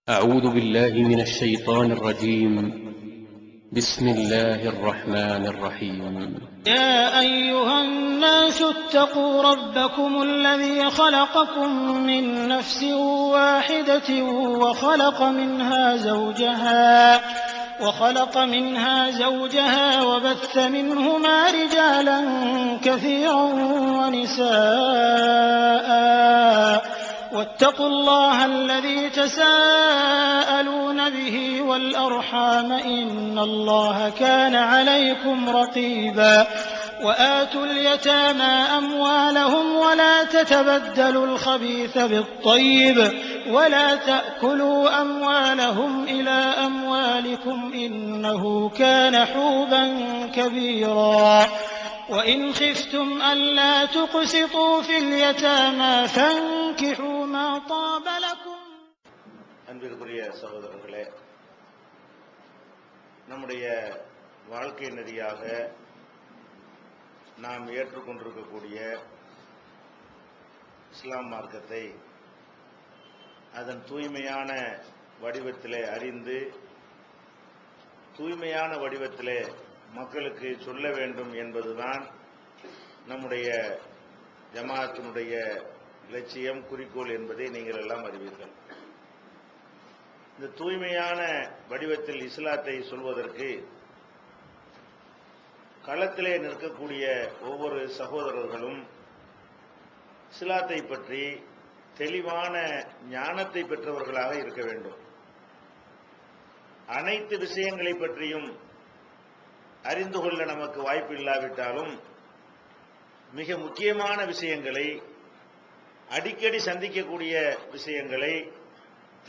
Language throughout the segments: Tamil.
أعوذ بالله من الشيطان الرجيم. بسم الله الرحمن الرحيم. يا أيها الناس اتقوا ربكم الذي خلقكم من نفس واحدة وخلق منها زوجها وبث منهما رجالا كثيرا ونساء واتقوا الله الذي تساءلون به والأرحام إن الله كان عليكم رقيبا وآتوا اليتامى أموالهم ولا تتبدلوا الخبيث بالطيب ولا تأكلوا أموالهم إلى أموالكم إنه كان حوبا كبيرا وإن خفتم ألا تقسطوا في اليتامى فانكحوا ما طاب لكم. அன்பிற்குரிய சகோதரர்களே, நம்முடைய வாழ்க்கை நெறியாக நாம் ஏற்றுக்கொண்டிருக்கக்கூடிய இஸ்லாம் மார்க்கத்தை அதன் தூய்மையான வடிவத்திலே அறிந்து தூய்மையான வடிவத்திலே மக்களுக்கு சொல்ல வேண்டும் என்பதுதான் நம்முடைய ஜமாஅத்தினுடைய லட்சியம், குறிக்கோள் என்பதை நீங்கள் எல்லாம் அறிவீர்கள். இந்த தூய்மையான வடிவத்தில் இஸ்லாத்தை சொல்வதற்கு களத்திலே நிற்கக்கூடிய ஒவ்வொரு சகோதரர்களும் இஸ்லாத்தை பற்றி தெளிவான ஞானத்தை பெற்றவர்களாக இருக்க வேண்டும். அனைத்து விஷயங்களை பற்றியும் அறிந்து கொள்ள நமக்கு வாய்ப்பு இல்லாவிட்டாலும் மிக முக்கியமான விஷயங்களை, அடிக்கடி சந்திக்கக்கூடிய விஷயங்களை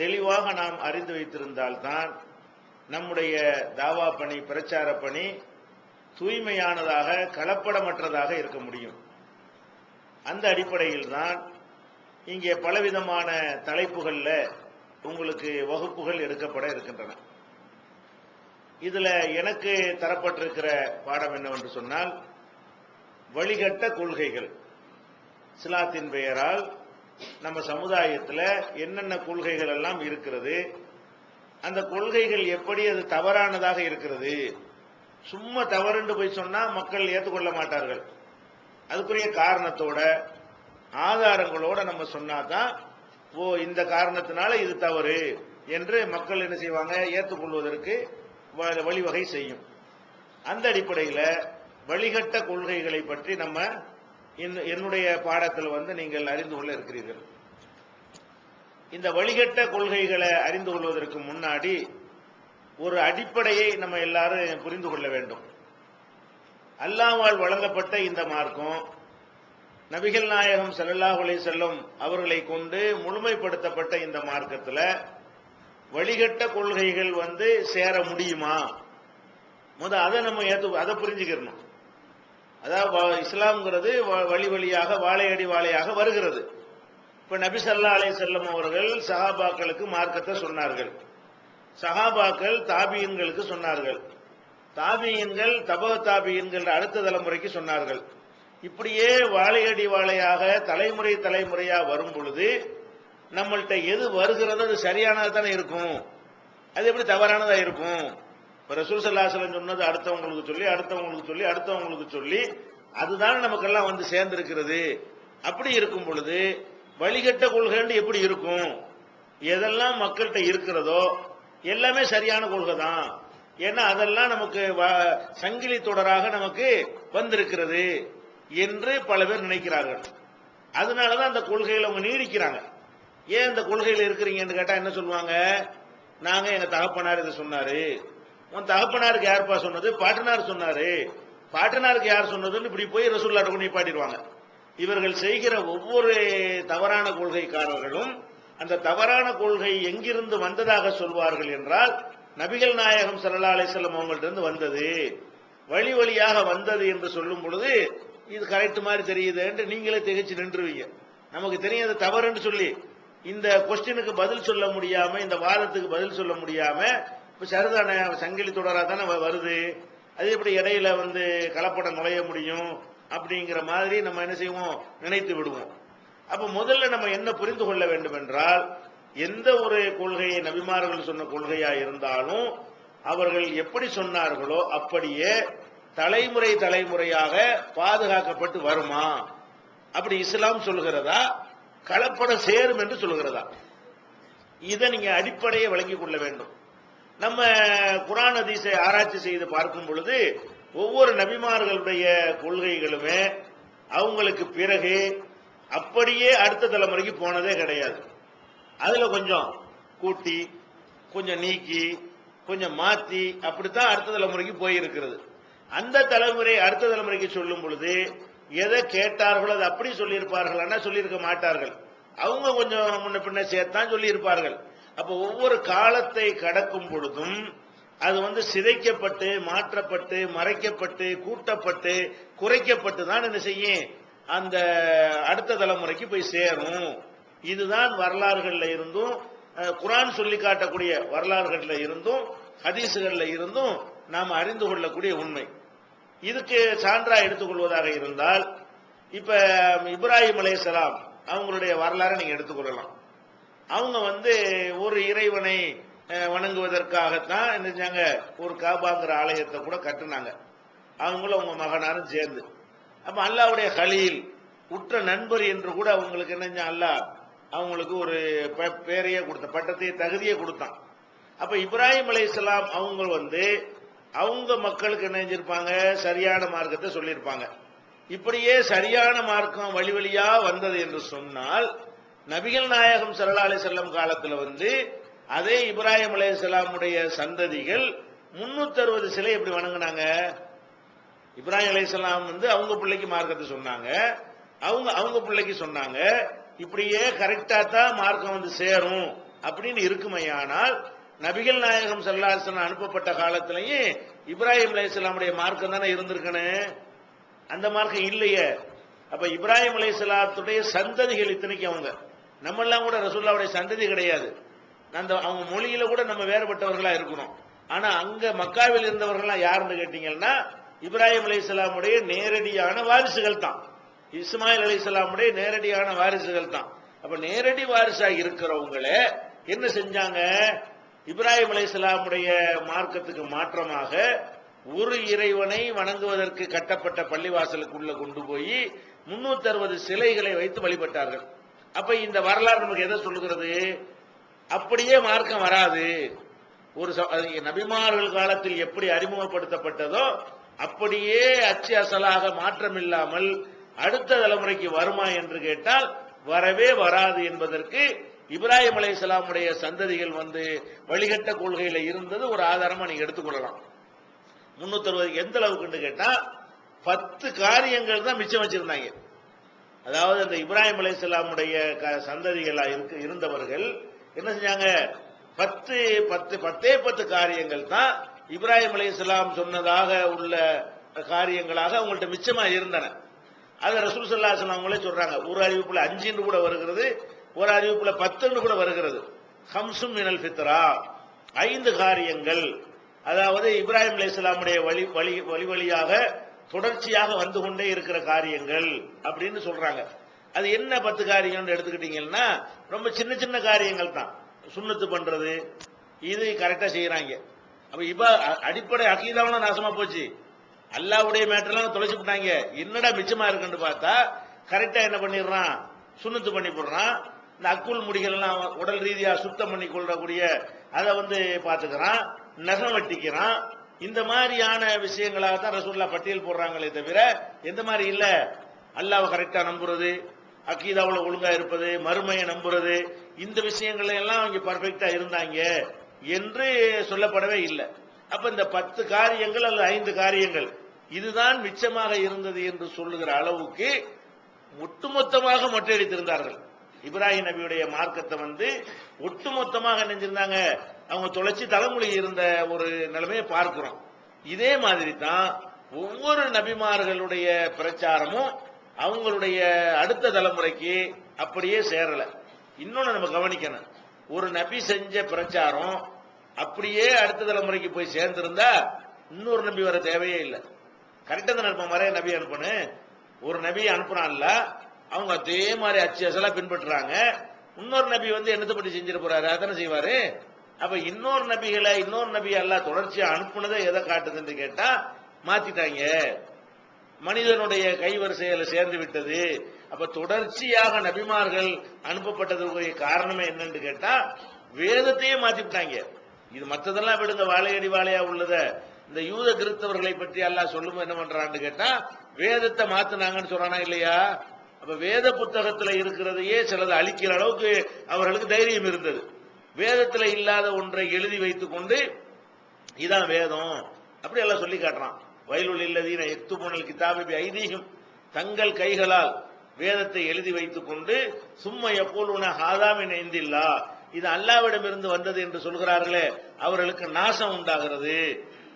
தெளிவாக நாம் அறிந்து வைத்திருந்தால்தான் நம்முடைய தாவா பணி, பிரச்சார பணி தூய்மையானதாக, கலப்படமற்றதாக இருக்க முடியும். அந்த அடிப்படையில் தான் இங்கே பலவிதமான தலைப்புகள்ல உங்களுக்கு வகுப்புகள் எடுக்கப்பட இருக்கின்றன. இதுல எனக்கு தரப்பட்டிருக்கிற பாடம் என்னவென்று சொன்னால், வழிகட்ட கொள்கைகள். இஸ்லாத்தின் பெயரால் நம்ம சமுதாயத்தில் என்னென்ன கொள்கைகள் எல்லாம் இருக்கிறது, அந்த கொள்கைகள் எப்படி அது தவறானதாக இருக்கிறது. சும்மா தவறுண்டு போய் சொன்னா மக்கள் ஏற்றுக்கொள்ள மாட்டார்கள். அதுக்குரிய காரணத்தோட, ஆதாரங்களோட நம்ம சொன்னாதான் ஓ இந்த காரணத்தினால இது தவறு என்று மக்கள் என்ன செய்வாங்க, ஏற்றுக்கொள்வதற்கு வழிவகை செய்யும். அந்த அடிப்படையில் வழிகட்ட கொள்கைகளை பற்றி நம்ம என்னுடைய பாடத்தில் நீங்கள் அறிந்து கொள்ள இருக்கிறீர்கள். இந்த வழிகட்ட கொள்கைகளை அறிந்து கொள்வதற்கு முன்னாடி ஒரு அடிப்படையை நம்ம எல்லாரும் புரிந்து கொள்ள வேண்டும். அல்லாஹ்வால் வழங்கப்பட்ட இந்த மார்க்கம், நபிகள் நாயகம் ஸல்லல்லாஹு அலைஹி வஸல்லம் அவர்களை கொண்டு முழுமைப்படுத்தப்பட்ட இந்த மார்க்கத்தில் வழிகட்ட கொள்கைகள் சேர முடியுமா? அதை நம்ம அதை புரிஞ்சுக்கணும். அதாவது இஸ்லாம்ங்கிறது வழி வழியாக, வாழையடி வாழையாக வருகிறது. இப்ப நபி ஸல்லல்லாஹு அலைஹி வஸல்லம் அவர்கள் சஹாபாக்களுக்கு மார்க்கத்தை சொன்னார்கள். சஹாபாக்கள் தாபியன்களுக்கு சொன்னார்கள். தாபியன்கள் தபா தாபியன்கள் அடுத்த தலைமுறைக்கு சொன்னார்கள். இப்படியே வாழையடி வாழையாக தலைமுறை தலைமுறையா வரும் பொழுது நம்மள்கிட்ட எது வருகிறதோ அது சரியானதா தானே இருக்கும். அது எப்படி தவறானதா இருக்கும்? இப்ப ரசூல் ஸல்லல்லாஹு அலைஹி வஸல்லம் சொன்னது அடுத்தவங்களுக்கு சொல்லி அடுத்தவங்களுக்கு சொல்லி அடுத்தவங்களுக்கு சொல்லி அதுதான் நமக்கெல்லாம் சேர்ந்திருக்கிறது. அப்படி இருக்கும் பொழுது வழிகட்ட கொள்கை எப்படி இருக்கும்? எதெல்லாம் மக்கள்கிட்ட இருக்கிறதோ எல்லாமே சரியான கொள்கை தான். ஏன்னா அதெல்லாம் நமக்கு சங்கிலி தொடராக நமக்கு வந்திருக்கிறது என்று பல பேர் நினைக்கிறார்கள். அதனாலதான் அந்த கொள்கையில அவங்க நீடிக்கிறாங்க. ஏன் இந்த கொள்கையில இருக்கிறீங்கன்னு கேட்டா என்ன சொல்லுவாங்க, நாங்க எங்க தகப்பனார் இதை சொன்னாரு. உன் தகப்பனாருக்கு யாருப்பா சொன்னது? பாட்டனார் சொன்னாரு. பாட்டனாருக்கு யார் சொன்னதுன்னு இப்படி போய் ரசூலுல்லாஹ் கொண்டு பாட்டிடுவாங்க. இவர்கள் செய்கிற ஒவ்வொரு தவறான கொள்கைக்காரர்களும் அந்த தவறான கொள்கை எங்கிருந்து வந்ததாக சொல்வார்கள் என்றால், நபிகள் நாயகம் ஸல்லல்லாஹு அலைஹி வஸல்லம் அவங்கள்ட்ட இருந்து வந்தது, வழி வழியாக வந்தது என்று சொல்லும் பொழுது இது கரெக்ட் மாதிரி தெரியுது என்று நீங்களே திகைச்சு நின்றுவீங்க. நமக்கு தெரியும் அது தவறுன்னு சொல்லி இந்த கொஸ்டினுக்கு பதில் சொல்ல முடியாம, இந்த வாதத்துக்கு பதில் சொல்ல முடியாம, இப்ப சரிதானே சங்கிலி தொடரா தானே வருது, அது எப்படி இடையில கலப்படம் நுழைய முடியும் அப்படிங்கிற மாதிரி நம்ம என்ன செய்வோம், நினைத்து விடுவோம். அப்ப முதல்ல நம்ம என்ன புரிந்து கொள்ள வேண்டும் என்றால், எந்த ஒரு கொள்கையை நபிமார்கள் சொன்ன கொள்கையா இருந்தாலும் அவர்கள் எப்படி சொன்னார்களோ அப்படியே தலைமுறை தலைமுறையாக பாதுகாக்கப்பட்டு வருமா? அப்படி இஸ்லாம் சொல்லுகிறதா, கலப்படம் சேரும் என்று சொல்லுகிறதா? இதை நீங்க அடிப்படையை விளங்கிக் கொள்ள வேண்டும். நம்ம குர்ஆன் ஹதீஸை ஆராய்ச்சி செய்து பார்க்கும் பொழுது ஒவ்வொரு நபிமார்களுடைய கொள்கைகளுமே அவங்களுக்கு பிறகு அப்படியே அடுத்த தலைமுறைக்கு போனதே கிடையாது. அதுல கொஞ்சம் கூட்டி, கொஞ்சம் நீக்கி, கொஞ்சம் மாத்தி, அப்படித்தான் அடுத்த தலைமுறைக்கு போயிருக்கிறது. அந்த தலைமுறை அடுத்த தலைமுறைக்கு சொல்லும் பொழுது எதை கேட்டார்களோ அதை அப்படி சொல்லியிருப்பார்கள், சொல்லியிருக்க மாட்டார்கள். அவங்க கொஞ்சம் முன்ன பின்ன சேர்த்தான் சொல்லியிருப்பார்கள். அப்போ ஒவ்வொரு காலத்தை கடக்கும் பொழுதும் அது சிதைக்கப்பட்டு, மாற்றப்பட்டு, மறைக்கப்பட்டு, கூட்டப்பட்டு, குறைக்கப்பட்டு தான் என்ன செய்யும், அந்த அடுத்த தலைமுறைக்கு போய் சேரும். இதுதான் வரலாறுகள்ல இருந்தும், குர்ஆன் சொல்லி காட்டக்கூடிய வரலாறுகள்ல இருந்தும், ஹதீசுகள்ல இருந்தும் நாம் அறிந்து கொள்ளக்கூடிய உண்மை. இதுக்கு சான்றா எடுத்துக்கொள்வதாக இருந்தால், இப்ப இப்ராஹிம் அலைஹிஸ்ஸலாம் அவங்களுடைய வரலாறை நீங்க எடுத்துக்கொள்ளலாம். அவங்க ஒரு இறைவனை வணங்குவதற்காகத்தான் என்ன செஞ்சாங்க, ஒரு காபாங்கிற ஆலயத்தை கூட கட்டுனாங்க, அவங்களும் அவங்க மகனாரும் சேர்ந்து. அப்ப அல்லாஹ்வுடைய கலீல், உற்ற நண்பர் என்று கூட அவங்களுக்கு என்ன அல்லாஹ் அவங்களுக்கு ஒரு பேரையே கொடுத்த, பட்டத்தையே தகுதியே கொடுத்தான். அப்ப இப்ராஹிம் அலைஹிஸ்ஸலாம் அவங்க அவங்க மக்களுக்கு என்ன செஞ்சிருப்பாங்க, சரியான மார்க்கத்தை சொல்லியிருப்பாங்க. இப்படியே சரியான மார்க்கம் வழி வழியா வந்தது என்று சொன்னால், நபிகள் நாயகம் ஸல்லல்லாஹு அலைஹி வஸல்லம் காலத்துல அதே இப்ராஹிம் அலைஹிஸ்ஸலாமுடைய சந்ததிகள் 360 சிலை எப்படி வணங்குனாங்க? இப்ராஹிம் அலைஹிஸ்ஸலாம் அவங்க பிள்ளைக்கு மார்க்கத்தை சொன்னாங்க, அவங்க பிள்ளைக்கு சொன்னாங்க. இப்படியே கரெக்டா தான் மார்க்கம் சேரும் அப்படின்னு இருக்குமையானால், நபிகள் நாயகம் ஸல்லல்லாஹு அலைஹி வஸல்லம் அனுப்பப்பட்ட காலத்திலேயே இப்ராஹிம் அலைஹிஸ்ஸலாமுடைய மார்க்கம் தானே இருந்திருக்கணும். அந்த மார்க்கம் இல்லையே. அப்ப இப்ராஹிம் அலைஹிஸ்ஸலாத்துடைய சந்ததிகள் இத்தனைக்கு அவங்க, நம்ம எல்லாம் கூட ரசூலுல்லாஹ்வுடைய சந்ததி கிடையாது. அவங்க மொழியில கூட நம்ம வேறுபட்டவர்களா இருக்கிறோம். ஆனா அங்க மக்காவில் இருந்தவர்கள்லாம் யாருன்னு கேட்டீங்கன்னா, இப்ராஹிம் அலைஹிஸ்ஸலாமுடைய நேரடியான வாரிசுகள் தான், இஸ்மாயில் அலைஹிஸ்ஸலாமுடைய நேரடியான வாரிசுகள் தான். அப்ப நேரடி வாரிசா இருக்கிறவங்களே என்ன செஞ்சாங்க, இப்ராஹிம் அலைஹிஸ்ஸலாமுடைய மார்க்கத்துக்கு மாற்றமாக ஒரு இறைவனை வணங்குவதற்கு கட்டப்பட்ட பள்ளிவாசலுக்குள்ள கொண்டு போய் 360 சிலைகளை வைத்து வழிபட்டார்கள். அப்ப இந்த வரலாறு நமக்கு எதை சொல்லுகிறது? அப்படியே மார்க்கம் வராது. ஒரு நபிமார்கள் காலத்தில் எப்படி அறிமுகப்படுத்தப்பட்டதோ அப்படியே அச்சு அசலாக மாற்றம் இல்லாமல் அடுத்த தலைமுறைக்கு வருமா என்று கேட்டால் வரவே வராது என்பதற்கு இப்ராஹிம் அலைஹிஸ்ஸலாமுடைய சந்ததிகள் வழிகட்ட கொள்கையில இருந்தது ஒரு ஆதாரமா நீங்க எடுத்துக்கொள்ளலாம். 360 எந்த அளவுக்கு கேட்டா 10 காரியங்கள் தான் மிச்சம் வச்சிருந்தாங்க. அதாவது அந்த இப்ராஹிம் அலைஹிஸ்ஸலாமுடைய சந்ததிகளா இருந்தவர்கள் என்ன செஞ்சாங்க, 10 காரியங்கள் தான் இப்ராஹிம் அலைஹிஸ்ஸலாம் சொன்னதாக உள்ள காரியங்களாக அவங்கள்ட்ட மிச்சமா இருந்தன. அது ரசூல் ஸல்லல்லாஹு அலைஹி வஸல்லம் அவங்களே சொல்றாங்க. ஒரு அறிவிப்புல 5 கூட வருகிறது, ஒரு அறிவிப்புல 10 கூட வருகிறது. ஹம்சும் மினல் ஃபித்ரா, 5 காரியங்கள், அதாவது இப்ராஹிம் அலைஹிஸ்ஸலாமுடைய வழி வழியாக தொடர்ச்சியாக வந்து கொண்டே இருக்கிற காரியங்கள் அப்படின்னு சொல்றாங்க. அது என்ன 10 காரியங்கள் எடுத்துக்கிட்டீங்கன்னா ரொம்ப சின்ன சின்ன காரியங்கள் தான். சுன்னத்து பண்றது, இது கரெக்டா செய்யறாங்க. அப்ப இப்ப அடிப்படை அகீதாவும் நாசமா போச்சு. அல்லாஹ்வுடைய மேட்டர்லாம் தொலைச்சு விட்டாங்க. என்னடா மிச்சமா இருக்குன்னு பார்த்தா கரெக்டா என்ன பண்ணிடுறான், சுன்னத்து பண்ணி போடுறான். இந்த அக்குள் முடிகள் எல்லாம் உடல் ரீதியா சுத்தம் பண்ணி கொள்ளக்கூடிய அதை பாத்துக்கிறான், நகம் வெட்டிக்கிறான். இந்த மாதிரியான விஷயங்களாக தான் ரசூலுல்லாஹ் பட்டியல் போடுறாங்களே தவிர எந்த மாதிரி இல்ல, அல்லாஹ்வை கரெக்டா நம்புறது, அக்கீதாவுல ஒழுங்கா இருப்பது, மறுமையை நம்புறது, இந்த விஷயங்கள் எல்லாம் அவங்க பர்ஃபெக்டா இருந்தாங்க என்று சொல்லப்படவே இல்லை. அப்ப இந்த 10 காரியங்கள் அல்லது 5 காரியங்கள் இதுதான் மிச்சமாக இருந்தது என்று சொல்லுகிற அளவுக்கு ஒட்டுமொத்தமாக மொட்டையடித்திருந்தார்கள். இப்ராஹிம் நபியுடைய மார்க்கத்தை ஒட்டுமொத்தமாக நினைஞ்சிருந்தாங்க, அவங்க தொலைச்சி தலைமொழி இருந்த ஒரு நிலைமையை பார்க்கிறோம். இதே மாதிரி தான் ஒவ்வொரு நபிமார்களுடைய பிரச்சாரமும் அவங்களுடைய அடுத்த தலைமுறைக்கு அப்படியே சேரல. இன்னொன்னு நம்ம கவனிக்கணும், ஒரு நபி செஞ்ச பிரச்சாரம் அப்படியே அடுத்த தலைமுறைக்கு போய் சேர்ந்திருந்தா இன்னொரு நபி வர தேவையே இல்லை. கரெக்டா தான் இருப்ப மாதிரி நபி அனுப்பணும். ஒரு நபியை அனுப்புறான்ல, அவங்க அதே மாதிரி அச்சு அசலா பின்பற்றுறாங்க. இன்னொரு நபி வந்து என்னத்தை பற்றி செஞ்சிட போறாரு, அதானே செய்வாரு. அப்ப இன்னொரு நபி அல்லாஹ் தொடர்ச்சியா அனுப்புனதை எதை காட்டுதுன்னு கேட்டா மாத்திட்டாங்க, மனிதனுடைய கைவரிசையில சேர்ந்து விட்டது. அப்ப தொடர்ச்சியாக நபிமார்கள் அனுப்பப்பட்டதற்குரிய காரணமே என்னன்னு கேட்டா வேதத்தையே மாத்திவிட்டாங்க. இது மற்றதெல்லாம் விடுங்க, வாழையடி வாழையா உள்ளத இந்த யூத கிறிஸ்தவர்களை பற்றி அல்லாஹ் சொல்லும் என்ன பண்றான்னு கேட்டா வேதத்தை மாத்தினாங்கன்னு சொல்றானா இல்லையா. அப்ப வேத புத்தகத்துல இருக்கிறதையே சிலது அழிக்கிற அளவுக்கு அவர்களுக்கு தைரியம் இருந்தது. வேதத்துல இல்லாத ஒன்றை எழுதி வைத்துக் கொண்டு இதான் வேதம் அப்படி எல்லாம் சொல்லி காட்டுறான். வயலுள் இல்லதீன எக்துபுனல் கிதாபி ஐதீகம், தங்கள் கைகளால் வேதத்தை எழுதி வைத்துக் கொண்டு சும்மா எப்போலுன ஹாதாமின் ஐந்தில்லா, இது அல்லாவிடமிருந்து வந்தது என்று சொல்கிறார்களே அவர்களுக்கு நாசம் உண்டாகிறது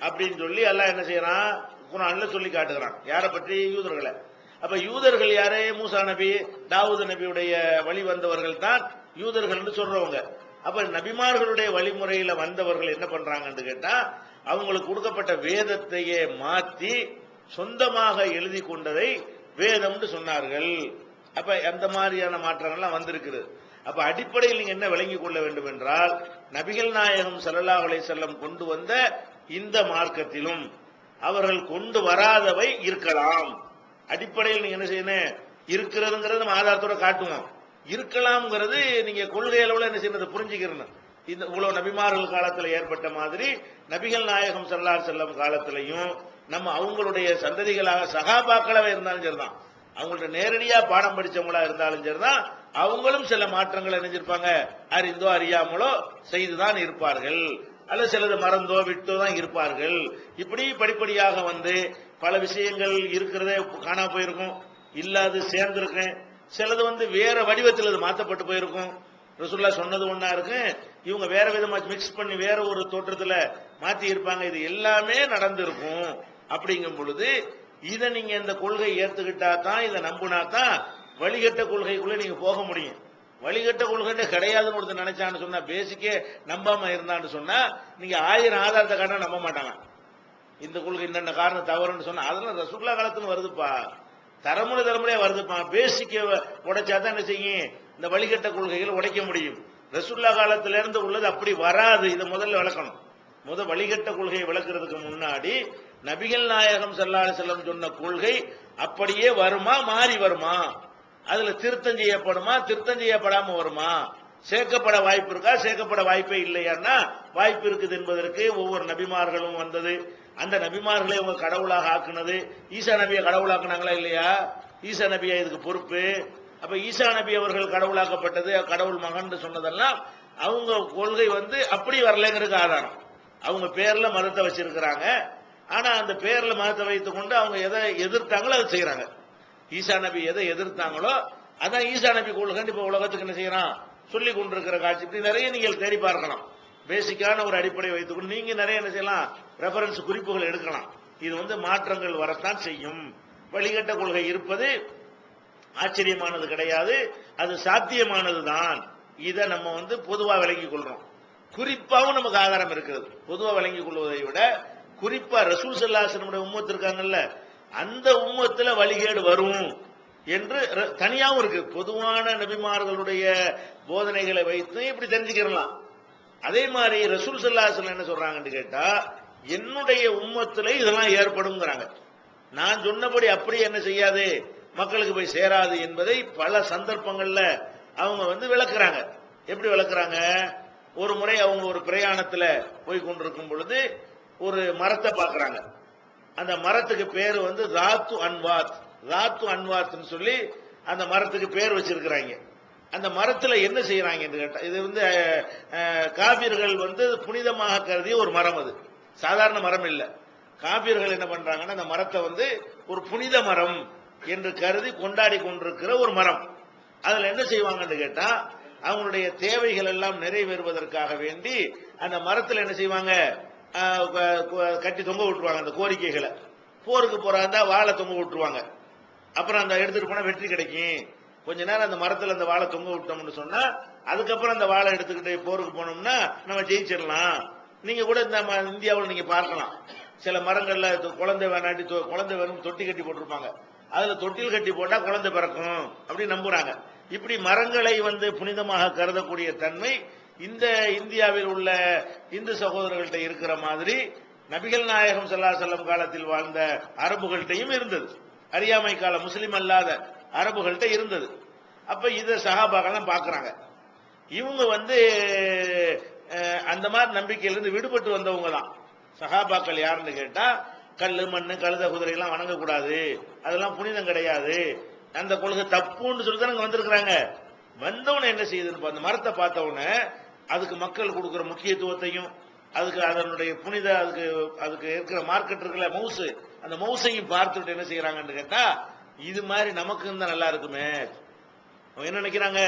அப்படின்னு சொல்லி அல்லாஹ் என்ன செய்யறான், குர்ஆன்ல சொல்லி காட்டுகிறான். யாரை பற்றி? யூதர்களை. அப்ப யூதர்கள் யாரே? மூசா நபி, தாவூது நபியுடைய வழி வந்தவர்கள் தான் யூதர்கள் என்று சொல்றவங்க. அப்ப நபிமார்களுடைய வழிமுறையில வந்தவர்கள் என்ன பண்றாங்கன்னு கேட்டா அவங்களுக்கு கொடுக்கப்பட்ட வேதத்தையே மாத்தி சொந்தமாக எழுதி கொண்டதை வேதம்னு சொன்னார்கள். அப்ப அந்த மாதிரியான மாற்றங்கள்லாம் வந்திருக்கிறது. அப்ப அடிப்படையில் நீங்க என்ன விளங்கிக் கொள்ள வேண்டும் என்றால் நபிகள் நாயகம் ஸல்லல்லாஹு அலைஹி வஸல்லம் கொண்டு வந்த இந்த மார்க்கத்திலும் அவர்கள் கொண்டு வராதவை இருக்கலாம். அடிப்படையில் நீங்க என்ன செய்யணும், இருக்கிறதுங்கிறது நம்ம ஆதாரத்தோட காட்டுவோம், இருக்கலாம்ங்கிறது நீங்க கொள்கை அளவுல என்ன செய்யறது புரிஞ்சுக்கிறணும். இந்த இவ்வளவு நபிமார்கள் காலத்தில் ஏற்பட்ட மாதிரி நபிகள் நாயகம் ஸல்லல்லாஹு அலைஹி வஸல்லம் காலத்திலையும் நம்ம அவங்களுடைய சந்ததிகளாக சகாபாக்களாக இருந்தாலும் சரிதான், அவங்கள்ட்ட நேரடியா பாடம் படிச்சவங்களா இருந்தாலும் சரிதான், அவங்களும் சில மாற்றங்களை நினைச்சிருப்பாங்க, அறிந்தோ அறியாமலோ செய்துதான் இருப்பார்கள், அல்லது சிலது மறந்தோ விட்டோ தான் இருப்பார்கள். இப்படி படிப்படியாக வந்து பல விஷயங்கள் இருக்கிறதே காணா போயிருக்கும், இல்லாது சேர்ந்திருக்கும், சிலது வந்து வேற வடிவத்தில் அது மாற்றப்பட்டு போயிருக்கும். ரசூலுல்லாஹ் சொன்னது ஒன்னா இருக்கு, இவங்க வேற விதமா மிக்ஸ் பண்ணி வேற ஒரு தோற்றத்துல மாத்தி இருப்பாங்க. இது எல்லாமே நடந்திருக்கும். அப்படிங்கும் பொழுது இதை நீங்க இந்த கொள்கை ஏத்துக்கிட்டா தான், இதை நம்பினா தான் வழிகட்ட கொள்கைக்குள்ள நீங்க போக முடியும். வழிகட்ட கொள்கை கிடையாதுன்னு ஒருத்தர் நினைச்சான்னு சொன்னா, பேசிக்கே நம்பாம இருந்தான்னு சொன்னா நீங்க 1000 ஆதாரத்தை காட்ட நம்ப மாட்டாங்க. இந்த கொள்கை இந்த காரணம் தவறுன்னு சொன்னா அதெல்லாம் ரசூலுல்லாஹ் காலத்துல வருதுப்பா, தலைமுறையா வருதுப்பா. பேசிக்க உடைச்சாதான் என்ன செய்யும், இந்த வழிகட்ட கொள்கைகள் உடைக்க முடியும். ரசூலுல்லாஹ் காலத்துல இருந்து உள்ளது அப்படி வராது. இதை முதல்ல விளக்கணும். வழிகட்ட கொள்கையை விளக்குறதுக்கு முன்னாடி நபிகள் நாயகம் ஸல்லல்லாஹு அலைஹி வஸல்லம் சொன்ன கொள்கை அப்படியே வருமா, மாறி வருமா, அதுல திருத்தம் செய்யப்படுமா, திருத்தம் செய்யப்படாம வருமா, சேர்க்கப்பட வாய்ப்பு இருக்கா, சேர்க்கப்பட வாய்ப்பே இல்லையான்னா வாய்ப்பு இருக்குது என்பதற்கு ஒவ்வொரு நபிமார்களும் வந்தது. அந்த நபிமார்களை அவங்க கடவுளாக ஆக்குனது. ஈசா நபியை கடவுளாக்குனாங்களா இல்லையா? ஈசா நபியா இதுக்கு பொறுப்பு. அப்ப ஈசா நபி அவர்கள் கடவுளாக்கப்பட்டது, கடவுள் மகன் சொன்னதெல்லாம் அவங்க கொள்கை வந்து அப்படி வரலங்கிறதுக்கு ஆதாரம். அவங்க பேர்ல மதத்தை வச்சிருக்கிறாங்க, ஆனா அந்த பேர்ல மதத்தை வைத்துக் கொண்டு அவங்க எதை எதிர்த்தாங்களோ அதை செய்யறாங்க. ஈசா நபி எதை எதிர்த்தாங்களோ அதான் ஈசா நபி கொள்கை இப்ப உலகத்துக்கு என்ன செய்யறான் சொல்லி கொண்டிருக்கிற காட்சி. இப்படி நிறைய நீங்கள் தேடி பார்க்கலாம். பேசிக்கான ஒரு அடிப்படை வைத்துக்கொண்டு நீங்க நிறைய என்ன செய்யலாம், ரெஃபரன்ஸ் குறிப்புகள் எடுக்கலாம். இது வந்து மாற்றங்கள் வரத்தான் செய்யும். வழிகட்ட கொள்கை இருப்பது ஆச்சரியமானது கிடையாது, அது சாத்தியமானதுதான். இதை நம்ம வந்து பொதுவா விளங்கிக் கொள்றோம். குறிப்பாகவும் நமக்கு ஆதாரம் இருக்கிறது. பொதுவா விளங்கிக் கொள்வதை விட குறிப்பா ரசூல் ஸல்லல்லாஹு அலைஹி வஸல்லம் உம்மத்து இருக்காங்கல்ல, அந்த உம்மத்துல வழிகேடு வரும் என்று தனியாகவும் இருக்கு. பொதுவான நபிமார்களுடைய போதனைகளை வைத்து இப்படி தெரிஞ்சுக்கலாம். அதே மாதிரி ரசூல் ஸல்லல்லாஹு அலைஹி வஸல்லம் என்ன சொல்றாங்கன்னு கேட்டா, என்னுடைய உம்மத்துல இதெல்லாம் ஏற்படும்ங்கிறாங்க. நான் சொன்னபடி அப்படியே என்ன செய்யாது, மக்களுக்கு போய் சேராது என்பதை பல சந்தர்ப்பங்கள்ல அவங்க வந்து விளக்குறாங்க. எப்படி விளக்குறாங்க? ஒரு முறை அவங்க ஒரு பிரயாணத்துல போய் கொண்டிருக்கும் பொழுது ஒரு மரத்தை பார்க்கறாங்க. அந்த மரத்துக்கு பேர் வந்து ராத்து அன்வாத், ராத்து அன்வாத்னு சொல்லி அந்த மரத்துக்கு பேர் வச்சிருக்கிறாங்க. அந்த மரத்துல என்ன செய்யறாங்க கேட்டா, இது வந்து காபிர்கள் வந்து புனிதமாக கருதிய ஒரு மரம், அது சாதாரண மரம் இல்ல. காபிர்கள் என்ன பண்றாங்கன்னா அந்த மரத்தை வந்து ஒரு புனித மரம் என்று கருதி கொண்டாடி கொண்டிருக்கிற ஒரு மரம். அதுல என்ன செய்வாங்கன்னு கேட்டா, அவங்களுடைய தேவைகள் எல்லாம் நிறைவேறுவதற்காக வேண்டி அந்த மரத்தில் என்ன செய்வாங்க, கட்டி தொங்க விட்டுருவாங்க அந்த கோரிக்கைகளை. போருக்கு போறாந்தா வாழை தொங்க விட்டுருவாங்க. அப்புறம் அந்த எடுத்துட்டு போனா வெற்றி கிடைக்கும். கொஞ்ச நேரம் அந்த மரத்தில் அந்த வாழை தொங்க விட்டோம்னு சொன்னா அதுக்கப்புறம் அந்த வாழை எடுத்துக்கிட்டு போருக்கு போனோம்னா நம்ம ஜெயிச்சிடலாம். நீங்க கூட இந்த இந்தியாவில் நீங்க பார்க்கலாம், சில மரங்கள்ல குழந்தை வேணாட்டி குழந்தை வேணும் தொட்டி கட்டி போட்டிருப்பாங்க. அதுல தொட்டில் கட்டி போட்டா குழந்தை பிறக்கும் அப்படி நம்புறாங்க. இப்படி மரங்களை புனிதமாக கருதக்கூடிய தன்மை இந்த இந்தியாவில் உள்ள இந்து சகோதரர்கள்ட்ட இருக்கிற மாதிரி நபிகள் நாயகம் ஸல்லல்லாஹு அலைஹி வஸல்லம் காலத்தில் வாழ்ந்த அரபுகள்கிட்டையும் இருந்தது. அறியாமை கால முஸ்லிம் அல்லாத அரபுகள்கிட்ட இருந்தது. அப்ப இத சஹாபாக்கள் பாக்குறாங்க. இவங்க அந்த மாதிரி நம்பிக்கையிலிருந்து விடுபட்டு வந்தவங்க தான். சஹாபாக்கள் யாருன்னு கேட்டா, கல்லு மண்ணு கழுத குதிரை எல்லாம் வணங்கக்கூடாது, அதெல்லாம் புனிதம் கிடையாது, அந்த கொள்கை தப்புன்னு சொல்லி தான் வந்திருக்கிறாங்க. வந்தவன என்ன செய்யுதுன்னு அந்த மரத்தை பார்த்தவன அதுக்கு மக்கள் கொடுக்கிற முக்கியத்துவத்தையும் அதுக்கு அதனுடைய புனித அதுக்கு இருக்கிற மார்க்கெட் இருக்குல்ல மவுசு, அந்த மவுசையும் பார்த்துட்டு என்ன செய்யறாங்கன்னு கேட்டா, இது மாதிரி நமக்கு தான் நல்லா இருக்குமே. அவங்க என்ன நினைக்கிறாங்க,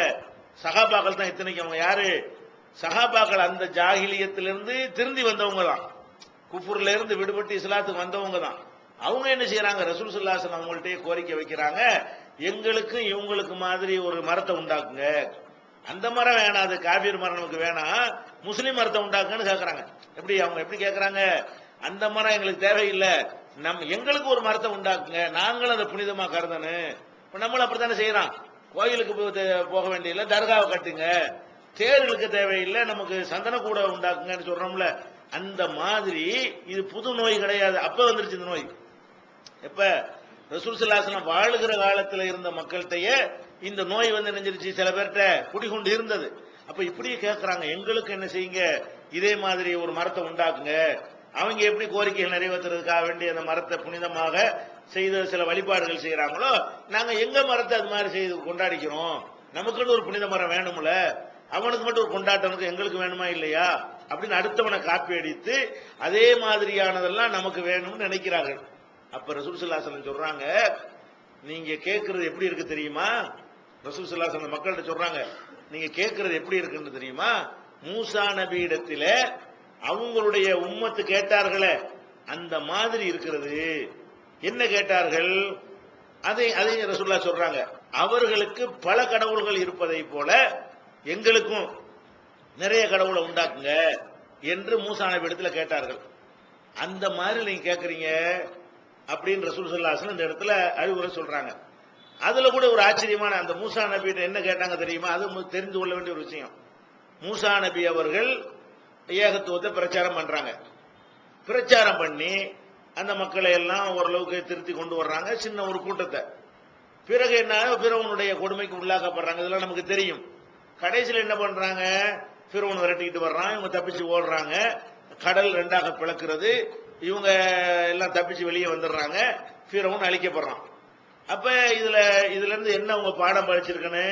சஹாபாக்கள் தான் இத்தனைக்கு அவங்க யாரு, சஹாபாக்கள் அந்த ஜாகிலியத்திலிருந்து திருந்தி வந்தவங்க தான், குஃபுர்ல இருந்து விடுபட்டு இஸ்லாத்துக்கு வந்தவங்க தான். அவங்க என்ன செய்யறாங்க, ரசூல் ஸல்லல்லாஹு அலைஹி வஸல்லம் அவங்கள்ட்டயே கோரிக்கை வைக்கிறாங்க, எங்களுக்கு இவங்களுக்கு மாதிரி ஒரு மரத்தை உண்டாக்குங்க. அந்த மரம் வேணாம், அது காபீர் மரம் நமக்கு வேணாம், முஸ்லீம் மரத்தை உண்டாக்குன்னு கேட்கறாங்க. எப்படி அவங்க எப்படி கேட்கறாங்க, அந்த மரம் எங்களுக்கு தேவையில்லை, எங்களுக்கு ஒரு மரத்தை உண்டாக்குங்க, நாங்களும் அதை புனிதமா கருதணும். இப்ப நம்மளும் அப்படித்தானே செய்யறான், கோயிலுக்கு போக வேண்டியதில்லை, தர்காவை கட்டுங்க, தேர்களுக்கு தேவையில்லை, நமக்கு சந்தன கூட உண்டாக்குங்கன்னு சொல்றோம்ல. அந்த மாதிரி இது புது நோய் கிடையாது, அப்ப வந்துருச்சு இந்த நோய். எப்ப ரசூல் ஸல்லல்லாஹு அலைஹி வஸல்லம் வாழுகிற காலத்துல இருந்த மக்கள்கிட்டயே இந்த நோய் நெஞ்சிருச்சு, சில பேர்கிட்ட குடிகொண்டு இருந்தது. அப்ப இப்படியே கேட்கறாங்க, எங்களுக்கு என்ன செய்யுங்க, இதே மாதிரி ஒரு மரத்தை உண்டாக்குங்க. அவங்க எப்படி கோரிக்கைகள் நிறைவேற்றுறதுக்காக வேண்டி அந்த மரத்தை புனிதமாக செய்த சில வழிபாடுகள் செய்யறாங்களோ, நாங்க எங்க மரத்தை அது மாதிரி செய்து கொண்டாடிக்கிறோம், நமக்குன்னு ஒரு புனித மரம் வேணும்ல, அவனுக்கு மட்டும் ஒரு கொண்டாட்டம் எங்களுக்கு வேணுமா இல்லையா அப்படின்னு அடுத்தவனை காப்பி அடித்து அதே மாதிரியானதெல்லாம் நமக்கு வேணும்னு நினைக்கிறார்கள். அப்ப ரசூல் ஸல்லல்லாஹு அலைஹி வஸல்லம் சொல்றாங்க, நீங்க கேட்கறது எப்படி இருக்கு தெரியுமா, ரசூல் ஸல்லல்லாஹு அலைஹி வஸல்லம் மக்கள்கிட்ட சொல்றாங்க, நீங்க கேட்கறது எப்படி இருக்குன்னு தெரியுமா, மூசா நபி இடத்துல அவங்களுடைய உம்மத்து கேட்டார்களே அந்த மாதிரி இருக்கிறது. என்ன கேட்டார்கள், அதை ரசூலுல்லாஹ் சொல்றாங்க, அவர்களுக்கு பல கடவுள்கள் இருப்பதை போல எங்களுக்கும் நிறைய கடவுளை உண்டாக்குங்க என்று மூசா நபி இடத்துல கேட்டார்கள். அந்த மாதிரி நீங்க கேட்கறீங்க அப்படின்னு ரசூல் ஸல்லல்லாஹு அலைஹி வஸல்லம் இந்த இடத்துல அறிவுரை சொல்றாங்க. அதுல கூட ஒரு ஆச்சரியமான, அந்த மூசா நபி என்ன கேட்டாங்க தெரியுமா, அது தெரிந்து கொள்ள வேண்டிய ஒரு விஷயம். மூசா நபி அவர்கள் ஏகத்துவத்தை பிரச்சாரம் பண்றாங்க. பிரச்சாரம் பண்ணி அந்த மக்களை எல்லாம் ஓரளவுக்கு திருத்தி கொண்டு வர்றாங்க, சின்ன ஒரு கூட்டத்தை. பிறகு என்ன, பிறவனுடைய கொடுமைக்கு உள்ளாக்கப்படுறாங்க, இதெல்லாம் நமக்கு தெரியும். கடைசியில் என்ன பண்றாங்க, பிறவன் விரட்டிக்கிட்டு வர்றான், இவங்க தப்பிச்சு ஓடுறாங்க, கடல் ரெண்டாக பிளக்கிறது, இவங்க எல்லாம் தப்பிச்சு வெளியே வந்துடுறாங்க, பிறவன் அழிக்கப்படுறான். அப்ப இதுல இருந்து என்ன உங்க பாடம் படிச்சிருக்கன்னு,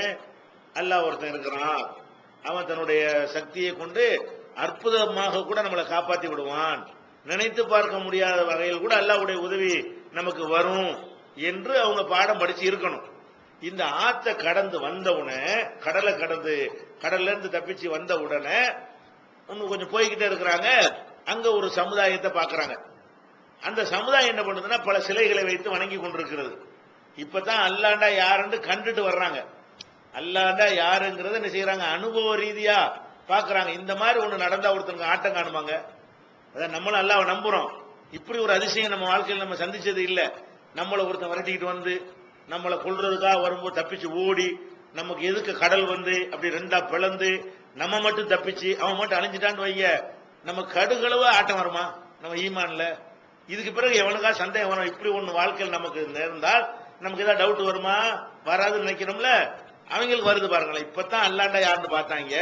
அல்லாஹ் ஒருத்தன் இருக்கிறான், அவன் தன்னுடைய சக்தியை கொண்டு அற்புதமாக கூட நம்மளை காப்பாற்றி விடுவான், நினைத்து பார்க்க முடியாத வகையில் கூட அல்லாஹ்வுடைய உதவி நமக்கு வரும் என்று அவங்க பாடம் படிச்சு இருக்கணும். இந்த ஆத்தை கடந்து வந்த உடனே, கடலை கடந்து கடல்ல இருந்து தப்பிச்சு வந்த உடனே இன்னும் கொஞ்சம் போய்கிட்டே இருக்கிறாங்க, அங்க ஒரு சமுதாயத்தை பாக்குறாங்க. அந்த சமுதாயம் என்ன பண்ணுதுன்னா, பல சிலைகளை வைத்து வணங்கி கொண்டிருக்கிறது. இப்பதான் அல்லாண்டா யாருன்னு கண்டுட்டு வர்றாங்க. அல்லாண்டா யாருங்கிறத என்ன செய்யறாங்க, அனுபவ ரீதியா பாக்குறாங்க. இந்த மாதிரி ஒண்ணு நடந்தா ஒருத்தவங்க ஆட்டம் காணுமாங்க, அதான் நம்மளும் அல்லாஹ்வை நம்புறோம். இப்படி ஒரு அதிசயம் நம்ம வாழ்க்கையில் நம்ம சந்திச்சது இல்ல. நம்மளை ஒருத்தன் விரட்டிக்கிட்டு வந்து நம்மளை கொல்றதுக்காக வரும்போது தப்பிச்சு ஓடி, நமக்கு எதுக்கு கடல் அப்படி ரெண்டா பிளந்து நம்ம மட்டும் தப்பிச்சு அவன் மட்டும் அழிஞ்சிட்டான்னு வைங்க, நம்ம கடுகளவு ஆட்டம் வருமா நம்ம ஈமான்ல? இதுக்கு பிறகு எவனுக்கா சந்தேகம் வரும், இப்படி ஒண்ணு வாழ்க்கையில் நமக்கு நேர்ந்தால் நமக்கு ஏதாவது டவுட் வருமா? வராதுன்னு நினைக்கிறோம்ல, அவங்களுக்கு வருது பாருங்களேன். இப்பதான் அல்லாண்டா யாருன்னு பார்த்தாங்க,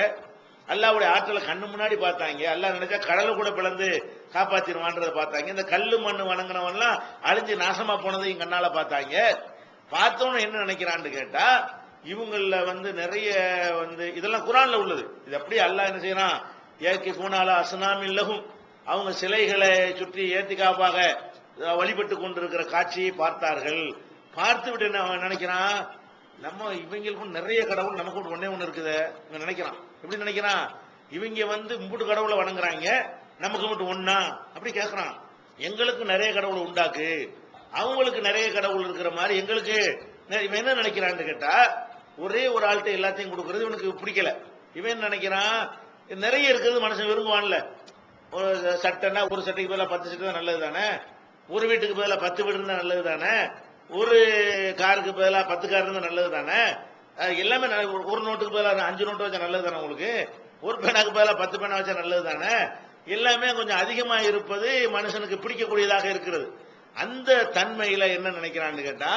அல்லாஹ்வுடைய ஆற்றலை கண்ணு முன்னாடி பார்த்தாங்க. அல்லாஹ் நினைச்சா கடலை கூட பிளந்து காப்பாத்திடுவான்றதை பார்த்தாங்க. இந்த கல்லு மண்ணு வணங்கினவன்லாம் அழிஞ்சு நாசமா போனதையும் கண்ணால பார்த்தாங்க. பார்த்தோன்னு என்ன நினைக்கிறான்னு கேட்டா, இவங்கள நிறைய இதெல்லாம் குர்ஆன்ல உள்ளது. இது அப்படியே அல்லாஹ் என்ன செய்யறான், ஏக்கி பூனாலா அஸ்னாமில்லஹும், அவங்க சிலைகளை சுற்றி ஏத்திகாப்பாக வழிபட்டு கொண்டிருக்கிற காட்சியை பார்த்தார்கள். பார்த்து விட்டு என்ன நினைக்கிறான், நம்ம இவங்களுக்கும் நிறைய கடவுள், நமக்கு ஒன்னே ஒண்ணு இருக்குது இவன் நினைக்கிறான். எப்படி நினைக்கிறான், இவங்க முப்பது கடவுளை வணங்குறாங்க, நமக்கு மட்டும் ஒன்னா அப்படி கேட்கறான். எங்களுக்கு நிறைய கடவுளை உண்டாக்கு, அவங்களுக்கு நிறைய கடவுள் இருக்கிற மாதிரி எங்களுக்கு. இவன் என்ன நினைக்கிறான்னு கேட்டா, ஒரே ஒரு ஆள்கிட்ட எல்லாத்தையும் கொடுக்கறது இவனுக்கு பிடிக்கல. இவன் என்ன நினைக்கிறான், நிறைய இருக்கிறது மனுஷன் விரும்புவான்ல. ஒரு சட்டைன்னா ஒரு சட்டைக்கு பதிலாக 10 சட்டை தான் நல்லது தானே, ஒரு வீட்டுக்கு பதிலாக 10 வீடு இருந்தா நல்லது தானே, ஒரு காருக்கு பதிலாக 10 கார் இருந்தா நல்லது தானே. எல்லாமே ஒரு நோட்டுக்கு பதிலாக 5 நோட்டு வச்சா நல்லது தானே உங்களுக்கு, ஒரு பேனாக்கு பதிலாக 10 பேனா வச்சா நல்லது தானே. எல்லாமே கொஞ்சம் அதிகமா இருப்பது மனுஷனுக்கு பிடிக்கக்கூடியதாக இருக்கிறது. அந்த தன்மையில என்ன நினைக்கிறான்னு கேட்டா,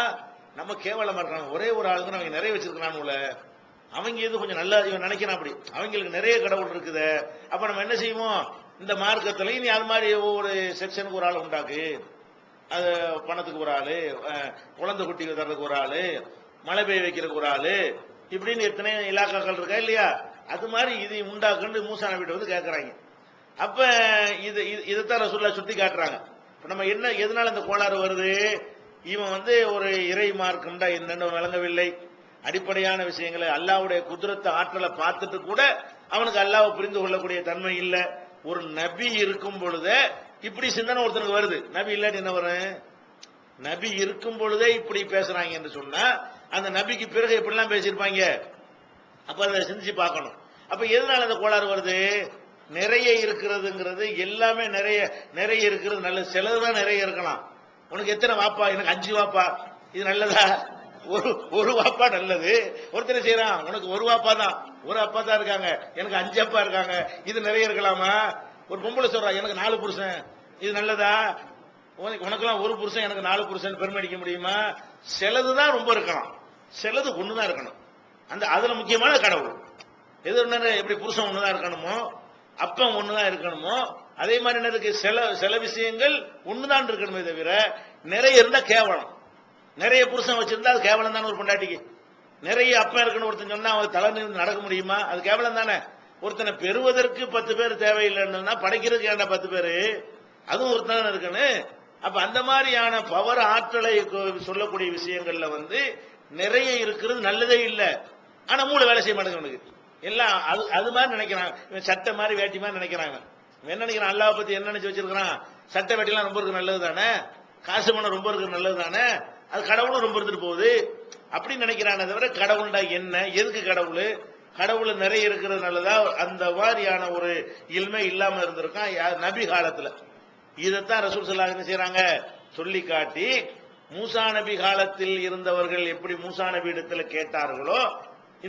நம்ம கேவலமா இருக்காங்க. ஒரே ஒரு ஆளுக்கு அவங்க நிறைய வச்சிருக்கிறானுல, அவங்க எது கொஞ்சம் நல்லா இவன் நினைக்கிறான். அப்படி அவங்களுக்கு நிறைய கடவுள் இருக்குது. அப்ப நம்ம என்ன செய்வோம், இந்த மார்க்கத்துல நீ அது மாதிரி ஒவ்வொரு செக்ஷனுக்கு ஒரு ஆள் உண்டாக்கு. அது பணத்துக்கு ஒரு ஆளு, குழந்தை குட்டி தர்றதுக்கு ஒரு ஆளு, மழை பெய்ய வைக்கிறதுக்கு ஒரு ஆளு, இப்படின்னு எத்தனை இலாக்காக்கள் இருக்கா இல்லையா. அது மாதிரி இதை உண்டாக்குன்னு மூசா நபிட்ட வந்து கேட்கறாங்க. அப்ப இதைத்தான் ரசூலுல்லாஹ் சுட்டி காட்டுறாங்க. நம்ம என்ன எதனால இந்த கோளாறு வருது, இவன் வந்து ஒரு இறை மார்க்கம்டா என்னன்னு விளங்கவில்லை. அடிப்படையான விஷயங்களை அல்லாஹ்வுடைய குத்ரத் ஆற்றலை பார்த்துட்டு கூட அவனுக்கு அல்லாஹ்வை புரிந்து கொள்ளக்கூடிய தன்மை இல்ல. ஒரு நபி இருக்கும் பொழுதே இப்படி சிந்தனை ஒருத்தனுக்கு வருது. நபி இல்லாட்டி என்ன வரும், நபி இருக்கும் பொழுதே இப்படி பேசுறாங்க என்று சொன்னா அந்த நபிக்கு பிறகு எப்படிலாம் பேசியிருப்பாங்க. அப்ப அதை சிந்திச்சு பார்க்கணும். அப்ப எதனால அந்த கோளாறு வருது, நிறைய இருக்கிறதுங்கிறது எல்லாமே நிறைய நிறைய இருக்கிறது நல்லது. சிலதுதான் நிறைய இருக்கலாம். உனக்கு எத்தனை வாப்பா, எனக்கு 5 வாப்பா, இது நல்லதா, ஒரு வாப்பா நல்லது. ஒருத்தர் செய்யறான், உனக்கு ஒரு வாப்பா தான், ஒரு அப்பா தான் இருக்காங்க, எனக்கு 5 அப்பா இருக்காங்க, இது நிறைய இருக்கலாமா. ஒரு பொம்பளை சொல்றா, எனக்கு 4 புருஷன், இது நல்லதா. உனக்கெல்லாம் ஒரு புருஷன், எனக்கு 4 புருஷன் பெருமடிக்க முடியுமா. சிலதுதான் ரொம்ப இருக்கலாம், சிலது ஒண்ணுதான் இருக்கணும். அந்த அதுல முக்கியமான கடவுள் எது ஒண்ணு, எப்படி புருஷன் ஒண்ணுதான் இருக்கணுமோ, அப்பம் ஒண்ணுதான் இருக்கணுமோ, அதே மாதிரி என்ன இருக்கு, சில விஷயங்கள் ஒண்ணுதான் இருக்கணுமே தவிர நிறைய இருந்தா கேவலம். நிறைய புருஷன் வச்சிருந்தா அது கேவலம் தானே. ஒரு பொண்டாட்டிக்கு நிறைய அப்பா இருக்குன்னு ஒருத்தன் சொன்னா அவன் தலை நிமிர்ந்து நடக்க முடியுமா, அது கேவலம் தானே. ஒருத்தனை பெறுவதற்கு 10 பேர் தேவையில்லைன்னா படைக்கிறதுக்கு ஏன்டா 10 பேரு, அதுவும் ஒருத்தன் இருக்கணும். அப்ப அந்த மாதிரியான பவர் ஆற்றலை சொல்லக்கூடிய விஷயங்கள்ல வந்து நிறைய இருக்கிறது நல்லதே இல்லை. ஆனா மூளை வேலை செய்ய மாட்டேங்குது. எல்லாம் அது மாதிரி நினைக்கிறாங்க. சட்டை மாதிரி வேட்டி மாதிரி நினைக்கிறாங்க. என்ன நினைக்கிறான், அல்லாஹ் பத்தி என்ன நினைச்சு வச்சிருக்கிறான், சட்டை வேட்டிலாம் ரொம்ப இருக்கு நல்லது தானே, காசு பணம் ரொம்ப இருக்கு நல்லது தானே, அது கடவுளும் ரொம்ப இருந்துட்டு போகுது அப்படி நினைக்கிறானே தவிர கடவுள்டா என்ன, எதுக்கு கடவுள், கடவுள் நிறைய இருக்கிறது நல்லதா, அந்த மாதிரியான ஒரு இல்மை இல்லாம இருந்திருக்கான் நபி காலத்துல. இதைத்தான் ரசூல் ஸல்லல்லாஹு அலைஹி செய்யறாங்க, சொல்லி காட்டி மூசா நபி காலத்தில் இருந்தவர்கள் எப்படி மூசா நபி இடத்துல கேட்டார்களோ,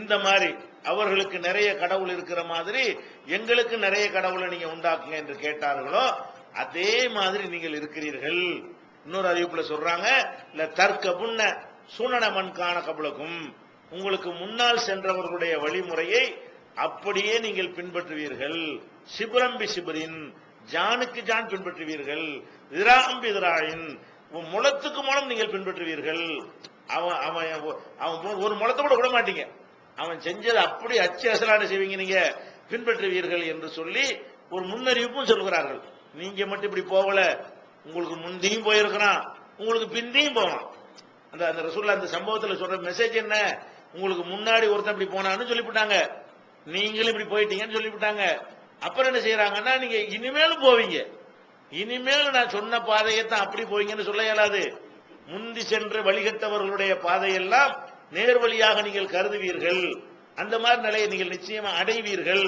இந்த மாதிரி அவர்களுக்கு நிறைய கடவுள் இருக்கிற மாதிரி எங்களுக்கு நிறைய கடவுளை நீங்க உண்டாக்குங்க என்று கேட்டார்களோ, அதே மாதிரி நீங்கள் இருக்கிறீர்கள். இன்னொரு அறிவிப்புல சொல்றாங்க, இல்ல தர்க்கபுன்ன சுனன மன்கான கபலக்கும், உங்களுக்கு முன்னால் சென்றவர்களுடைய வழிமுறையை அப்படியே நீங்கள் பின்பற்றுவீர்கள். சிபரம்பி சிபரின், ஜானுக்கு ஜான் பின்பற்றுவீர்கள். திராம்பி திராயின், முளத்துக்கு முளம் நீங்கள் பின்பற்றுவீர்கள். அவன் ஒரு முளத்தை கூட விட மாட்டீங்க, அவன் செஞ்சது அப்படி அச்சு அசலான செய்வீங்க, நீங்க பின்பற்றுவீர்கள் என்று சொல்லி ஒரு முன்னறிவிப்பும் சொல்கிறார்கள். நீங்க மட்டும் இப்படி போகல, உங்களுக்கு முந்தியும் போயிருக்கிறான், உங்களுக்கு பிந்தியும் போவான். அந்த ரசூலுல்லாஹ் அந்த சம்பவத்தில் சொல்ற மெசேஜ் என்ன, உங்களுக்கு முன்னாடி ஒருத்தன் இப்படி போனான்னு சொல்லிவிட்டாங்க, நீங்களும் இப்படி போயிட்டீங்கன்னு சொல்லிவிட்டாங்க. அப்புறம் என்ன செய்யறாங்கன்னா, நீங்க இனிமேலும் போவீங்க, இனிமேல் நான் சொன்ன பாதையத்தான் அப்படி போவீங்கன்னு சொல்ல இயலாது. முந்தி சென்று வழிகட்டவர்களுடைய பாதையெல்லாம் நேர்வழியாக நீங்கள் கருதுவீர்கள், அந்த மாதிரி நிலையை நீங்கள் நிச்சயமா அடைவீர்கள்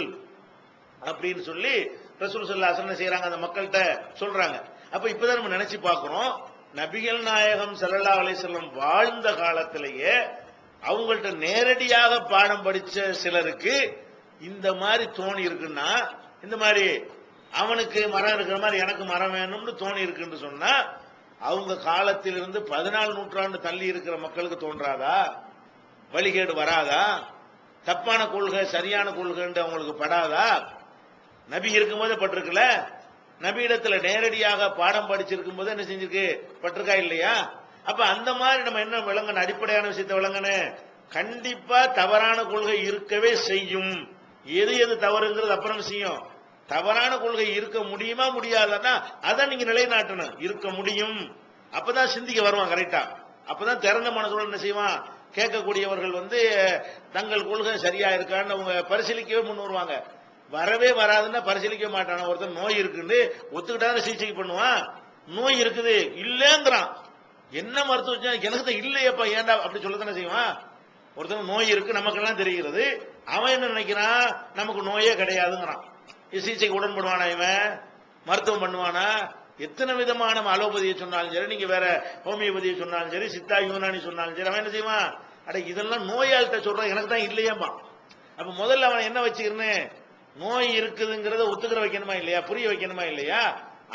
அப்படின்னு சொல்லி ரசூல் ஸல்லல்லாஹு அலைஹி வஸல்லம் செய்யறாங்க, அந்த மக்கள்கிட்ட சொல்றாங்க. அப்ப இப்பதான் நம்ம நினைச்சு பார்க்கிறோம், நபிகள் நாயகம் ஸல்லல்லாஹு அலைஹி வஸல்லம் வாழ்ந்த காலத்திலேயே அவங்கள்ட்ட நேரடியாக பாடம் படிச்ச சிலருக்கு இந்த மாதிரி தோணி இருக்குன்னா, இந்த மாதிரி அவனுக்கு மரம் இருக்கிற மாதிரி எனக்கு மரம் வேணும்னு தோணி இருக்குன்னு சொன்னா, அவங்க காலத்திலிருந்து 14 நூற்றாண்டு தள்ளி இருக்கிற மக்களுக்கு தோன்றாதா, வழிகேடு வராதா, தப்பான கொள்கை சரியான கொள்கை அவங்களுக்கு படாதா? நபி இருக்கும்போதே பட்டிருக்குல, நபி இடத்துல நேரடியாக பாடம் படிச்சிருக்கும் போது என்ன செஞ்சிருக்கு, பட்டிருக்கா இல்லையா? அப்ப அந்த மாதிரி நம்ம என்ன விளங்கணும், அடிப்படையான விஷயத்தை விளங்கணும். கண்டிப்பா தவறான கொள்கை இருக்கவே செய்யும். எது எது தவறுங்கிறது அப்புறம் விஷயம். தவறான கொள்கை இருக்க முடியுமா முடியாதுன்னா அதான் நீங்க நிலைநாட்டணும். இருக்க முடியும், அப்பதான் சிந்திக்க வருவான் கரெக்டா. அப்பதான் திறந்த மனசோட என்ன செய்வான், கேட்கக்கூடியவர்கள் வந்து தங்கள் கொள்கை சரியா இருக்கான்னு அவங்க பரிசீலிக்கவே முன் வருவாங்க. வரவே வராதுன்னா பரிசீலிக்க மாட்டான. ஒருத்தர் நோய் இருக்குன்னு ஒத்துக்கிட்டாத சிகிச்சை பண்ணுவான், நோய் இருக்குது இல்லங்கிறான், என்ன மருத்துவம் எனக்கு தான் இல்லையப்பா ஏன்டா அப்படி சொல்லத்தானே செய்வான். ஒருத்தர் நோய் இருக்கு நமக்கெல்லாம் தெரிகிறது, அவன் என்ன நினைக்கிறான், நமக்கு நோயே கிடையாதுங்கிறான். சிகிச்சைக்கு உடன்படுவானா, இவன் மருத்துவம் பண்ணுவானா? எத்தனை விதமான அலோபதியை சொன்னாலும் சரி, நீங்க வேற ஹோமியோபதியை சொன்னாலும் சரி, சித்தா யூனானி சொன்னாலும் சரி, அவன் என்ன செய்வான், அட இதெல்லாம் நோயாளிட்ட சொல்றான், எனக்கு தான் இல்லையாமா. அப்ப முதல்ல அவன் என்ன வச்சுக்கிறேன், நோய் இருக்குதுங்கிறத ஒத்துக்கிற வைக்கணுமா இல்லையா, புரிய வைக்கணுமா இல்லையா?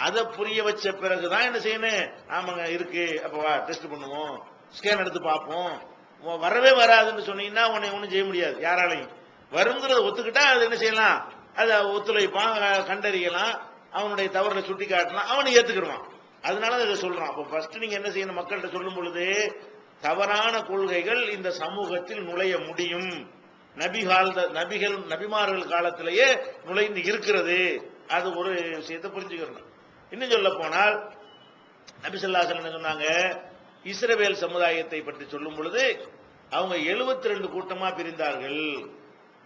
அதை புரிய வச்ச பிறகுதான் என்ன செய்யணும், ஆமாங்க இருக்கு, அப்ப வா டெஸ்ட் பண்ணுவோம், ஸ்கேன் எடுத்து பார்ப்போம். வரவே வராதுன்னு சொன்னீங்கன்னா உன்னை ஒன்றும் செய்ய முடியாது யாராலையும். வருங்கிறத ஒத்துக்கிட்டா அது என்ன செய்யலாம், அதை ஒத்துழைப்பான், கண்டறியலாம், அவனுடைய தவறுகளை சுட்டி காட்டலாம், அவனை ஏத்துக்கிடுவான். அதனால அதை சொல்றான். அப்ப ஃபர்ஸ்ட் நீங்க என்ன செய்யணும், மக்கள்கிட்ட சொல்லும் பொழுது தவறான கொள்கைகள் இந்த சமூகத்தில் நுழைய முடியும், நபிமார்கள் காலத்திலேயே நுழைந்து இருக்கிறது. அது ஒரு விஷயத்தை புரிஞ்சுக்கணும். இன்னும் சொல்ல போனால் நபி ஸல்லல்லாஹு அலைஹி வஸல்லம் சொன்னாங்க, இஸ்ரவேல் சமுதாயத்தை பற்றி சொல்லும் பொழுது அவங்க 72 கூட்டமா பிரிந்தார்கள்.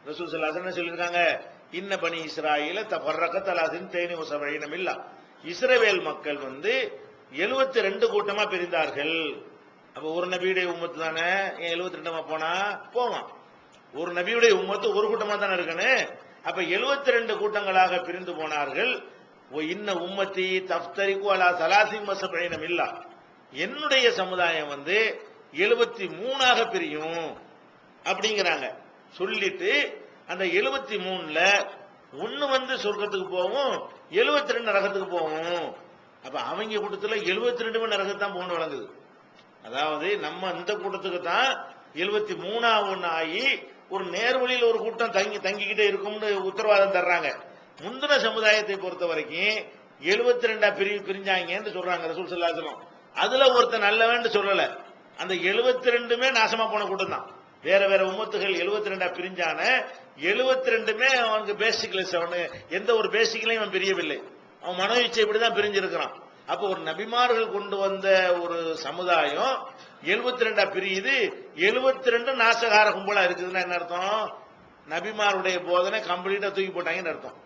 ரசூல் ஸல்லல்லாஹு அலைஹி வஸல்லம் சொல்லியிருக்காங்க, இன்ன பனி இஸ்ராயீல தஃபர்ரகத் அலா 72 மில்லா. இஸ்ரவேல் மக்கள் 72 கூட்டமா பிரிந்தார்கள். அப்ப ஒரு நபியுடைய உம்மத்து தானே, 72 போனா போவான். ஒரு நபியுடைய உம்மத்து ஒரு கூட்டமா தானே இருக்கணும். அப்ப 72 கூட்டங்களாக பிரிந்து போனார்கள். இன்ன உம்மத்தி தஃப்தரிகு அலா 73 மில்லா. என்னுடைய சமுதாயம் 73ஆக பிரியும் அப்படிங்கிறாங்க. சொல்லிட்டு அந்த 73ல ஒன்னு சொர்க்கத்துக்கு போகும், 72 நரகத்துக்கு போகும். அப்ப அவங்க கூட்டத்துல 72 நரகத்தான் போகணும் வழங்குது. அதாவது நம்ம இந்த கூட்டத்துக்கு தான் 73 ஒன்னு ஆகி ஒரு நேர்வழியில் ஒரு கூட்டம் தங்கிக்கிட்டே இருக்கும்னு உத்தரவாதம் தர்றாங்க. முந்தின சமுதாயத்தை பொறுத்த வரைக்கும் 72 பிரிஞ்சாங்கன்னு சொல்றாங்க ரசூல் ஸல்லல்லாஹு அலைஹி வஸல்லம். அதுல ஒருத்தர் நல்லவன்னு சொல்லல, அந்த 72மே நாசமா போன கூட்டம் தான். வேற வேற உம்மத்துகள் 72 பிரிஞ்சான 72மே அவனுக்கு பேசிக்லெஸ், அவனு எந்த ஒரு பேசிக்கலையும் அவன் பிரியவில்லை, அவன் மனோ இச்சை இப்படிதான் பிரிஞ்சிருக்கிறான். அப்ப ஒரு நபிமார்கள் கொண்டு வந்த ஒரு சமுதாயம் 72 பிரியுது, 72 நாசகார கும்பலா இருக்குதுன்னா என்ன அர்த்தம், நபிமாருடைய போதனை கம்ப்ளீட்டா தூக்கி போட்டாங்கன்னு அர்த்தம்.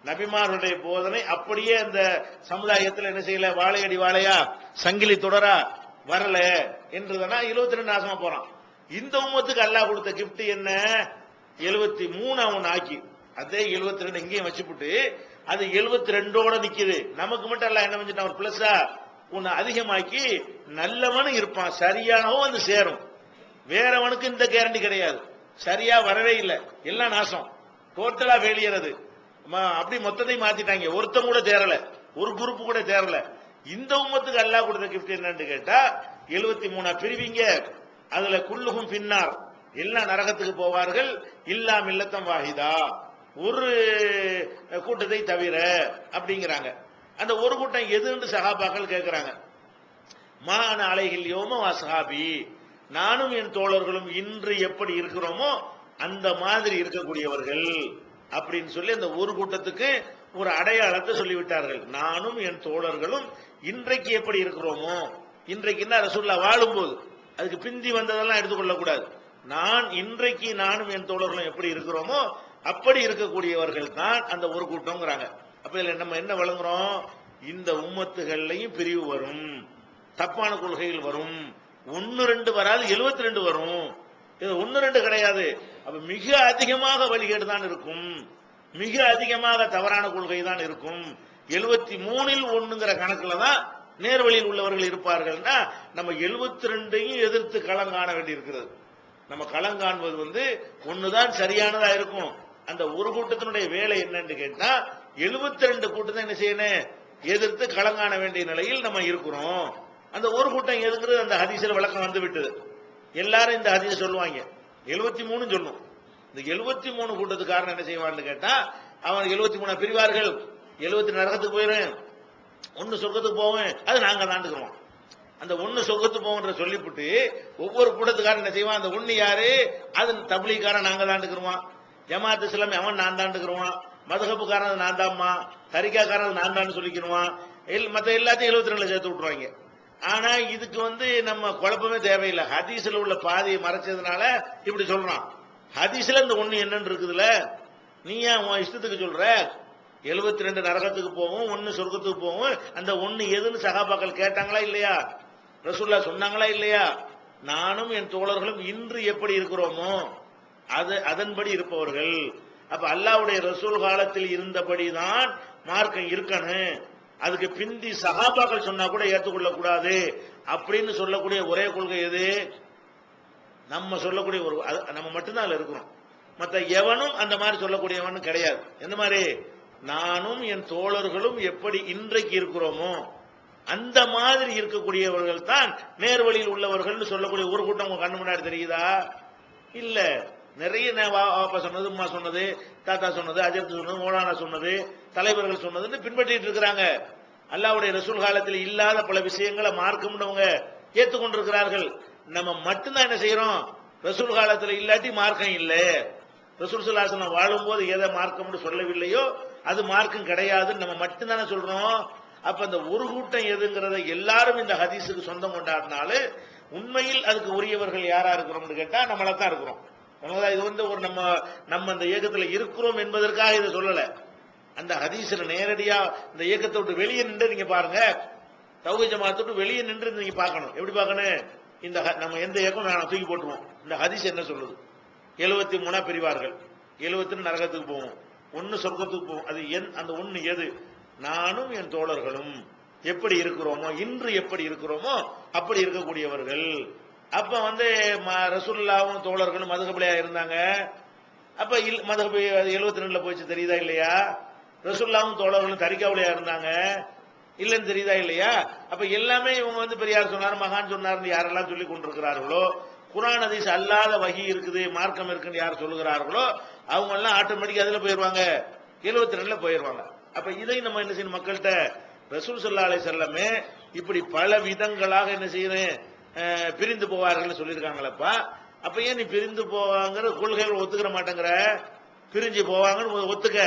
நபிமாருடைய போதனை அப்படியே அந்த சமுதாயத்தில் என்ன செய்யல, வாழையடி வாழையா சங்கிலி தொடரா வரல என்றுதானா 72 நாசமா போறான். இந்த உம்மத்துக்கு அல்லாஹ் கொடுத்த கிஃப்ட் என்ன, 73 அவன் ஆக்கி அதே 72 இங்கேயும் வச்சுப்புட்டு அது 72ஓட நிக்குது. நமக்கு மட்டும் அல்லாஹ் என்ன செஞ்சிட்டான், ஒரு பிளஸா உன்னை அதிகமாக்கி நல்லவனும் இருப்பான், சரியானவும் சேரும். வேறவனுக்கு இந்த கேரண்டி கிடையாது. சரியா வரவே இல்லை, எல்லாம் நாசம், டோட்டலா வெளியேறது. அப்படி மொத்தத்தையும் மாத்திட்டாங்க, ஒருத்தம் கூட தேரல, ஒரு குரூப் கூட தேரல. இந்த உம்மத்துக்கு அல்லாஹ் கொடுத்த கிஃப்ட் என்னன்னு கேட்டா 73 பிரிவிங்க, அதுல குல்லுகும் பின்னார், எல்லா நரகத்துக்கு போவார்கள், இல்லா மில்லத்தம் வாஹிதா, ஒரு கூட்டத்தை தவிர அப்படிங்கிறாங்க. அந்த ஒரு கூட்டம் எதுன்னு சஹாபாக்கள் கேட்கிறாங்க. மான அலைஹில் யௌம வஸ்ஹாபி, நானும் என் தோழர்களும் இன்று எப்படி இருக்கிறோமோ அந்த மாதிரி இருக்கக்கூடியவர்கள் அப்படின்னு சொல்லி அந்த ஒரு கூட்டத்துக்கு ஒரு அடையாளத்தை சொல்லிவிட்டார்கள். நானும் என் தோழர்களும் இன்றைக்கு எப்படி இருக்கிறோமோ, இன்றைக்கு என்ன ரசூலுல்லாஹ் வாழும்போது, அதுக்கு பிந்தி வந்ததெல்லாம் எடுத்துக்கொள்ள கூடாது. நான் இன்றைக்கு நானும் என் தோழர்களும் எப்படி இருக்கிறோமோ அப்படி இருக்கக்கூடியவர்கள் தான் அந்த ஒரு கூட்டம்ங்கிறாங்க. அப்ப இதுல நம்ம என்ன வழங்குறோம், இந்த உம்மத்துகள்லையும் பிரிவு வரும், தப்பான கொள்கைகள் வரும், 1-2 வராது, 72 வரும். இது 1-2 கிடையாது. அப்ப மிக அதிகமாக வழிகேடு தான் இருக்கும், மிக அதிகமாக தவறான கொள்கை தான் இருக்கும். 73ல் 1ங்கிற கணக்குல தான் நேர்வழியில் உள்ளவர்கள் இருப்பார்கள்னா நம்ம 72ஐயும் எதிர்த்து களம் காண வேண்டி இருக்கிறது. நம்ம களம் காண்பது ஒண்ணுதான் சரியானதா இருக்கும். அந்த ஒரு கூட்டத்தினுடைய வேலை என்னன்னு கேட்டா 72 கூட்டம் என்ன செய்யணும், எதிர்த்து களம் காண வேண்டிய நிலையில் நம்ம இருக்கிறோம். அந்த ஒரு கூட்டம் எதுங்கிறது அந்த ஹதீஸ்ல விளக்கம் வந்து விட்டது. எல்லாரும் இந்த ஹதீஸ் சொல்லுவாங்க, 73 சொல்லும். இந்த 73 கூட்டத்துக்காரன் என்ன செய்வான்னு கேட்டா, அவன் 73 பிரிவார்கள், 70 நரகத்துக்கு போயிடும், 1 சொர்க்கத்துக்கு போவேன், அது நாங்க தாண்டுக்கிறோம். அந்த 1 சொர்க்கத்துக்கு போவோன்ற சொல்லிவிட்டு ஒவ்வொரு கூட்டத்துக்காரன் என்ன செய்வான், அந்த 1 யாரு, அது தப்லீகாரன் நாங்க தாண்டுக்கிறோம், ஜமாத் இஸ்லாமி அவன் நான் தாண்டுக்கிறோம், மதுஹபுக்காரன் நான் தான்மா, தரிகாக்காரன் நான் தான் சொல்லிக்கிறோம், மற்ற எல்லாத்தையும் 72 சேர்த்து விட்டுருவாங்க. ஆனா இதுக்கு நம்ம குழப்பமே தேவையில்லை. ஹதீஸ்ல உள்ள பாதியை மறைச்சதுனால இப்படி சொல்றான். ஹதீஸ்ல இந்த 1 என்னன்னு இருக்குதுல, நீ ஏன் உன் இஷ்டத்துக்கு சொல்ற, 72 நரகத்துக்கு போவோம், 1 சொர்க்கத்துக்கு போவோம். அந்த 1 எதுன்னு சஹாபாக்கள் கேட்டாங்களா இல்லையா, ரசூலுல்லாஹ் சொன்னாங்களா இல்லையா? நானும் என் தோழர்களும் இன்று எப்படி இருக்கிறோமோ அதன்படி இருப்பவர்கள். அப்ப அல்லாஹ்வுடைய ரசூல் காலத்தில் இருந்தபடிதான் மார்க்கம் இருக்கணும். அதுக்கு பிந்தி சஹாபாக்கள் சொன்னா கூட ஏற்றுக்கொள்ள கூடாது அப்படின்னு சொல்லக்கூடிய ஒரே கொள்கை எது? நம்ம சொல்லக்கூடிய ஒரு நம்ம மட்டும்தான் அதுல இருக்கிறோம். மற்ற எவனும் அந்த மாதிரி சொல்லக்கூடியவனும் கிடையாது. எந்த மாதிரி? நானும் என் தோழர்களும் எப்படி இன்றைக்கு இருக்கிறோமோ அந்த மாதிரி இருக்கக்கூடியவர்கள் தான் நேர்வழியில் உள்ளவர்கள் சொல்லக்கூடிய ஒரு கூட்டம் உங்க கண்ணு முன்னாடி தெரியுதா? இல்ல. நிறைய வாப்பா சொன்னது, அம்மா சொன்னது, தாத்தா சொன்னது, அஜர்த்து சொன்னது, மௌலானா சொன்னது, தலைவர்கள் சொன்னதுன்னு பின்பற்றிட்டு இருக்கிறாங்க. அல்லாஹ்வுடைய ரசூல் காலத்தில் இல்லாத பல விஷயங்களை மார்க்கம்னவங்க ஏற்றுக்கொண்டிருக்கிறார்கள். நம்ம மட்டும்தான் என்ன செய்யறோம்? ரசூல் காலத்தில் இல்லாட்டி மார்க்கம் இல்லை. ரசூல் ஸல்லல்லாஹு அலைஹி வஸல்லம் வாழும்போது எதை மார்க்கம்னு சொல்லவில்லையோ அது மார்க்கம் கிடையாதுன்னு நம்ம மட்டும்தானே சொல்றோம். அப்ப அந்த ஒரு கூட்டம் எதுங்கிறத எல்லாரும் இந்த ஹதீஸுக்கு சொந்தம் கொண்டாடினாலும் உண்மையில் அதுக்கு உரியவர்கள் யாரா இருக்கிறோம்னு கேட்டா நம்மள தான் இருக்கிறோம். இது வந்து ஒரு நம்ம அந்த இயக்கத்துல இருக்கிறோம் என்பதற்காக இதை சொல்லல. அந்த ஹதீஸ்ல நேரடியா இந்த இயக்கத்தை விட்டு வெளியே நின்று நீங்க பாருங்க. தௌஹீத் ஜமாஅத்தை விட்டு வெளியே நின்று நீங்க பார்க்கணும். எப்படி பார்க்கணும்? இந்த நம்ம எந்த இயக்கம் தூக்கி போட்டுருவோம். இந்த ஹதீஸ் என்ன சொல்லுது? 73 பிரிவார்கள், 70 நரகத்துக்கு போவோம், 1 சொர்க்கத்துக்கு போவோம். அது அந்த 1 எது? நானும் என் தோழர்களும் எப்படி இருக்கிறோமோ, இன்று எப்படி இருக்கிறோமோ அப்படி இருக்கக்கூடியவர்கள். அப்ப வந்து ரசூலுல்லாஹ்வும் தோழர்களும் மதுஹபிலையா இருந்தாங்க. அப்ப மதுஹபி 72 போயிச்சு, தெரியுதா இல்லையா? ரசூலுல்லாஹ்வும் தோழர்களும் தரிகாவுலையா இருந்தாங்க, இல்லன்னு தெரியுதா இல்லையா? அப்ப எல்லாமே இவங்க வந்து பெரியார் சொன்னார், மகான் சொன்னார் யாரெல்லாம் சொல்லி கொண்டிருக்கிறார்களோ, குர்ஆன் ஹதீஸ் அல்லாத வஹி இருக்குது, மார்க்கம் இருக்குன்னு யார் சொல்லுகிறார்களோ அவங்க எல்லாம் ஆட்டோமேட்டிக்கா அதுல போயிருவாங்க, 72 போயிருவாங்க. அப்ப இதை நம்ம என்ன செய்யணும்? மக்கள்கிட்ட ரசூல் ஸல்லல்லாஹு அலைஹி வஸல்லம் இப்படி பல விதங்களாக என்ன செய்யறேன் பிரிந்து போவார்கள் சொல்லியிருக்காங்களப்பா. அப்ப ஏன் நீ பிரிந்து போவாங்கிற கொள்கைகள் ஒத்துக்கிற மாட்டேங்கிற? பிரிஞ்சு போவாங்கன்னு ஒத்துக்க,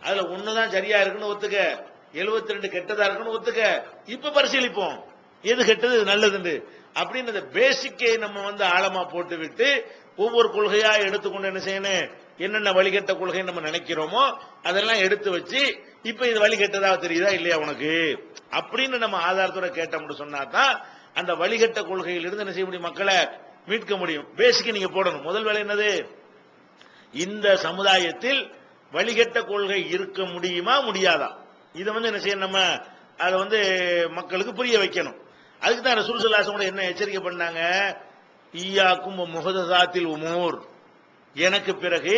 அதுல ஒண்ணுதான் சரியா இருக்குன்னு ஒத்துக்க, 72 கெட்டதா இருக்குன்னு ஒத்துக்க. இப்ப பரிசீலிப்போம் எது கெட்டது எது நல்லதுன்னு. அப்படின்னு அந்த பேசிக்கை நம்ம வந்து ஆழமா போட்டு விட்டு ஒவ்வொரு கொள்கையா எடுத்துக்கொண்டு என்ன செய்யணும்? என்னென்ன வழிகட்ட கொள்கை நம்ம நினைக்கிறோமோ அதெல்லாம் எடுத்து வச்சு இப்ப இது வழிகட்டதா தெரியுதா இல்லையா உனக்கு அப்படின்னு நம்ம ஆதாரத்தோட கேட்டோம்னு சொன்னாதான் அந்த வழிகட்ட கொள்கையிலிருந்து என்ன செய்ய முடியும்? மக்களை மீட்க முடியும். பேசிக்க நீங்க போடணும். முதல் வேலை என்னது? இந்த சமுதாயத்தில் வழிகட்ட கொள்கை இருக்க முடியுமா முடியாதா? இதை வந்து என்ன செய்யணும்? நம்ம அதை வந்து மக்களுக்கு புரிய வைக்கணும். அதுக்கு தான் ரசூல் ஸல்லல்லாஹு அலைஹி வஸல்லம் என்ன எச்சரிக்கை பண்ணாங்க? ஈயாக்கும் முஹதஸாத்தில் உமூர், எனக்கு பிறகு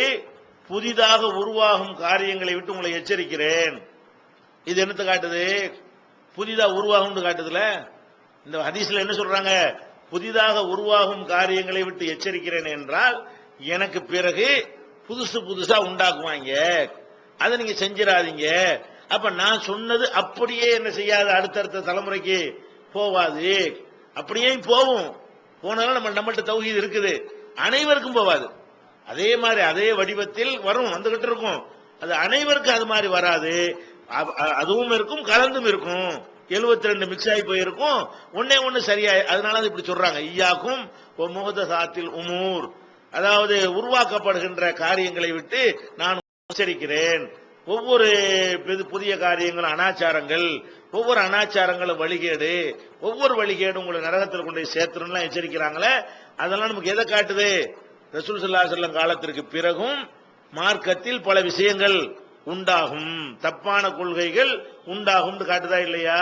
புதிதாக உருவாகும் காரியங்களை விட்டு உங்களை எச்சரிக்கிறேன். இது என்னத்தை காட்டுது? புதிதாக உருவாகும் காட்டுதுல. இந்த ஹதீஸ்ல என்ன சொல்றாங்க? புதிதாக உருவாகும் காரியங்களை விட்டு எச்சரிக்கிறேன் என்றால் எனக்கு பிறகு புதுசு புதுசா உண்டாக்குவாங்க, அதை நீங்க செஞ்சிடாதீங்க. அப்ப நான் சொன்னது அப்படியே என்ன செய்யாது? அடுத்தடுத்த தலைமுறைக்கு போவாது. அப்படியே போகும், போனாலும் நம்மள்ட்ட தௌஹீத் இருக்குது, அனைவருக்கும் போவாது. அதே மாதிரி அதே வடிவத்தில் வரும், வந்துகிட்டு இருக்கும். அது அனைவருக்கும் அது மாதிரி வராது. அதுவும் இருக்கும், கலந்தும் இருக்கும். 72 மிக்ஸ் ஆகி போயிருக்கும், ஒன்னே ஒன்னு சரியா. அதனால இப்படி சொல்றாங்க, ஈயாக்கும் முஹதஸாத்தில் உமூர், அதாவது உருவாக்கப்படுகின்ற காரியங்களை விட்டு நான் எச்சரிக்கிறேன். ஒவ்வொரு புதிய காரியங்களும் அனாச்சாரங்கள், ஒவ்வொரு அனாச்சாரங்களும் வழிகேடு, ஒவ்வொரு வழிகேடும் உங்களை நரகத்தில் கொண்டு சேர்த்துலாம் எச்சரிக்கிறாங்களே. அதெல்லாம் நமக்கு எதை காட்டுது? ரசூல் ஸல்லல்லாஹு அலைஹி வஸல்லம் காலத்திற்கு பிறகும் மார்க்கத்தில் பல விஷயங்கள் உண்டாகும், தப்பான கொள்கைகள் உண்டாகும் காட்டுதா இல்லையா?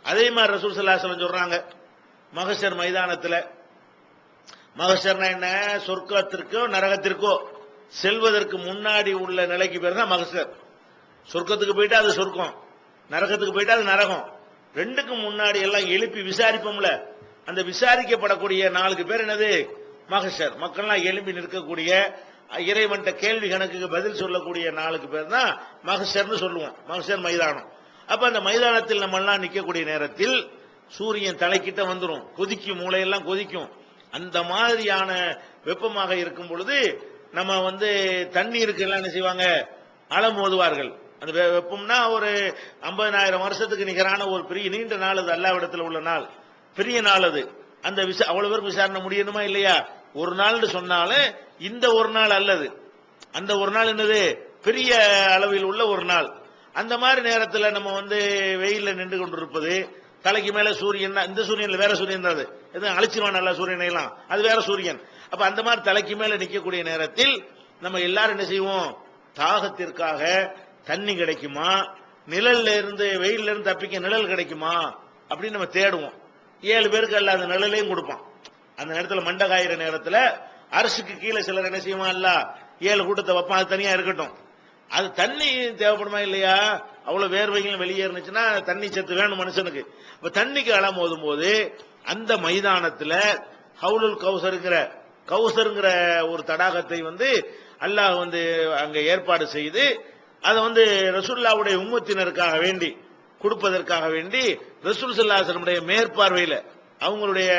அதே மாதிரி ரசூல் ஸல்லல்லாஹு அலைஹி வஸல்லம் சொல்றாங்க மஹ்ஷர் மைதானத்தில். மஹ்ஷர்னா என்ன? சொர்க்கத்திற்கோ நரகத்திற்கோ செல்வதற்கு முன்னாடி உள்ள நிலைக்கு பேர் தான் மஹ்ஷர். சொர்க்கத்துக்கு போயிட்டா அது சொர்க்கம், நரகத்துக்கு போயிட்டா அது நரகம். ரெண்டுக்கும் முன்னாடி எல்லாம் எழுப்பி விசாரிப்போம்ல, அந்த விசாரிக்கப்படக்கூடிய 4 பேர் என்னது? மஹ்ஷர். மக்கள்லாம் எழுப்பி நிற்கக்கூடிய, இறைவன்ட்ட கேள்வி கணக்குக்கு பதில் சொல்லக்கூடிய 4 பேர் தான் மஹ்ஷர்னு சொல்லுவோம், மஹ்ஷர் மைதானம். அப்ப அந்த மைதானத்தில் நம்ம எல்லாம் நிற்கக்கூடிய நேரத்தில் சூரியன் தலைக்கிட்ட வந்துடும், கொதிக்கும், மூளையெல்லாம் கொதிக்கும். அந்த மாதிரியான வெப்பமாக இருக்கும் பொழுது நம்ம வந்து தண்ணீருக்கு எல்லாம் என்ன செய்வாங்க? அளம் ஓதுவார்கள். அந்த வெப்பம்னா ஒரு 50,000 வருஷத்துக்கு நிகரான ஒரு பெரிய நீண்ட நாள் அது, அல்லாஹ்விடத்தில் உள்ள நாள், பெரிய நாள் அது. அந்த அவ்வளவு பேருக்கு விசாரணை முடியணுமா இல்லையா? ஒரு நாள் சொன்னாலும் இந்த ஒரு நாள் அல்லது, அந்த ஒரு நாள் என்னது? பெரிய அளவில் உள்ள ஒரு நாள். அந்த மாதிரி நேரத்தில் நம்ம வந்து வெயில நின்று கொண்டிருப்பது, தலைக்கு மேல சூரியன், இந்த சூரியன்ல வேற சூரியன் தான், அது எதுவும் அழிச்சிருவான் நல்லா சூரியனை எல்லாம், அது வேற சூரியன். அப்ப அந்த மாதிரி தலைக்கு மேல நிற்கக்கூடிய நேரத்தில் நம்ம எல்லாரும் என்ன செய்வோம்? தாகத்திற்காக தண்ணி கிடைக்குமா, நிழல்ல இருந்து வெயில்ல இருந்து தப்பிக்க நிழல் கிடைக்குமா அப்படின்னு நம்ம தேடுவோம். 7 பேருக்கு அல்ல அந்த நிழலையும் கொடுப்பான். அந்த நேரத்தில் மண்ட காயிற நேரத்தில் அரசுக்கு கீழே சிலர் என்ன செய்யுமா இல்ல 7 கூட்டத்தை வைப்பான், அது தனியா இருக்கட்டும். அது தண்ணி தேவைப்படுமா இல்லையா? அவ்வளவு வேர்வைகள் வெளியேறுச்சுன்னா தண்ணி சத்து வேணும் மனுஷனுக்கு. இப்ப தண்ணிக்கு அலம் ஓதும் போது அந்த மைதானத்துல ஹவுலுல் கௌசருங்கிற ஒரு தடாகத்தை அல்லாஹ் அங்க ஏற்பாடு செய்து அதை ரசூலுல்லாஹ்வுடைய உம்மத்தினருக்காக வேண்டி கொடுப்பதற்காக வேண்டி ரசூல் ஸல்லல்லாஹு அலைஹி வஸல்லம் மேற்பார்வையில அவங்களுடைய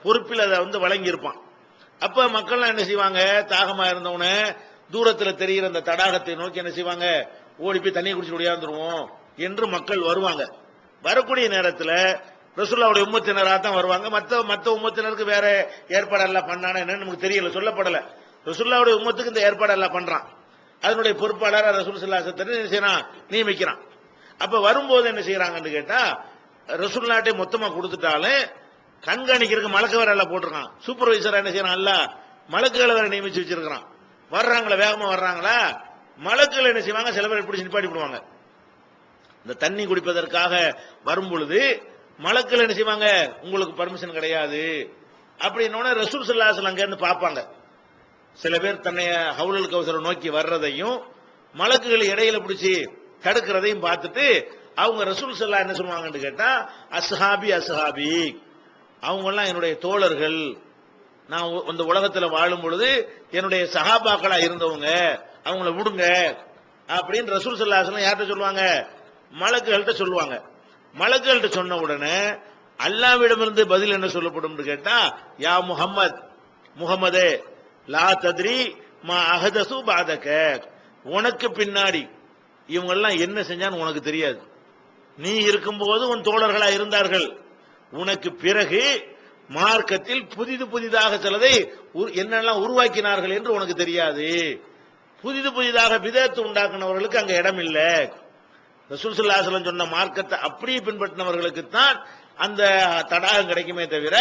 பொறுப்பில் அதை வழங்கி இருப்பான். அப்ப மக்கள் என்ன செய்வாங்க, தாகமா இருந்தவன தூரத்தில் தெரிகிற அந்த தடாகத்தை நோக்கி என்ன செய்வாங்க, ஓடி போய் தண்ணி குடிச்சு ஓடியாந்துருவோம் என்று மக்கள் வருவாங்க. வரக்கூடிய நேரத்தில் ரசூலுல்லாஹ்வுடைய உம்மத்தினராக தான் வருவாங்க. மற்ற உம்மத்தினருக்கு வேற ஏற்பாடு எல்லாம் பண்ணானா என்னன்னு நமக்கு தெரியல, சொல்லப்படல. ரசூலுல்லாஹ்வுடைய உம்மத்துக்கு இந்த ஏற்பாடு எல்லாம் பண்றான். அதனுடைய பொறுப்பாளர் ரசூல் ஸல்லல்லாஹு அலைஹி வஸல்லம் என்ன செய்யறான், நியமிக்கிறான். அப்ப வரும்போது என்ன செய்யறாங்கன்னு கேட்டா, ரசூலுல்லாஹ்ட்டை மொத்தமா கொடுத்துட்டாலும் கண்காணிக்கிறதுக்கு மலக்குகள் எல்லாம் போட்டிருக்கான். சூப்பர்வைசரா என்ன செய்யறான், அல்ல மலக்குகளை வேற நியமிச்சு வச்சிருக்கான். வர்றாங்களா, வேகமா வர்றாங்களா, மலக்குகள் என்ன செய்வாங்க, சில பேர் பிடிச்சி நிப்பாட்டி விடுவாங்க. இந்த தண்ணி குடிப்பதற்காக வரும் பொழுது மலக்குகள் என்ன செய்வாங்க, உங்களுக்கு பர்மிஷன் கிடையாது அப்படின்னு ரசூல் ஸல்லல்லாஹு அலைஹி வஸல்லம் அங்க இருந்து பார்ப்பாங்க. சில பேர் தன்னை ஹவுலுல் கௌசரை நோக்கி வர்றதையும் மலக்குகள் இடையில பிடிச்சி தடுக்கிறதையும் பார்த்துட்டு அவங்க ரசூல் ஸல்லல்லாஹு என்ன சொல்லுவாங்கன்னு கேட்டா, அஸ்ஹாபி அவங்க எல்லாம் என்னுடைய தோழர்கள், நான் இந்த உலகத்துல வாழும் பொழுது என்னுடைய சஹாபாக்களா இருந்தவங்க, அவங்கள விடுங்க அப்படின்னு ரசூல் ஸல்லல்லாஹு அலைஹி வஸல்லம் யார்கிட்ட சொல்லுவாங்க, மலக்குகள்கிட்ட சொல்லுவாங்க. மலக்குகள்கிட்ட சொன்ன உடனே அல்லாஹ்விடமிருந்து பதில் என்ன சொல்லப்படும் கேட்டா, யா முஹம்மதே லா தத்ரி மா அஹதசு பாதக, உனக்கு பின்னாடி இவங்க எல்லாம் என்ன செஞ்சான்னு உனக்கு தெரியாது. நீ இருக்கும்போது உன் தோழர்களா இருந்தார்கள், உனக்கு பிறகு மார்க்கத்தில் புதிதாக சிலதை என்னெல்லாம் உருவாக்கினார்கள் என்று உனக்கு தெரியாது. புதிதாக பிதஅத் உண்டாக்குனவர்களுக்கு அங்க இடம் இல்லை. ரசூல் ஸல்லல்லாஹு அலைஹி வஸல்லம் சொன்ன மார்க்கத்தை அப்படியே பின்பற்றினவர்களுக்கு தான் அந்த தடாகம் கிடைக்குமே தவிர,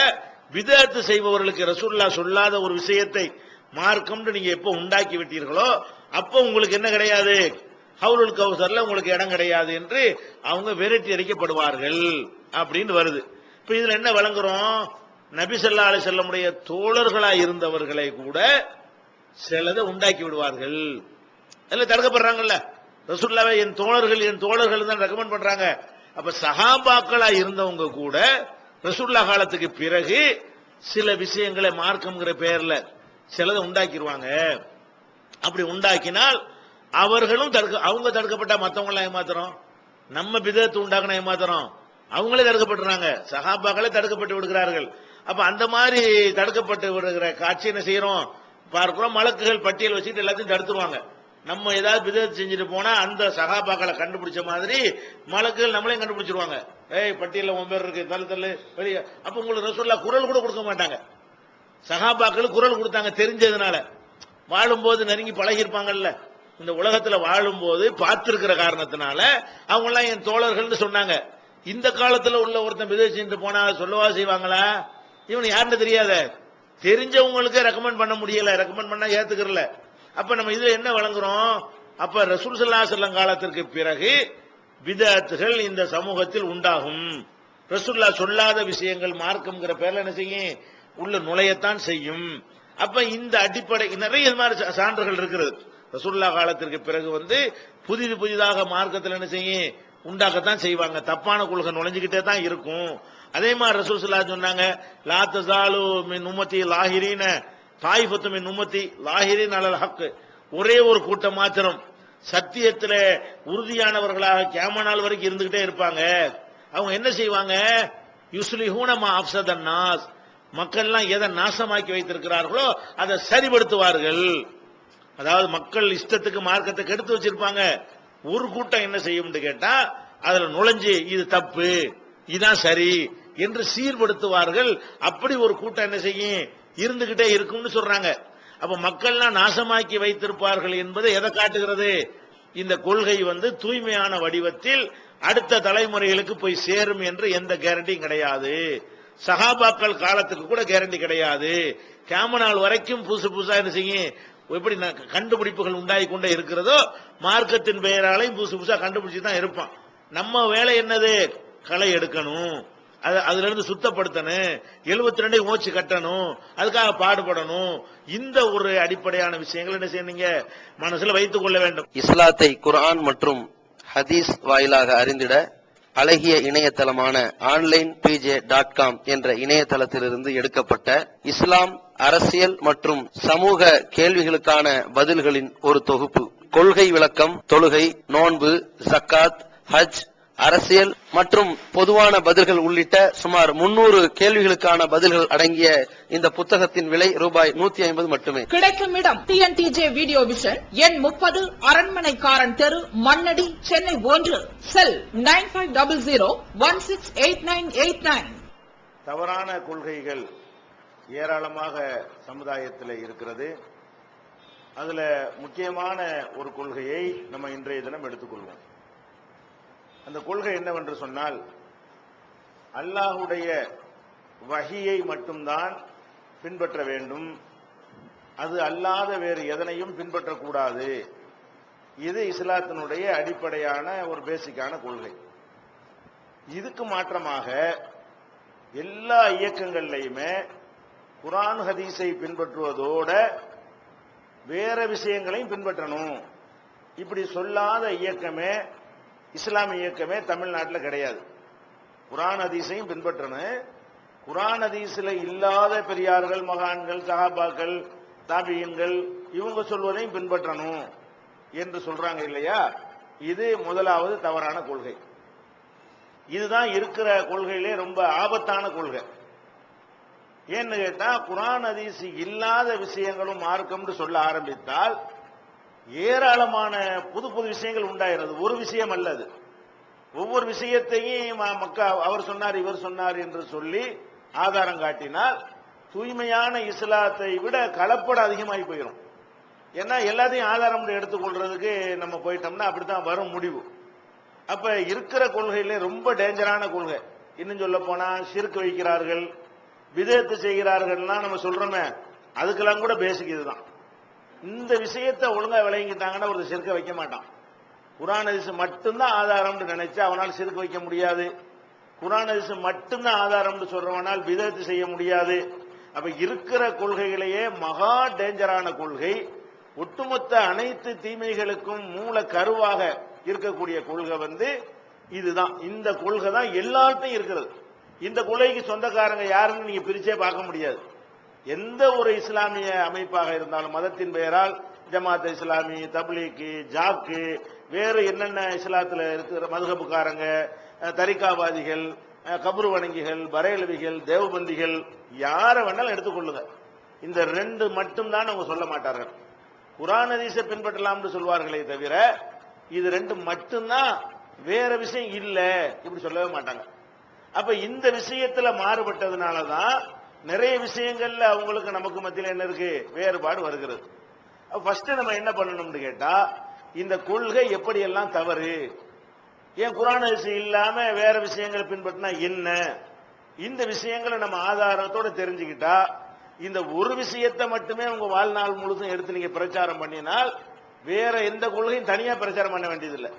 பிதஅத் செய்பவர்களுக்கு ரசூலுல்லாஹ் சொல்லாத ஒரு விஷயத்தை மார்க்கம் நீங்க எப்ப உண்டாக்கி விட்டீர்களோ அப்போ உங்களுக்கு என்ன கிடையாது, ஹவுலுல் கௌசர்ல உங்களுக்கு இடம் கிடையாது என்று அவங்க விரட்டி அடிக்கப்படுவார்கள் அப்படின்னு வருது. இப்ப இதுல என்ன வழங்குறோம், நபி ஸல்லல்லாஹு அலைஹி வஸல்லமுடைய தோழர்களா இருந்தவர்களை கூட சிலதை உண்டாக்கி விடுவார்கள். எல்லாம் தடுக்கப்படுறாங்கல்ல. ரசூலுல்லாஹ் என் தோழர்கள் தான் ரெக்கமெண்ட் பண்றாங்க. அப்ப சஹாபாக்களா இருந்தவங்க கூட ரசூலுல்லாஹ் காலத்துக்கு பிறகு சில விஷயங்களை மார்க்கம்ங்கிற பெயர்ல சிலதை உண்டாக்கிடுவாங்க. அப்படி உண்டாக்கினால் அவர்களும் அவங்க தடுக்கப்பட்டா மற்றவங்க எல்லாம் ஏமாத்துறோம், நம்ம பிதஅத் உண்டாக்குனா ஏமாத்துறோம், அவங்களே தடுக்கப்பட்டுறாங்க, சஹாபாக்களே தடுக்கப்பட்டு விடுகிறார்கள். அப்ப அந்த மாதிரி தடுக்கப்பட்டு விடுகிற காட்சி என்ன செய்யறோம் பார்க்கிறோம். மலக்குகள் பட்டியல் வச்சுட்டு எல்லாத்தையும் தடுத்துருவாங்க. நம்ம ஏதாவது பிதஅத் செஞ்சுட்டு போனா அந்த சஹாபாக்களை கண்டுபிடிச்ச மாதிரி மலக்குகள் நம்மளையும் கண்டுபிடிச்சிருவாங்க. பட்டியல 9 பேர் இருக்கு, தள்ளு வெளியே. அப்ப உங்களுக்கு ரசூலுல்லாஹ் குரல் கூட கொடுக்க மாட்டாங்க. சஹாபாக்கள் குரல் கொடுத்தாங்க தெரிஞ்சதுனால, வாழும்போது நெருங்கி பழகி இருப்பாங்கல்ல, இந்த உலகத்துல வாழும்போது பார்த்திருக்கிற காரணத்தினால அவங்க எல்லாம் என் தோழர்கள் சொன்னாங்க. இந்த காலத்துல உள்ள ஒருத்தன் பிதஅத் செஞ்சுட்டு போனா சொல்லவா செய்வாங்களா, இவன் யாருன்னு தெரியாத, தெரிஞ்சவங்களுக்கு ரெக்கமெண்ட் பண்ண முடியல, ரெக்கமெண்ட் பண்ணா ஏத்துக்கிறல. அப்ப நம்ம இதுல என்ன வழங்குறோம், அப்ப ரசூல் ஸல்லல்லாஹு அலைஹி வஸல்லம் காலத்திற்கு பிறகு பிதஅத்துகள் இந்த சமூகத்தில் உண்டாகும். ரசூலுல்லாஹ் சொல்லாத விஷயங்கள் மார்க்கம்ங்கிற பேர்ல என்ன செய்யும், உள்ள நுழையத்தான் செய்யும். அப்ப இந்த அடிப்படை நிறைய மாதிரி சான்றுகள் இருக்கிறது. ரசூலுல்லாஹ் காலத்திற்கு பிறகு புதிதாக மார்க்கத்தில் என்ன செய்யும், உண்டாக்கத்தான் செய்வாங்க. தப்பான கொள்கை நுழைஞ்சுக்கிட்டே தான் இருக்கும். அதே மாதிரி ரசூல் ஸல்லல்லாஹு அலைஹி வஸல்லம் சொன்னாங்க, லா தஸாலு மின் உம்மத்தி லாஹிரீன தாயிஃபத்து மின் உம்மத்தி லாஹிரீன் அலல் ஹக், ஒரே ஒரு கூட்டம் மாத்திரம் சத்தியத்துல உறுதியானவர்களாக கியாமத் நாள் வரைக்கும் இருந்துகிட்டே இருப்பாங்க. அவங்க என்ன செய்வாங்க, யுஸ்லிஹூன மா அஃஸதன் நாஸ், மக்கள்லாம் எதை நாசமாக்கி வைத்திருக்கிறார்களோ அதை சரிபடுத்துவார்கள். அதாவது மக்கள் இஷ்டத்துக்கு மார்க்கத்தை கெடுத்து வச்சிருப்பாங்க. ஒரு கூட்டம் என்ன செய்யும் கேட்டா, அதுல நுழைஞ்சு இது தப்பு இதுதான் சரி என்று சீர்படுத்துவார்கள். அப்படி ஒரு கூட்டம் என்ன செய்யும், இருந்துகிட்டே இருக்கும்னு சொல்றாங்க. அப்ப மக்கள்லாம் நாசமாக்கி வைத்திருப்பார்கள் என்பதை எதை காட்டுகிறது, இந்த கொள்கை தூய்மையான வடிவத்தில் அடுத்த தலைமுறைகளுக்கு போய் சேரும் என்று எந்த கேரண்டியும் கிடையாது. சஹாபாக்கள் காலத்துக்கு கூட கேரண்டி கிடையாது. கியாமத் நாள் வரைக்கும் புதுசா என்ன செய்யும், எப்படி கண்டுபிடிப்புகள் உண்டாகி கொண்டே இருக்கிறதோ மார்க்கத்தின் பெயராலையும் புதுசா கண்டுபிடிச்சு தான் இருப்பான். நம்ம வேலை என்னது, களை எடுக்கணும். அதுல இருந்து சுத்தப்படுத்தணும், 72 ஓச்சு கட்டணும், அதுக்காக பாடுபடணும். இந்த ஒரு அடிப்படையான விஷயங்கள் என்ன செய்யணுங்க, மனசுல வைத்துக் கொள்ள வேண்டும். இஸ்லாத்தை குர்ஆன் மற்றும் ஹதீஸ் வாயிலாக அறிந்திட அழகிய இணையதளமான onlinepj.com என்ற இணையதளத்திலிருந்து எடுக்கப்பட்ட இஸ்லாம், அரசியல் மற்றும் சமூக கேள்விகளுக்கான பதில்களின் ஒரு தொகுப்பு. கொள்கை விளக்கம், தொழுகை, நோன்பு, ஜக்காத், ஹஜ், அரசியல் மற்றும் பொதுவான பதில்கள் உள்ளிட்ட சுமார் 300 கேள்விகளுக்கான பதில்கள் அடங்கிய இந்த புத்தகத்தின் விலை ரூபாய் 150 மட்டுமே. கிடைக்கும் இடம் TNTJ வீடியோ விஷன், எண் 30, அரண்மனைக்காரன் தெரு, மண்ணடி, சென்னை 1. செல் 9500168989. தவறான கொள்கைகள் ஏராளமாக சமுதாயத்தில் இருக்கிறது. அதுல முக்கியமான ஒரு கொள்கையை நம்ம இன்றைய தினம் எடுத்துக்கொள்வோம். அந்த கொள்கை என்னவென்று சொன்னால், அல்லாஹுடைய வஹியை மட்டும்தான் பின்பற்ற வேண்டும், அது அல்லாத வேறு எதனையும் பின்பற்றக்கூடாது. இது இஸ்லாத்தினுடைய அடிப்படையான ஒரு பேசிக்கான கொள்கை. இதுக்கு மாற்றமாக எல்லா இயக்கங்கள்லையுமே குர்ஆன் ஹதீஸை பின்பற்றுவதோட வேற விஷயங்களையும் பின்பற்றணும். இப்படி சொல்லாத இயக்கமே, இஸ்லாமிய இயக்கமே தமிழ்நாட்டில் கிடையாது. குர்ஆன் ஹதீஸையும் பின்பற்றணும், குர்ஆன் ஹதீஸில் இல்லாத பெரியார்கள், மகான்கள், சஹாபாக்கள், தாபியீன்கள் இவங்க சொல்வதையும் பின்பற்றணும் என்று சொல்றாங்க இல்லையா? இது முதலாவது தவறான கொள்கை. இதுதான் இருக்கிற கொள்கையிலே ரொம்ப ஆபத்தான கொள்கை. ஏன்னு கேட்டா, குர்ஆன் ஹதீஸ் இல்லாத விஷயங்களும் மார்க்கம்னு சொல்ல ஆரம்பித்தால் ஏராளமான புது புது விஷயங்கள் உண்டாகிறது. ஒரு விஷயம் அல்லது, ஒவ்வொரு விஷயத்தையும் அவர் சொன்னார், இவர் சொன்னார் என்று சொல்லி ஆதாரம் காட்டினால் தூய்மையான இஸ்லாத்தை விட கலப்படம் அதிகமாகி போயிடும். ஏன்னா எல்லாத்தையும் ஆதாரம் எடுத்துக்கொள்றதுக்கு நம்ம போயிட்டோம்னா அப்படித்தான் வரும் முடிவு. அப்ப இருக்கிற கொள்கையிலே ரொம்ப டேஞ்சரான கொள்கை. இன்னும் சொல்ல போனா ஷிர்க் வைக்கிறார்கள், பிதஅத் செய்கிறார்கள்னா நம்ம சொல்றோமே, அதுக்கெல்லாம் கூட பேசிக் இதுதான். இந்த விஷயத்தை ஒழுங்கா விளங்கிட்டாங்கன்னா ஒரு ஷிர்க வைக்க மாட்டான். குர்ஆன் ஹதீஸ் மட்டும்தான் ஆதாரம்னு நினைச்சா அவனால் ஷிர்க் வைக்க முடியாது. குர்ஆன் ஹதீஸ் மட்டும்தான் ஆதாரம்னு சொல்றவனால் பிதஅத் செய்ய முடியாது. அப்ப இருக்கிற கொள்கைகளையே மகா டேஞ்சரான கொள்கை, ஒட்டுமொத்த அனைத்து தீமைகளுக்கும் மூல கருவாக இருக்கக்கூடிய கொள்கை இதுதான். இந்த கொள்கை தான் எல்லார்ட்டையும் இருக்கிறது. இந்த கொள்கைக்கு சொந்தக்காரங்க யாருன்னு நீங்க பிரிச்சே பார்க்க முடியாது. எந்த ஒரு இஸ்லாமிய அமைப்பாக இருந்தாலும் மதத்தின் பெயரால் ஜமாத் இஸ்லாமி, தப்லீக், ஜாக்கு, வேறு என்னென்ன இஸ்லாத்துல இருக்கிற மதுஹபுக்காரங்க, தரிகாவாதிகள், கபரு வணங்கிகள், பரேலவிகள், தேவபந்திகள், யாரை வேணாலும் எடுத்துக்கொள்ளுங்க. இந்த ரெண்டு மட்டும்தான் அவங்க சொல்ல மாட்டார்கள். குர்ஆன் ஹதீஸை பின்பற்றலாம்னு சொல்வார்களே தவிர இது ரெண்டு மட்டும்தான், வேற விஷயம் இல்ல இப்படி சொல்லவே மாட்டாங்க. அப்ப இந்த விஷயத்துல மாறுபட்டதுனாலதான் நிறைய விஷயங்கள்ல அவங்களுக்கு நமக்கு மத்தியில் என்ன இருக்கு, வேறுபாடு வருகிறது. ஃபர்ஸ்ட் நம்ம என்ன பண்ணணும்னு கேட்டா, இந்த கொள்கை எப்படி எல்லாம் தவறு, ஏன் குர்ஆன் ஹதீஸ் இல்லாம வேற விஷயங்களை பின்பற்றினா என்ன, இந்த விஷயங்களை நம்ம ஆதாரத்தோட தெரிஞ்சுக்கிட்டா, இந்த ஒரு விஷயத்தை மட்டுமே உங்க வாழ்நாள் முழுதும் எடுத்து நீங்க பிரச்சாரம் பண்ணினால் வேற எந்த கொள்கையும் தனியா பிரச்சாரம் பண்ண வேண்டியதில்லை.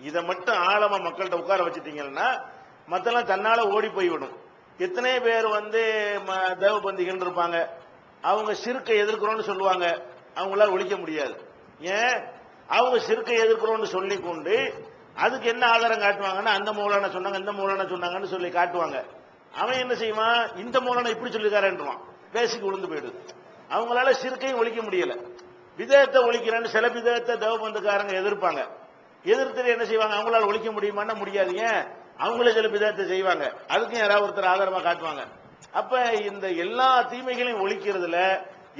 இதை மட்டும் ஆழமா மக்கள்கிட்ட உட்கார வச்சுட்டீங்கன்னா மத்தெல்லாம் தன்னால ஓடி போய்விடும். எத்தனை பேர் தேவபந்திகள் இருப்பாங்க, அவங்க ஷிர்க்கை எதிர்க்கிறோம்னு சொல்லுவாங்க, அவங்களால ஒழிக்க முடியாது. ஏன்? அவங்க ஷிர்க்கை எதிர்க்கிறோம்னு சொல்லி கொண்டு அதுக்கு என்ன ஆதாரம் காட்டுவாங்கன்னா, அந்த மௌலானா சொன்னாங்க, இந்த மௌலானா சொன்னாங்கன்னு சொல்லி காட்டுவாங்க. அவன் என்ன செய்வான், இந்த மௌலானா இப்படி சொல்லிக்காரன்றான், பேசிக்கு விழுந்து போயிடுது. அவங்களால ஷிர்க்கையும் ஒழிக்க முடியல. பிதஅத்தை ஒழிக்கிறேன்னு சில பிதஅத்தை தேவபந்துக்காரங்க எதிர்ப்பாங்க. எதிர்த்து என்ன செய்வாங்க, அவங்களால ஒழிக்க முடியுமான்னா முடியாது. ஏன்? அவங்களே சில பிதஅத்தை செய்வாங்க, அதுக்கும் யாராவது ஒருத்தர் ஆதாரமா காட்டுவாங்க. அப்ப இந்த எல்லா தீமைகளையும் ஒழிக்கிறதுல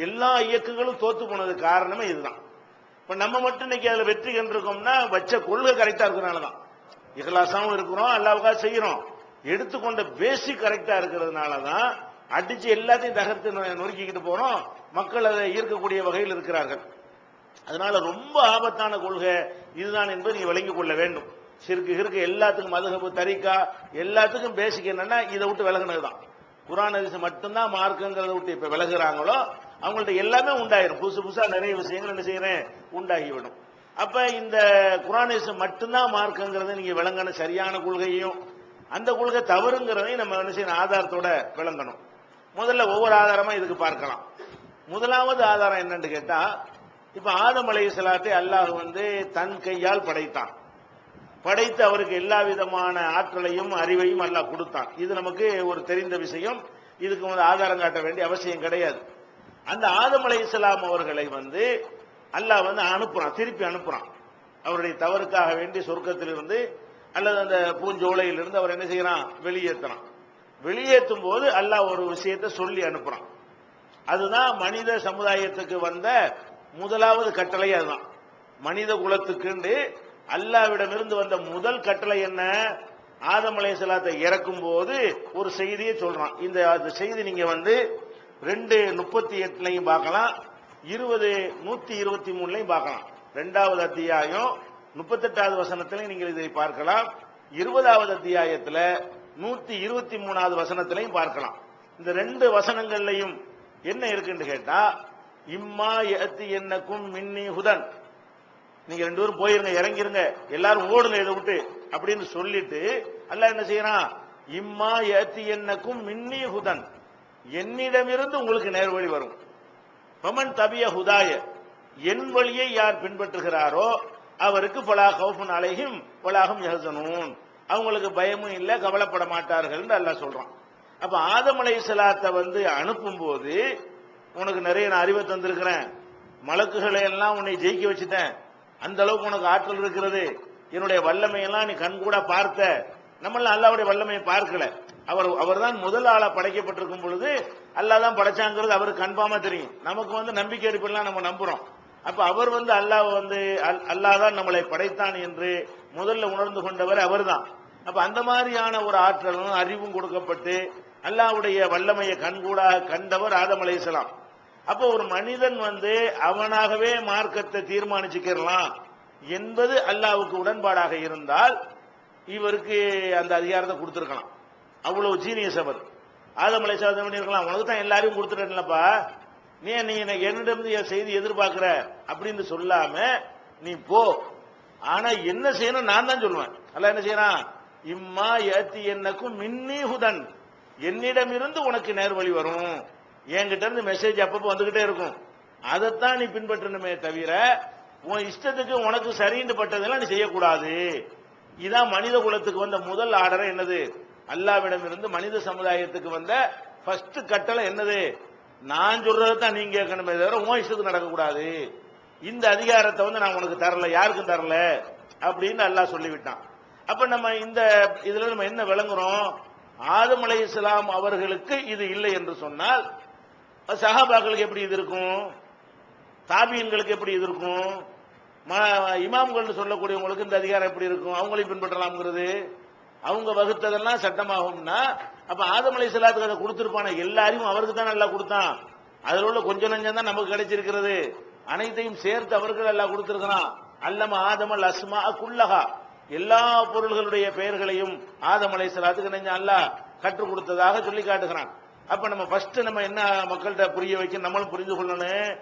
எல்லா இயக்கங்களும் தோத்து போனதுக்கு காரணமே இதுதான். இப்ப நம்ம மட்டும் இன்னைக்கு அதுல வெற்றி கண்டிருக்கோம்னா வச்ச கொள்கை கரெக்டா இருக்கிறதுனாலதான். இஹ்லாஸாவும் இருக்கிறோம், அல்லாஹ்வுக்காக செய்யறோம், எடுத்துக்கொண்ட பேசிக் கரெக்டா இருக்கிறதுனாலதான் அடிச்சு எல்லாத்தையும் தகர்த்து நொறுக்கிக்கிட்டு போறோம். மக்கள் அதை ஈர்க்கக்கூடிய வகையில் இருக்கிறார்கள். அதனால ரொம்ப ஆபத்தான கொள்கை இதுதான் என்பதை நீங்க விளங்கிக் கொள்ள வேண்டும். ஷிர்க் எல்லாத்துக்கும், மதுஹப், தரிகா எல்லாத்துக்கும் பேசிக் என்னன்னா இதை விட்டு விலகுனதுதான். குர்ஆன் ஹதீஸ் மட்டும்தான் மார்க்கங்கிறத விட்டு இப்ப விலகுறாங்களோ அவங்கள்ட்ட எல்லாமே உண்டாயிரும். புதுசு புதுசா நிறைய விஷயங்கள் என்ன செய்யறேன் உண்டாகிவிடும். அப்ப இந்த குர்ஆன் ஹதீஸ் மட்டும்தான் மார்க்கங்கிறத நீங்க விளங்கின சரியான கொள்கையும் அந்த கொள்கை தவறுங்கிறதையும் நம்ம என்ன செய்யணும், ஆதாரத்தோட விளங்கணும். முதல்ல ஒவ்வொரு ஆதாரமா இதுக்கு பார்க்கலாம். முதலாவது ஆதாரம் என்னன்னு கேட்டா, இப்ப ஆதம் அலைஹிஸ்ஸலாத்தை அல்லாஹ் தன் கையால் படைத்தான். படைத்து அவருக்கு எல்லா விதமான ஆற்றலையும் அறிவையும் அல்லாஹ் கொடுத்தான். இது நமக்கு ஒரு தெரிந்த விஷயம். இதுக்கு ஆதாரம் காட்ட வேண்டிய அவசியம் கிடையாது. அந்த ஆதம் அலைஹிஸ்ஸலாம் அவர்களை அல்லாஹ் அனுப்புறான், திருப்பி அனுப்புறான். அவருடைய தவறுக்காக வேண்டி சொர்க்கத்திலிருந்து அல்லது அந்த பூஞ்சோலையிலிருந்து அவர் என்ன செய்யறான், வெளியேற்றுறான். வெளியேற்றும் போது அல்லாஹ் ஒரு விஷயத்தை சொல்லி அனுப்புறான். அதுதான் மனித சமுதாயத்துக்கு வந்த முதலாவது கட்டளை. அதுதான் மனித குலத்துக்கு அல்லாஹ்விடமிருந்து வந்த முதல் கட்டளை என்ன, ஆதம் அலைஹிஸ்ஸலாத்தை இறக்கும் போது ஒரு செய்தியை சொல்றான். இந்த செய்தி நீங்க 2:38 பார்க்கலாம், 123 பார்க்கலாம். 2வது அத்தியாயம் 38வது வசனத்திலையும் நீங்கள் இதை பார்க்கலாம். 20வது அத்தியாயத்தில் 123வது வசனத்திலையும் பார்க்கலாம். இந்த 2 வசனங்கள்லையும் என்ன இருக்குன்னு கேட்டா, இம்மா யஅதி என்னக்கும் மின்னி ஹுதன், நீங்க 2 பேரும் போயிருங்க, இறங்கிருங்க, எல்லாரும் ஓடுங்க இதை விட்டு அப்படின்னு சொல்லிட்டு அல்லாஹ் என்ன செய்யறான், இம்மா யஅதி என்னக்கும் மின்னி ஹுதன், என்னிடமிருந்து உங்களுக்கு நேர்வழி வரும். ஃபமன் தபிய ஹுதாய, என் வழியை யார் பின்பற்றுகிறாரோ அவருக்கு ஃபலா கௌஃபுன் அலைஹிம் வலா ஹும் யஹ்சனூன், அவங்களுக்கு பயமும் இல்லை, கவலைப்பட மாட்டார்கள் என்று அல்லாஹ் சொல்றான். அப்ப ஆதம் அலைஹிஸ்ஸலாத்தை அனுப்பும் போது, உனக்கு நிறைய நான் அறிவை தந்திருக்கிறேன், மலக்குகளை எல்லாம் உன்னை ஜெயிக்க வச்சுட்டேன், அந்த அளவுக்கு உனக்கு ஆற்றல் இருக்கிறது, என்னுடைய வல்லமையெல்லாம் நீ கண்கூட பார்த்த. நம்மள அல்லாஹ்வுடைய வல்லமையை பார்க்கல. அவர் தான் முதல் ஆளா படைக்கப்பட்டிருக்கும் பொழுது அல்லாஹ் தான் படைச்சாங்கிறது அவருக்கு கன்ஃபார்மா தெரியும். நமக்கு நம்பிக்கை அடிப்படையில் நம்ம நம்புறோம். அப்ப அவர் அல்லாஹ் தான் நம்மளை படைத்தான் என்று முதல்ல உணர்ந்து கொண்டவர் அவர் தான். அப்ப அந்த மாதிரியான ஒரு ஆற்றலும் அறிவும் கொடுக்கப்பட்டு அல்லாஹ்வுடைய வல்லமையை கண்கூடாக கண்டவர் ஆதம் அலைஹிஸ்ஸலாம். அப்ப ஒரு மனிதன் அவனாகவே மார்க்கத்தை தீர்மானிச்சுக்கலாம் என்பது அல்லாஹ்வுக்கு உடன்பாடாக இருந்தால் இவருக்கு அந்த அதிகாரத்தை கொடுத்திருக்கலாம். அவ்வளவு ஜீனியஸ் அவர். ஆதம் அலைஹிஸ்ஸலாம் பண்ணிருக்கலாம், உனக்கு தான் எல்லாரையும் கொடுத்துட்டேன்லப்பா, நீ என்னிடம் செய்தி எதிர்பார்க்கிற அப்படின்னு சொல்லாம நீ போ, ஆனா என்ன செய்யணும் நான் தான் சொல்லுவேன். அல்லாஹ் என்ன செய்யறான், இம்மா யஅதி என்னக்கும் மின்னி ஹுதன், என்னிடமிருந்து உனக்கு நேர்வழி வரும், என்கிட்ட இருந்து மெசேஜ் அப்பப்போ வந்துகிட்டே இருக்கும், அதைத்தான் நீ பின்பற்றணுமே தவிர உன் இஷ்டத்துக்கு உனக்கு சரின்னு பட்டதெல்லாம் நீ செய்யக்கூடாது. இதான் மனித குலத்துக்கு வந்த முதல் ஆர்டர். என்னது, அல்லாஹ்விடம் இருந்து மனித சமுதாயத்துக்கு வந்த ஃபர்ஸ்ட் கட்டளை என்னது, நான் சொல்றதான் நீங்க கேட்கணுமே தவிர உன் இஷ்டத்துக்கு நடக்கக்கூடாது. இந்த அதிகாரத்தை நான் உனக்கு தரல, யாருக்கும் தரல அப்படின்னு அல்லாஹ் சொல்லிவிட்டான். அப்ப நம்ம இந்த இதுல நம்ம என்ன விளங்குறோம், ஆதம் அலைஹிஸ்ஸலாம் அவர்களுக்கு இது இல்லை என்று சொன்னால் சஹாபாக்களுக்கு எப்படி இது இருக்கும், தாபீன்களுக்கு எப்படி இது இருக்கும், இமாம்கள் சொல்லக்கூடியவங்களுக்கு இந்த அதிகாரம் எப்படி இருக்கும், அவங்களையும் பின்பற்றலாம்ங்கிறது. அவங்க வகுத்ததெல்லாம் சட்டமாகும்னா அப்ப ஆதம் அலைஹிஸ்ஸலாத்துக்கு அதை கொடுத்திருப்பான எல்லாரையும் அவருக்கு தான் நல்லா கொடுத்தான். அதில் உள்ள கொஞ்சம் நஞ்சம் தான் நமக்கு கிடைச்சிருக்கிறது, அனைத்தையும் சேர்த்து அவர்கள் எல்லாம் கொடுத்திருக்கிறான். அல்லம ஆதமல் அஸ்மா குல்லஹா, எல்லா பொருள்களுடைய பெயர்களையும் ஆதம் அலைஹிஸ்ஸலாத்துக்கு நெஞ்சம் அல்லாஹ் கற்றுக் கொடுத்ததாக சொல்லி காட்டுகிறான். அப்ப நம்ம ஃபர்ஸ்ட் நம்ம என்ன மக்கள்கிட்ட புரிய வைக்க, நம்மளும் புரிந்து கொள்ளணும்,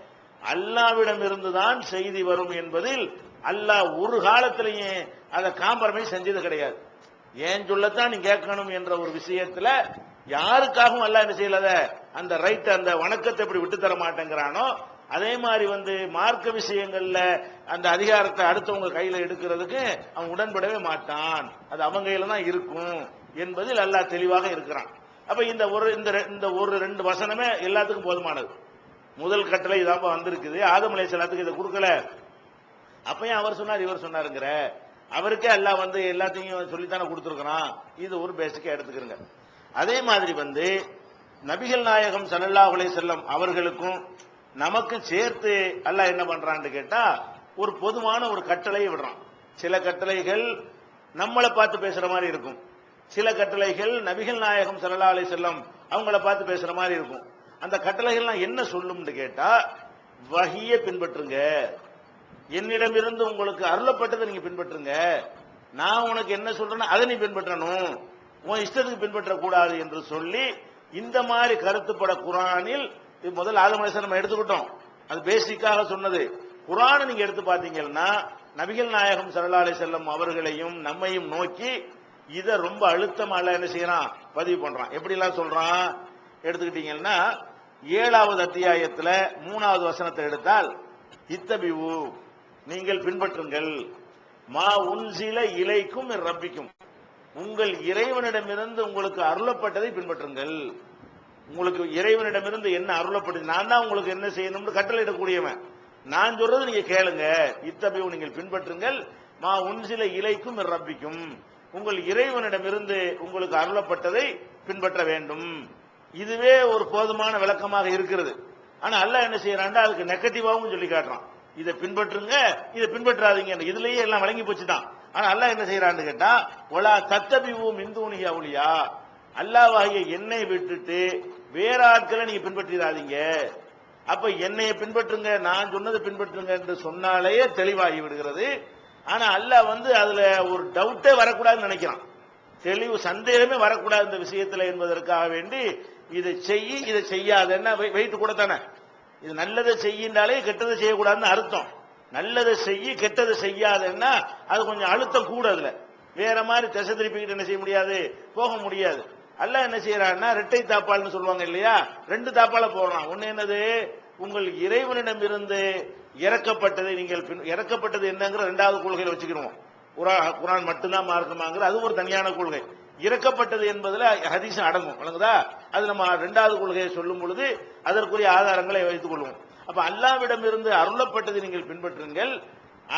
அல்லாஹ்விடம் இருந்துதான் செய்தி வரும் என்பதில் அல்லாஹ் ஒரு காலத்திலேயே அதை காம்ப்ரமைஸ் செஞ்சது கிடையாது. ஏன் சொல்லத்தான் நீ கேட்கணும் என்ற ஒரு விஷயத்துல யாருக்காகவும் அல்லாஹ் என்ன செய்யல, அந்த ரைட், அந்த வணக்கத்தை எப்படி விட்டு தர மாட்டேங்கிறானோ அதே மாதிரி மார்க்க விஷயங்கள்ல அந்த அதிகாரத்தை அடுத்தவங்க கையில எடுக்கிறதுக்கு அவன் உடன்படவே மாட்டான், அது அவங்க கையில தான் இருக்கும் என்பதில் அல்லாஹ் தெளிவாக இருக்கிறான். அப்ப இந்த ஒரு 2 வசனமே எல்லாத்துக்கும் போதுமானது. முதல் கட்டளை இதான் வந்திருக்குது, ஆதம் அலைஹிஸ்ஸலாத்துக்கு இதை கொடுக்கல, அப்பயும் அவர் சொன்னார் இவர் சொன்னாருங்கிற, அவருக்கே அல்லாஹ் எல்லாத்தையும் சொல்லித்தானே கொடுத்துருக்கிறான். இது ஒரு பேசிக்கா எடுத்துக்கிறங்க. அதே மாதிரி நபிகள் நாயகம் ஸல்லல்லாஹு அலைஹி வஸல்லம் அவர்களுக்கும் நமக்கும் சேர்த்து அல்லாஹ் என்ன பண்றான்னு கேட்டா ஒரு பொதுவான ஒரு கட்டளையை விடுறான். சில கட்டளைகள் நம்மளை பார்த்து பேசுற மாதிரி இருக்கும், சில கட்டளைகள் நபிகள் நாயகம் ஸல்லல்லாஹு அலைஹி வஸல்லம் அவங்கள பார்த்து பேசுற மாதிரி இருக்கும். அந்த கட்டளைகள்லாம் என்ன சொல்லும்னு கேட்டா, வஹியை பின்பற்றுங்க, என்னிடமிருந்து உங்களுக்கு அருளப்பட்டதை நீங்க பின்பற்றுங்க, நான் உனக்கு என்ன சொல்றேன்னா அதை நீ பின்பற்றணும், உன் இஷ்டத்துக்கு பின்பற்றக்கூடாது என்று சொல்லி இந்த மாதிரி கருத்துப்பட குர்ஆனில் முதல் ஆதம் அலைஹிஸ்ஸலாம் நம்ம எடுத்துக்கிட்டோம், அது பேசிக்காக சொன்னது. குர்ஆனை நீங்க எடுத்து பார்த்தீங்கன்னா நபிகள் நாயகம் ஸல்லல்லாஹு அலைஹி வஸல்லம் அவர்களையும் நம்மையும் நோக்கி இத ரொம்ப அழுத்தமா அல்லாஹ் என்ன செய்யறான், பதிவு பண்றான். எப்படி எல்லாம் சொல்றான் எடுத்துக்கிட்டீங்கன்னா, 7வது அத்தியாயத்துல 3வது வசனத்தை எடுத்தால், இத்தபிவு நீங்கள் பின்பற்றுங்கள், மா உன்சில இலைக்கும் ரப்பிக்கும் உங்கள் இறைவனிடமிருந்து உங்களுக்கு அருளப்பட்டதை பின்பற்றுங்கள். உங்களுக்கு இறைவனிடமிருந்து என்ன அருளப்பட்டது, நான் தான் உங்களுக்கு என்ன செய்யணும்னு கட்டளையிடக்கூடியவன், நான் சொல்றது நீங்க கேளுங்க. இத்தபிவு நீங்கள் பின்பற்றுங்கள், மா உன்சில இலைக்கும் ரப்பிக்கும் உங்கள் இறைவனிடமிருந்து உங்களுக்கு அருளப்பட்டதை பின்பற்ற வேண்டும். இதுவே ஒரு போதுமான விளக்கமாக இருக்கிறது. ஆனா அல்லாஹ் என்ன செய்யறான், அதுக்கு நெகட்டிவாவும் சொல்லி காட்டுறான். இதை பின்பற்றுங்க, இதை பின்பற்றாதீங்க, இதுலயே எல்லாம் வழங்கி போச்சுதான். ஆனா அல்லாஹ் என்ன செய்யறான்னு கேட்டா, ஒலா தத்தபிவு மின் தூனிஹி அவுலியா அல்லாஹ்வாகிய என்னை விட்டுட்டு வேற ஆட்களை நீங்க பின்பற்றிடாதீங்க. அப்ப என்னைய பின்பற்றுங்க, நான் சொன்னதை பின்பற்றுங்க என்று சொன்னாலே தெளிவாகி விடுகிறது. ஆனா அல்லாஹ் அதுல ஒரு டவுட்டே வரக்கூடாதுன்னு நினைக்கிறான், தெளிவு சந்தேகமே வரக்கூடாது இந்த விஷயத்துல என்பதற்காக வேண்டி இதை செய்யி இதை செய்யாதுன்னா வெயிட் கூட தானே. இது நல்லதை செய்யின்றாலே கெட்டதை செய்யக்கூடாதுன்னு அர்த்தம். நல்லதை செய்யி கெட்டதை செய்யாதுன்னா அது கொஞ்சம் அழுத்தம் கூட. அதுல வேற மாதிரி திசை திருப்பிக்கிட்டு என்ன செய்ய முடியாது, போக முடியாது. அல்லாஹ் என்ன செய்யறான்னா இரட்டை தாப்பால்னு சொல்லுவாங்க இல்லையா, 2 தாப்பால போடுறான். ஒண்ணு என்னது, உங்கள் இறைவனிடம் இருந்து இறக்கப்பட்டதை நீங்கள் இறக்கப்பட்டது என்னங்கிற 2வது கொள்கையில வச்சுக்கிறோம். குரான் மட்டும்தான் மார்க்கமாங்கிற அது ஒரு தனியான கொள்கை. இறக்கப்பட்டது என்பதுல ஹதீஸ் அடங்கும், வழங்குதா? அது நம்ம 2வது கொள்கையை சொல்லும் பொழுது அதற்குரிய ஆதாரங்களை வைத்துக் கொள்வோம். அப்ப அல்லாஹ்விடம் இருந்து அருளப்பட்டதை நீங்கள் பின்பற்றுங்கள்,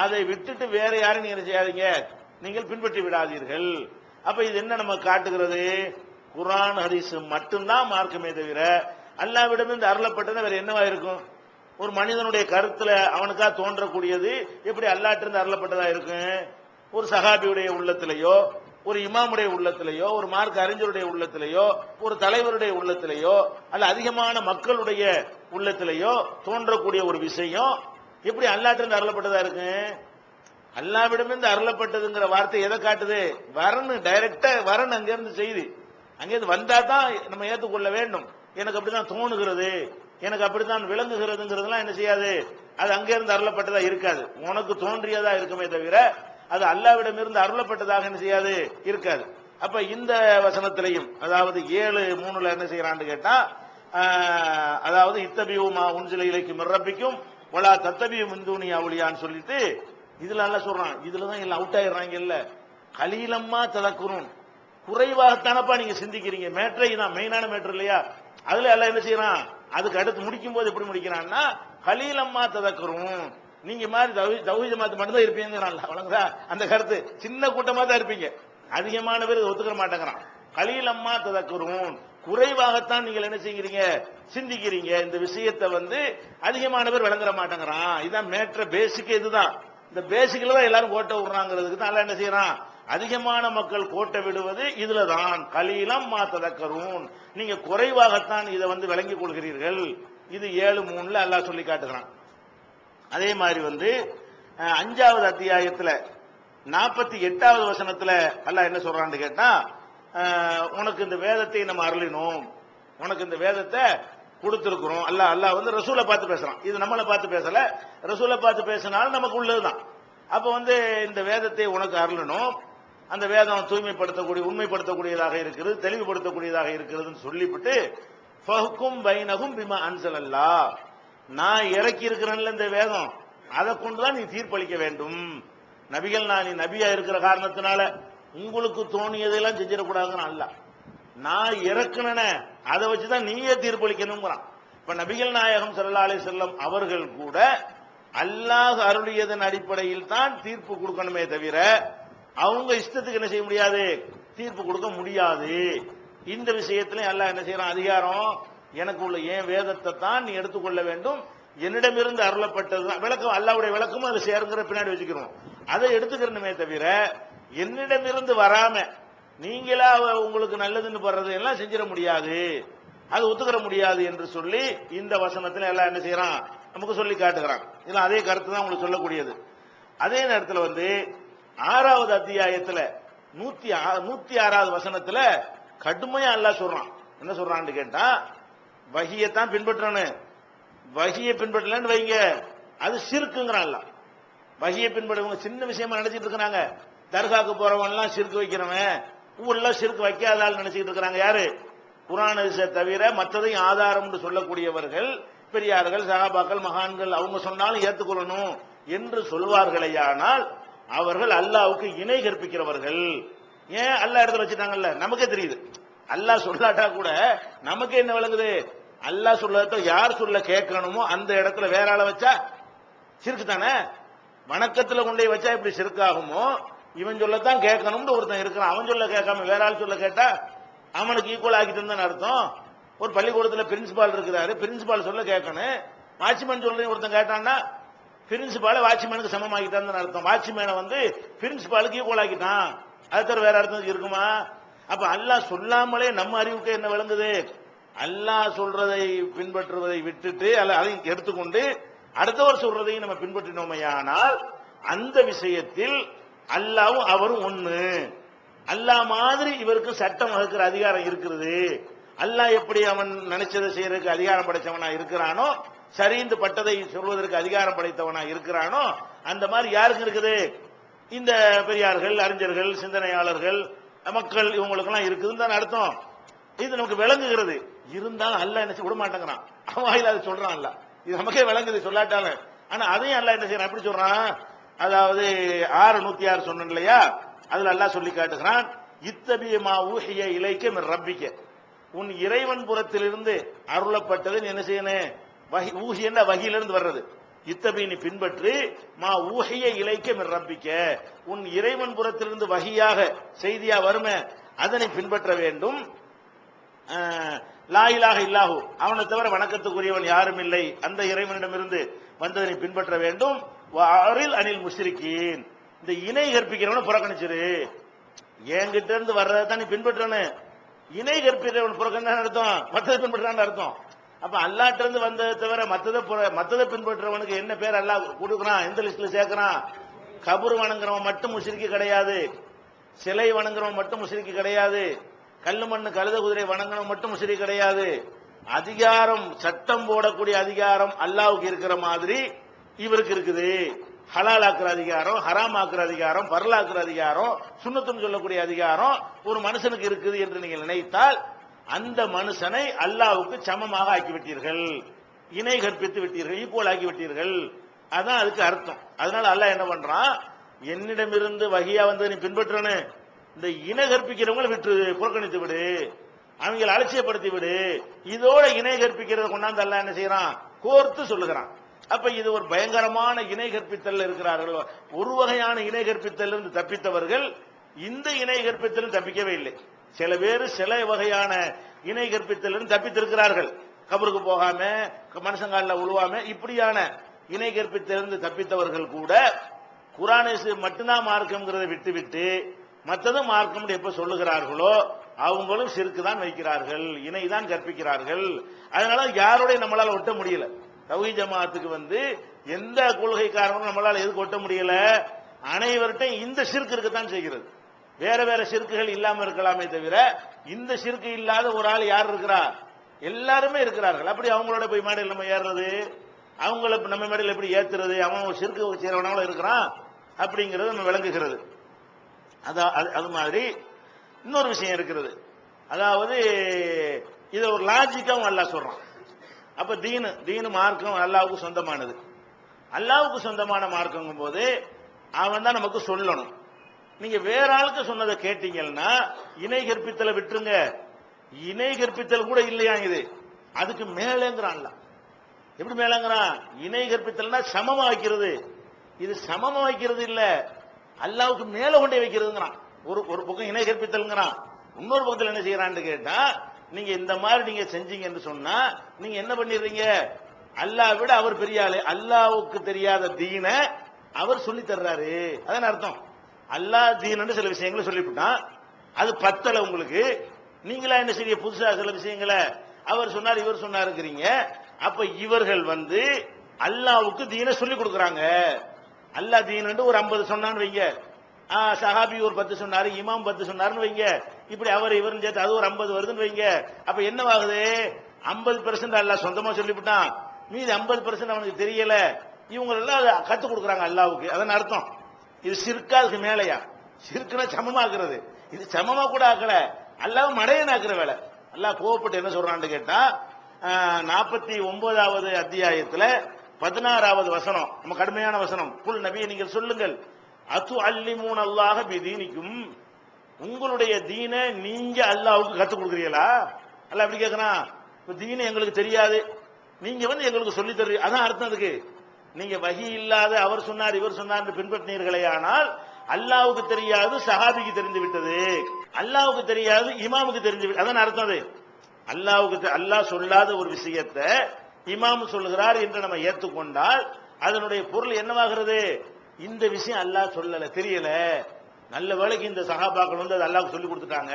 அதை விட்டுட்டு வேற யாரும் நீங்க செய்யாதீங்க, நீங்கள் பின்பற்றி விடாதீர்கள். அப்ப இது என்ன நம்ம காட்டுகிறது, குரான் ஹதீஸ் மட்டும்தான் மார்க்கமே தவிர அல்லாஹ்விடம் இருந்து அருளப்பட்டது வேற என்னவா இருக்கும்? ஒரு மனிதனுடைய கருத்துல அவனுக்கா தோன்றக்கூடியது எப்படி அல்லாஹ்விடம் அருளப்பட்டதா இருக்கும்? ஒரு சஹாபியுடைய உள்ளத்திலேயோ, ஒரு இமாமுடைய உள்ளத்திலேயோ, ஒரு மார்க்க அறிஞருடைய உள்ளத்திலேயோ, ஒரு தலைவருடைய உள்ளத்திலேயோ, அல்ல அதிகமான மக்களுடைய உள்ளத்திலேயோ தோன்றக்கூடிய ஒரு விஷயம் எப்படி அல்லாஹ்விடம் அருளப்பட்டதா இருக்கு? அல்லாஹ்விடமிருந்து அருளப்பட்டதுங்கிற வார்த்தை எதை காட்டுது? வரணும், டைரக்டா வரணும், அங்கிருந்து செய்தி அங்கிருந்து வந்தா தான் நம்ம ஏற்றுக்கொள்ள வேண்டும். எனக்கு அப்படிதான் தோணுகிறது, எனக்கு அப்படித்தான் விளங்குகிறதுங்கிறதுலாம் என்ன செய்யாது, அது அங்கிருந்து அருளப்பட்டதா இருக்காது. உனக்கு தோன்றியதா இருக்குமே தவிர அது அல்லாஹ்விடம் இருந்து அருளப்பட்டதாக என்ன செய்யாது, இருக்காது. அப்ப இந்த வசனத்திலையும் அதாவது 7:3 என்ன செய்யறான்னு கேட்டா, அதாவது இத்தபியுமா உன்சில இலைக்கும் ரப்பிக்கும் வலா தத்தபியும் மின் தூனி அவுலியான்னு சொல்லிட்டு இதுல எல்லாம் சொல்றான். இதுலதான் எல்லாம் அவுட் ஆயிடுறாங்க. இல்ல கலீலம்மா ததக்குரும், குறைவாகத்தானப்பா நீங்க சிந்திக்கிறீங்க. மேட்ரை தான் மெயினான மேட்ரு இல்லையா? அதுல எல்லாம் என்ன செய்யறான், அதுக்கு அடுத்து முடிக்கும் போது எப்படி முடிக்கிறான்னா, கலீலம்மா ததக்குரும், நீங்க மாதிரி தௌஹீத் ஜமாத் மட்டும் தான் இருப்பீங்க. வழங்குதா? அந்த கருத்து சின்ன கூட்டமா தான் இருப்பீங்க, அதிகமான பேர் ஒத்துக்க மாட்டேங்கிறான். கலீலம்மா ததக்குரும், குறைவாகத்தான் நீங்கள் என்ன செய்கிறீங்க, சிந்திக்கிறீங்க. இந்த விஷயத்தை அதிகமான பேர் விளங்குற மாட்டேங்கிறான். இதுதான் மேட்ர பேசிக். இதுதான் இந்த பேசிக்ல தான் எல்லாரும் கோட்டை விடுறாங்கிறதுக்கு தான் என்ன செய்யறான், அதிகமான மக்கள் கோட்டை விடுவது இதுலதான். கலீலம் மா ததக்கரும், நீங்க குறைவாகத்தான் இதை விளங்கிக் கொள்கிறீர்கள். இது 7:3 அல்லாஹ் சொல்லி காட்டுகிறான். அதே மாதிரி 5வது அத்தியாயத்துல 48வது வசனத்துல அல்லாஹ் என்ன சொல்றான்னு கேட்டா, உனக்கு இந்த வேதத்தை நம்ம அருளினோம், உனக்கு இந்த வேதத்தை கொடுத்திருக்கிறோம். அல்லாஹ் ரசூலை பார்த்து பேசுறான். இது நம்மளை பார்த்து பேசல, ரசூலை பார்த்து பேசினாலும் நமக்கு உள்ளதுதான். அப்ப இந்த வேதத்தை உனக்கு அருளினோம், அந்த வேதம் தூய்மைப்படுத்தக்கூடிய உண்மைப்படுத்தக்கூடியதாக இருக்கிறது, தெளிவுபடுத்தக்கூடியதாக இருக்கிறதுன்னு சொல்லிவிட்டு ஃபஹ்கும் பைனஹும் பிமா அன்ஸலல்லாஹ், நான் இறக்கி இருக்கிறேன்ல இந்த வேதம், அதை கொண்டுதான் நீ தீர்ப்பளிக்க வேண்டும். நபிகள் நீ நபியா இருக்கிற காரணத்தினால உங்களுக்கு தோணியதெல்லாம் செஞ்சிடக்கூடாதுன்னு அல்லாஹ், நான் இறக்குன அதை வச்சுதான் நீயே தீர்ப்பளிக்கணுங்கிறான். இப்ப நபிகள் நாயகம் ஸல்லல்லாஹு அலைஹி வஸல்லம் அவர்கள் கூட அல்லாஹ் அருளியதன் அடிப்படையில் தான் தீர்ப்பு கொடுக்கணுமே தவிர அவங்க இஷ்டத்துக்கு என்ன செய்ய முடியாது, தீர்ப்பு கொடுக்க முடியாது. இந்த விஷயத்துல அல்லாஹ் என்ன செய்யறான், அதிகாரம் எனக்கு உள்ள ஏன் வேதத்தை தான் நீ எடுத்துக்கொள்ள வேண்டும், என்னிடமிருந்து அருளப்பட்டது விளக்கம், அல்லாஹ்வுடைய விளக்கமும் அதை சேருங்கிற பின்னாடி வச்சுக்கிறோம், அதை எடுத்துக்கிறணுமே தவிர என்னிடமிருந்து வராம நீங்களா உங்களுக்கு நல்லதுன்னு படுறது எல்லாம் செஞ்சிட முடியாது, அது ஒத்துக்கிற முடியாது என்று சொல்லி இந்த வசனத்துல எல்லாம் என்ன செய்யறான், நமக்கு சொல்லி காட்டுகிறான். இதெல்லாம் அதே கருத்து தான் உங்களுக்கு சொல்லக்கூடியது. அதே நேரத்தில் 6வது அத்தியாயத்துல 106வது வசனத்துல கடுமையா அல்லாஹ் சொல்றான். என்ன சொல்றான்னு கேட்டா, வஹியத்தான் பின்பற்றணும், வஹியை பின்பற்றலன்னு வைங்க அது ஷிர்க்குங்கிறான் அல்லாஹ். வஹியை பின்பற்றவங்க சின்ன விஷயமா நினைச்சிட்டு இருக்கிறாங்க, தர்காக்கு போறவன் எல்லாம் ஷிர்க் வைக்கிறவன், ஊர்ல ஷிர்க் வைக்காதால் நினைச்சிட்டு இருக்கிறாங்க. யாரு? குர்ஆன் ஹதீஸை தவிர மற்றதையும் ஆதாரம் என்று சொல்லக்கூடியவர்கள், பெரியார்கள், சஹாபாக்கள், மகான்கள், அவங்க சொன்னாலும் ஏற்றுக்கொள்ளணும் என்று சொல்வார்களேயானால் அவர்கள் அல்லாஹ்வுக்கு இணை கற்பிக்கிறவர்கள். ஏன்? அல்லாஹ் இடத்துல வச்சுட்டாங்கல்ல, நமக்கே தெரியுது. அல்லாஹ் சொல்லாட்டா கூட நமக்கு என்ன விளங்குது? அல்லாஹ் சொல்லத யார் சொல்ல கேட்கணுமோ அந்த இடத்துல வேற ஆளை வச்சா ஷிர்க் தானே. வணக்கத்துல கொண்டே வச்சா இப்படி ஷிர்க் ஆகுமோ, இவன் சொல்லத்தான் கேட்கணும்னு ஒருத்தன் இருக்கிறான், அவன் சொல்ல கேட்காம வேற ஆள் சொல்ல கேட்டா அவனுக்கு ஈக்குவல் ஆக்கிட்டு இருந்தான்னு அர்த்தம். ஒரு பள்ளிக்கூடத்துல பிரின்சிபால் இருக்கிறாரு, பிரின்சிபால் சொல்ல கேட்கணும். வாட்ச்மேன் சொல்றேன் ஒருத்தன் கேட்டான்னா பிரின்சிபால வாட்ச்மேனுக்கு சமமாக்கிட்டான்னு அர்த்தம். வாட்ச்மேனை வந்து பிரின்சிபாலுக்கு ஈக்குவல் ஆக்கிட்டான். அது தவிர வேற அர்த்தம் இருக்குமா? அப்ப அல்லாஹ் சொல்லாமலே நம்ம அறிவுக்கு என்ன விளங்குது? அல்லாஹ் சொல்றதை பின்பற்றுவதை விட்டுட்டு அதையும் எடுத்துக்கொண்டு அடுத்தவர் சொல்றதையும் நம்ம பின்பற்றினோமையானால் அந்த விஷயத்தில் அல்லாஹ்வும் அவரும் ஒண்ணு. அல்லாஹ் மாதிரி இவருக்கு சட்டம் வகுக்கிற அதிகாரம் இருக்கிறது. அல்லாஹ் எப்படி அவன் நினைச்சதை செய்யறதுக்கு அதிகாரம் படைத்தவனா இருக்கிறானோ, சரிந்து பட்டதை சொல்வதற்கு அதிகாரம் படைத்தவனா இருக்கிறானோ, அந்த மாதிரி யாருக்கு இருக்குது? இந்த பெரியார்கள், அறிஞர்கள், சிந்தனையாளர்கள், மக்கள், இவங்களுக்கெல்லாம் இருக்குதுன்னு தான் அர்த்தம். இது நமக்கு விளங்குகிறது. இருந்தாலும் அல்லாஹ் என்ன விட மாட்டேங்கிறான். அவன் வாயில அதை சொல்றான். அல்ல இது நமக்கே விளங்குது சொல்லாட்டாலும். ஆனா அதையும் அல்லாஹ் என்ன செய்யறான்? எப்படி சொல்றான்? அதாவது 6:106 சொன்னேன் இல்லையா, அதுல அல்லாஹ் சொல்லி காட்டுகிறான், இத்தபியமா ஊஹிய இலைக்க மின் ரப்பிக்க, உன் இறைவன் புறத்திலிருந்து அருளப்பட்டது என்ன செய்யணும்? வஹி, ஊஹியன்னா வஹியிலிருந்து வர்றது. இத்தபி நீ பின்பற்று, மா ஊஹிய இலைக்க மின் ரப்பிக்க, உன் இறைவன் புறத்திலிருந்து வஹியாக செய்தியா வருமே அதனை பின்பற்ற வேண்டும். லா இலாஹ இல்லாஹு, அவனை தவிர வணக்கத்துக்குரியவன் யாரும் இல்லை, அந்த இறைவனிடமிருந்து வந்ததனை பின்பற்ற வேண்டும். வஅரில் அனில் முஷ்ரிகீன், இந்த இணை கற்பிக்கிறவனை புறக்கணிச்சிரு. என்கிட்ட இருந்து வர்றதை தான் நீ பின்பற்றணும். இணை கற்பிக்கிறவன் புறக்கணிதான் அர்த்தம், மற்றதை பின்பற்றான்னு அர்த்தம். அப்ப அல்லாஹ்ட்ட இருந்து வந்ததை தவிர மற்றதை பின்பற்றவனுக்கு என்ன பேர் அல்லாஹ் கொடுக்குறான்? எந்த லிஸ்ட்ல சேர்க்கிறான்? கபர் வணங்குறவன் மட்டும் முஷ்ரிக்கு கிடையாது, சிலை வணங்குறவன் மட்டும் முஷ்ரிக்கு கிடையாது, கல்லு மண்ணு கழுத குதிரை வணங்கணும் மட்டும் முஷ்ரிக் கிடையாது. அதிகாரம், சட்டம் போடக்கூடிய அதிகாரம் அல்லாஹ்வுக்கு இருக்கிற மாதிரி இவருக்கு இருக்குது. ஹலால் ஆக்குற அதிகாரம், ஹராம் ஆக்குற அதிகாரம், பரலாக்குற அதிகாரம், சுன்னத்துன்னு சொல்லக்கூடிய அதிகாரம் ஒரு மனுஷனுக்கு இருக்குது என்று நீங்கள் நினைத்தால் அந்த மனுஷனை அல்லாஹ்வுக்கு சமமாக ஆக்கிவிட்டீர்கள், இணை கற்பித்து விட்டீர்கள், ஈக்குவல் ஆக்கி விட்டீர்கள். அதான் அதுக்கு அர்த்தம். அதனால அல்லாஹ் என்ன பண்றான்? என்னிடமிருந்து வஹியா வந்து நீ பின்பற்றணும், இந்த இணை கற்பிக்கிறவங்களை விட்டு புறக்கணித்து விடு, அவங்களை அலட்சியப்படுத்தி விடு. இதோட இணை கற்பிக்கிறத கொண்டாந்து அல்லாஹ் என்ன செய்யறான்? கோர்த்து சொல்லுகிறான். அப்ப இது ஒரு பயங்கரமான இணை கற்பித்தல் இருக்கிறார்கள். ஒரு வகையான இணை கற்பித்தல் இருந்து தப்பித்தவர்கள் இந்த இணை கற்பித்தலும் தப்பிக்கவே இல்லை. சில பேர் சில வகையான இணை கற்பித்தல் இருந்து தப்பித்திருக்கிறார்கள். கபருக்கு போகாம, மனுஷங்காலில் உழுவாம, இப்படியான இணை கற்பித்திலிருந்து தப்பித்தவர்கள் கூட குர்ஆனை மட்டும்தான் மார்க்கம்ங்கிறத விட்டு மற்றதும் மார்க்கம் எப்ப சொல்லுகிறார்களோ அவங்களும் ஷிர்க் தான் வைக்கிறார்கள், இணை தான் கற்பிக்கிறார்கள். அதனால யாரோட நம்மளால ஒட்ட முடியல. தௌஹீத் ஜமாஅத்துக்கு வந்து எந்த கொள்கைக்காரனும் நம்மளால எதுக்கு ஒட்ட முடியல? அனைவர்கிட்டையும் இந்த ஷிர்க் இருக்கத்தான் செய்கிறது. வேற வேற ஷிர்க்குகள் இல்லாம இருக்கலாமே தவிர இந்த ஷிர்க் இல்லாத ஒரு ஆள் யார் இருக்கிறா? எல்லாருமே இருக்கிறார்கள். அப்படி அவங்களோட போய் மேடையில் நம்ம ஏறுறது, அவங்கள நம்ம மேடையில் எப்படி ஏத்துறது? அவன் ஒரு ஷிர்க்கு செய்யறவனால இருக்கிறான் அப்படிங்கிறது நம்ம விளங்குகிறது. அது மாதிரி இன்னொரு விஷயம் இருக்கிறது. அதாவது இதை ஒரு லாஜிக்காவும் அல்லாஹ் சொல்றான். அப்ப தீனு மார்க்கம் அல்லாஹ்வுக்கு சொந்தமானது. அல்லாஹ்வுக்கு சொந்தமான மார்க்கங்கும் போது அவன் தான் நமக்கு சொல்லணும். நீங்க வேற ஆளுக்கு சொன்னதை கேட்டீங்கன்னா இணை கற்பித்தலை விட்டுருங்க. இணை கற்பித்தல் கூட இல்லையா இது, அதுக்கு மேலங்கிறான். எப்படி மேலங்கிறான்? இணை கற்பித்தல்னா சமமா வைக்கிறது. இது சமமா வைக்கிறது இல்ல, அல்லாஹ்வுக்கு மேல கொண்டே வைக்கிறதுங்கிறான். ஒரு பக்கம் இணை கற்பித்தல்ங்கிறான், இன்னொரு பக்கத்தில் என்ன செய்யறான்னு கேட்டா, நீங்க இந்த மாதிரி நீங்க செஞ்சீங்க என்று சொன்னா நீங்க என்ன பண்ணிடுறீங்க? அல்லாஹ் விட அவர் பெரிய ஆளு, அல்லாஹ்வுக்கு தெரியாத தீன அவர் சொல்லி தர்றாரு. அதான் அர்த்தம். அல்லாஹ் தீனன்னு சில விஷயங்களை சொல்லிவிட்டான், அது பத்தல உங்களுக்கு. நீங்களா என்ன செய்ய புதுசா சில விஷயங்களை அவர் சொன்னார் இவர் சொன்னாருங்கிறீங்க. அப்ப இவர்கள் வந்து அல்லாஹ்வுக்கு தீன சொல்லி கொடுக்கறாங்க. அல்லாஹ் தீனன்னு ஒரு 50 சொன்னான்னு வைங்க, சஹாபி ஒரு 10 சொன்னாரு, இமாம் 10 சொன்னாருன்னு வைங்க, இப்படி அவர் இவரும் சேர்த்து அது ஒரு 50 வருதுன்னு வைங்க. அப்ப என்னவாகுது? 50% அல்லாஹ் சொந்தமா சொல்லிவிட்டான், மீதி 50% அவனுக்கு தெரியல. இவங்க எல்லாம் கத்துக் கொடுக்குறாங்க அல்லாஹ்வுக்கு. அதன் அர்த்தம் இது ஷிர்கா? அதுக்கு மேலையா? ஷிர்க்னா சமமாக்குறது. இது சமமா கூட ஆக்கல, அல்லாஹ் மடையன் ஆக்குற வேலை. அல்லாஹ் கோவப்பட்டு என்ன சொல்றான்னு கேட்டா 49வது அத்தியாயத்துல 16வது வசனம், நம்ம கடுமையான வசனம். குல் நபியை நீங்கள் சொல்லுங்கள், அத்து அல்லிமூன் அல்லாஹ பிதீனிக்கும், உங்களுடைய தீனை நீங்க அல்லாஹ்வுக்கு கத்துக் கொடுக்குறீங்களா? அல்லாஹ் எப்படி கேட்கறான், இப்ப தீனை எங்களுக்கு தெரியாது, நீங்க வந்து எங்களுக்கு சொல்லி தருவீங்க. அதான் அர்த்தம். அதுக்கு நீங்க வஹி இல்லாத அவர் சொன்னார் இவர் சொன்னார் பின்பற்றினீர்களே, ஆனால் அல்லாஹ்வுக்கு தெரியாது சஹாபிக்கு தெரிந்து விட்டது, அல்லாஹ்வுக்கு தெரியாது இமாமுக்கு தெரிஞ்சு விட்டது. அதான் அர்த்தம். அது அல்லாஹ்வுக்கு அல்லாஹ் சொல்லாத ஒரு விஷயத்தை இமாம் சொல்லுகிறார் என்று நம்ம ஏற்றுக்கொண்டால் அதனுடைய பொருள் என்னவாகிறது? இந்த விஷயம் அல்லாஹ் சொல்லல, தெரியல, நல்ல வேளைக்கு இந்த சஹாபாக்கள் வந்து அது அல்லாஹ்வுக்கு சொல்லி கொடுத்துட்டாங்க,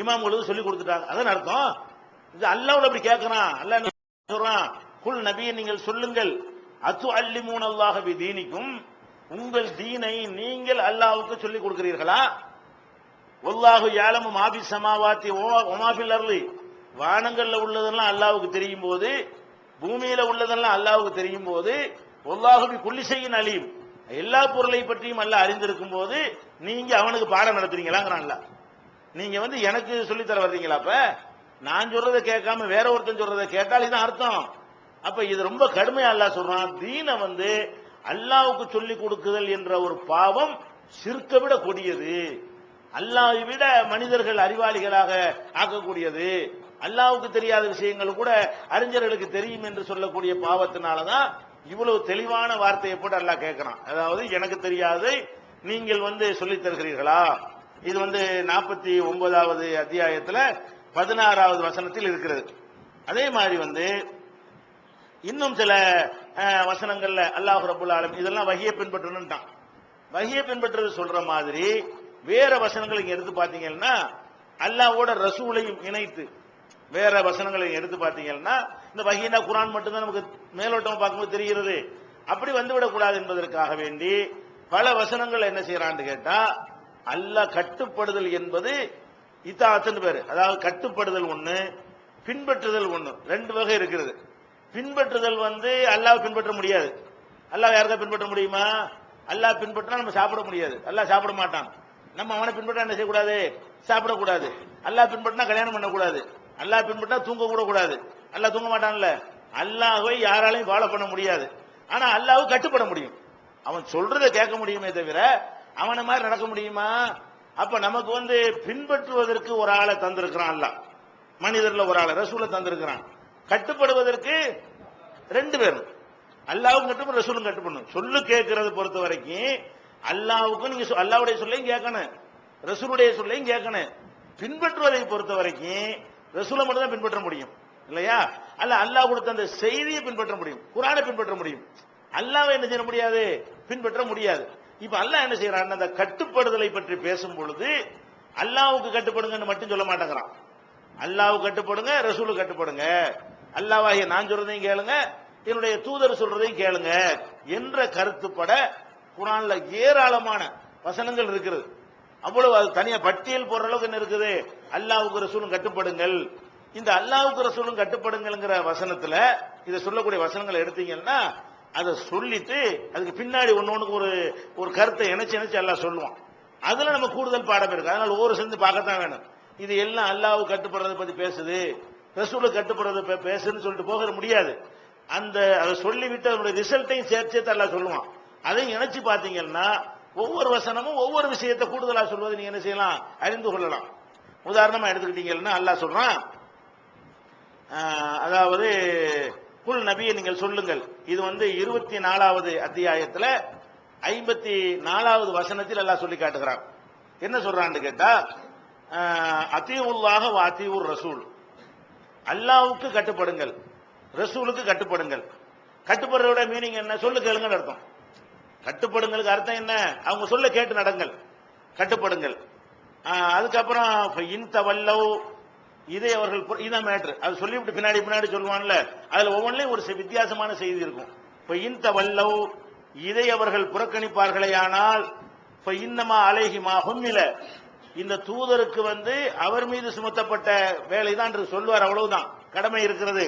இமாம்களுக்கு சொல்லி கொடுத்துட்டாங்க. அதான் அர்த்தம். இது அல்லாஹ்வோட அப்படி கேட்கறான். அல்லாஹ் என்ன சொல்றான், குல் நபியை நீங்கள் சொல்லுங்கள், அத்து அல்லிமூன் அல்லாஹ பிதீனிக்கும், உங்கள் தீனை நீங்கள் அல்லாஹ்வுக்கு சொல்லிக் கொடுக்கிறீர்களா? வல்லாஹு யஅலமு மா பிஸ் ஸமாவாத்தி வ மா ஃபில் அர்லி, வானங்கள்ல உள்ளதெல்லாம் அல்லாஹ்வுக்கு தெரியும் போது, பூமியில உள்ளதெல்லாம் அல்லாஹ்வுக்கு தெரியும் போது, வல்லாஹு பி குல்லி ஷைஇன் அலீம், எல்லா பொருளை பற்றியும் அல்லாஹ் அறிந்திருக்கும் போது நீங்க அவனுக்கு பாடம் நடத்துறீங்களாங்கறான் அல்லாஹ். நீங்க வந்து எனக்கு சொல்லி தர வர்றீங்களா? அப்ப நான் சொல்றதை கேட்காம வேற ஒருத்தன் சொல்றதை கேட்டால் இது அர்த்தம். அப்ப இது ரொம்ப கடுமையா அல்லாஹ் சொல்றான். தீனை வந்து அல்லாஹ்வுக்கு சொல்லி கொடுக்குதல் என்ற ஒரு பாவம் ஷிர்க்கை விட கொடியது, அல்லாஹ்வை விட மனிதர்கள் அறிவாளிகளாக ஆக்கக்கூடியது, அல்லாஹ்வுக்கு தெரியாத விஷயங்கள் கூட அறிஞர்களுக்கு தெரியும் என்று சொல்லக்கூடிய பாவத்தினாலதான் இவ்வளவு தெளிவான வார்த்தையை போட்டு அல்லாஹ் கேட்கிறான். அதாவது எனக்கு தெரியாதை நீங்கள் வந்து சொல்லித் தருகிறீர்களா? இது வந்து 49வது அத்தியாயத்துல 16வது வசனத்தில் இருக்கிறது. அதே மாதிரி வந்து இன்னும் சில வசனங்கள்ல அல்லாஹ் ரப்பல் ஆலமீன் இதெல்லாம் வஹியை பின்பற்றணும்ட்டான். வஹியை பின்பற்றுறது சொல்ற மாதிரி வேற வசனங்களை இங்க எடுத்து பாத்தீங்கன்னா அல்லாஹ்வோட ரசூலையும் இணைத்து வேற வசனங்களை எடுத்து பாத்தீங்கன்னா, இந்த வஹீனா குர்ஆன் மட்டும்தான் நமக்கு மேலோட்டமா பார்க்கும்போது தெரிகிறது. அப்படி வந்துவிடக் கூடாது என்பதற்காக வேண்டி பல வசனங்கள் என்ன செய்யறான்னு கேட்டா, அல்லாஹ் கட்டுப்படுதல் என்பது இத்தாஅத்துன்னு பேரு. அதாவது கட்டுப்படுதல் ஒண்ணு, பின்பற்றுதல் ஒண்ணு, ரெண்டு வகை இருக்கிறது. பின்பற்றுதல் வந்து அல்லாஹ் பின்பற்ற முடியாது. அல்லாஹ் யாருக்கா பின்பற்ற முடியுமா? அல்லாஹ் பின்பற்றினா நம்ம சாப்பிட முடியாது, அல்லாஹ் சாப்பிட மாட்டான். நம்ம அவனை பின்பற்றா என்ன செய்யக்கூடாது? சாப்பிடக்கூடாது. அல்லாஹ் பின்பற்றினா கல்யாணம் பண்ணக்கூடாது, அல்லாஹ் பின்பற்றினா தூங்க கூட கூடாது. அல்லாஹ் தூங்க மாட்டான்ல. அல்லாஹ்வை யாராலையும் ஃபாலோ பண்ண முடியாது. ஆனா அல்லாஹ்வை கட்டுப்பட முடியும். அவன் சொல்றதை கேட்க முடியுமே தவிர அவனை மாதிரி நடக்க முடியுமா? அப்ப நமக்கு வந்து பின்பற்றுவதற்கு ஒரு ஆளை தந்திருக்கிறான் அல்லாஹ், மனிதர்ல ஒரு ஆளை ரசூலை தந்திருக்கிறான். கட்டுப்படுவதற்கு ரெண்டு பேரும், அல்லாஹ்வும் கட்டுப்படும் ரசூலும் கட்டுப்படணும். சொல்லு கேட்கறது பொறுத்த வரைக்கும் அல்லாஹ்வுக்கு நீங்க அல்லாஹ்வுடைய சொல்லையும் கேட்கணும், ரசூலுடைய சொல்லையும் கேட்கணும். பின்பற்றுவதை பொறுத்த வரைக்கும் ரசூலை மட்டும் தான் பின்பற்ற முடியும் இல்லையா? அல்லாஹ் கொடுத்த அந்த செய்தியை பின்பற்ற முடியும், குர்ஆனை பின்பற்ற முடியும். அல்லாஹ்வை என்ன செய்ய முடியாது? பின்பற்ற முடியாது. இப்ப அல்லாஹ் என்ன செய்யறான், அந்த கட்டுப்படுதலை பற்றி பேசும் பொழுது அல்லாஹ்வுக்கு கட்டுப்படுங்கன்னு மட்டும் சொல்ல மாட்டேங்கிறான். அல்லாஹ்வுக்கு கட்டுப்படுங்க, ரசூலுக்கு கட்டுப்படுங்க, அல்லாஹ்வாகிய நான் சொல்றதையும் கேளுங்க, என்னுடைய தூதர் சொல்றதையும் கேளுங்க என்ற கருத்துப்பட குர்ஆன்ல ஏராளமான வசனங்கள் இருக்கிறது. அவ்வளவு அது தனியா பட்டியல் போடுற அளவுக்கு என்ன இருக்குது? அல்லாஹ்வுக்கு ரசூலும் கட்டுப்படுங்கள். இந்த அல்லாஹ்வுக்கு ரசூலும் கட்டுப்படுங்கள்ங்கிற வசனத்துல இதை சொல்லக்கூடிய வசனங்களை எடுத்தீங்கன்னா அதை சொல்லிட்டு அதுக்கு பின்னாடி ஒன்னொன்னுக்கு ஒரு கருத்தை இணைச்சு அல்லாஹ் சொல்லுவான். அதுல நம்ம கூடுதல் பாடம் இருக்கு. அதனால ஒவ்வொரு சேர்ந்து பார்க்கத்தான் வேணும். இது எல்லாம் அல்லாஹ்வுக்கு கட்டுப்படுறதை பத்தி பேசுது, ரசூலுக்கு கட்டுப்படுறதை பேசுன்னு சொல்லிட்டு போக முடியாது. அதை சொல்லிவிட்டு அதனுடைய ரிசல்ட்டையும் சேர்த்து அல்லாஹ் சொல்லுவான். அதையும் இணைச்சு பாத்தீங்கன்னா ஒவ்வொரு வசனமும் ஒவ்வொரு விஷயத்தை கூடுதலா சொல்வதை நீங்க என்ன செய்யலாம், அறிந்து கொள்ளலாம். உதாரணமா எடுத்துக்கிட்டீங்கன்னா அல்லாஹ் சொல்றான், அதாவது குல் நபியை நீங்கள் சொல்லுங்கள். இது வந்து 24வது அத்தியாயத்துல 54வது வசனத்தில் அல்லாஹ் சொல்லி காட்டுகிறான். என்ன சொல்றான்னு கேட்டா, அத்தீஉல்லாஹ வ அத்தீஉர் ரசூல், அல்லாஹ்வுக்கு கட்டுப்படுங்கள், ரசூலுக்கு கட்டுப்படுங்கள். கட்டுப்படுறதோட மீனிங் என்ன? சொல்லு கேளுங்க அர்த்தம். கட்டுப்படுங்களுக்கு அர்த்தம் என்ன? அவங்க சொல்ல கேட்டு நடங்கள், கட்டுப்படுங்கள். அதுக்கப்புறம் இதை அவர்கள் இதான் மேட்ரு. அது சொல்லிவிட்டு பின்னாடி சொல்லுவான்ல, அதுல ஒவ்வொன்றையும் ஒரு வித்தியாசமான செய்தி இருக்கும். இப்ப இந்த வல்லவ் இதை அவர்கள் புறக்கணிப்பார்களே ஆனால் இன்னமா அலைஹிமா ஹும்மில, இந்த தூதருக்கு வந்து அவர் மீது சுமத்தப்பட்ட வேலை தான் என்று சொல்லுவார். அவ்வளவுதான் கடமை இருக்கிறது.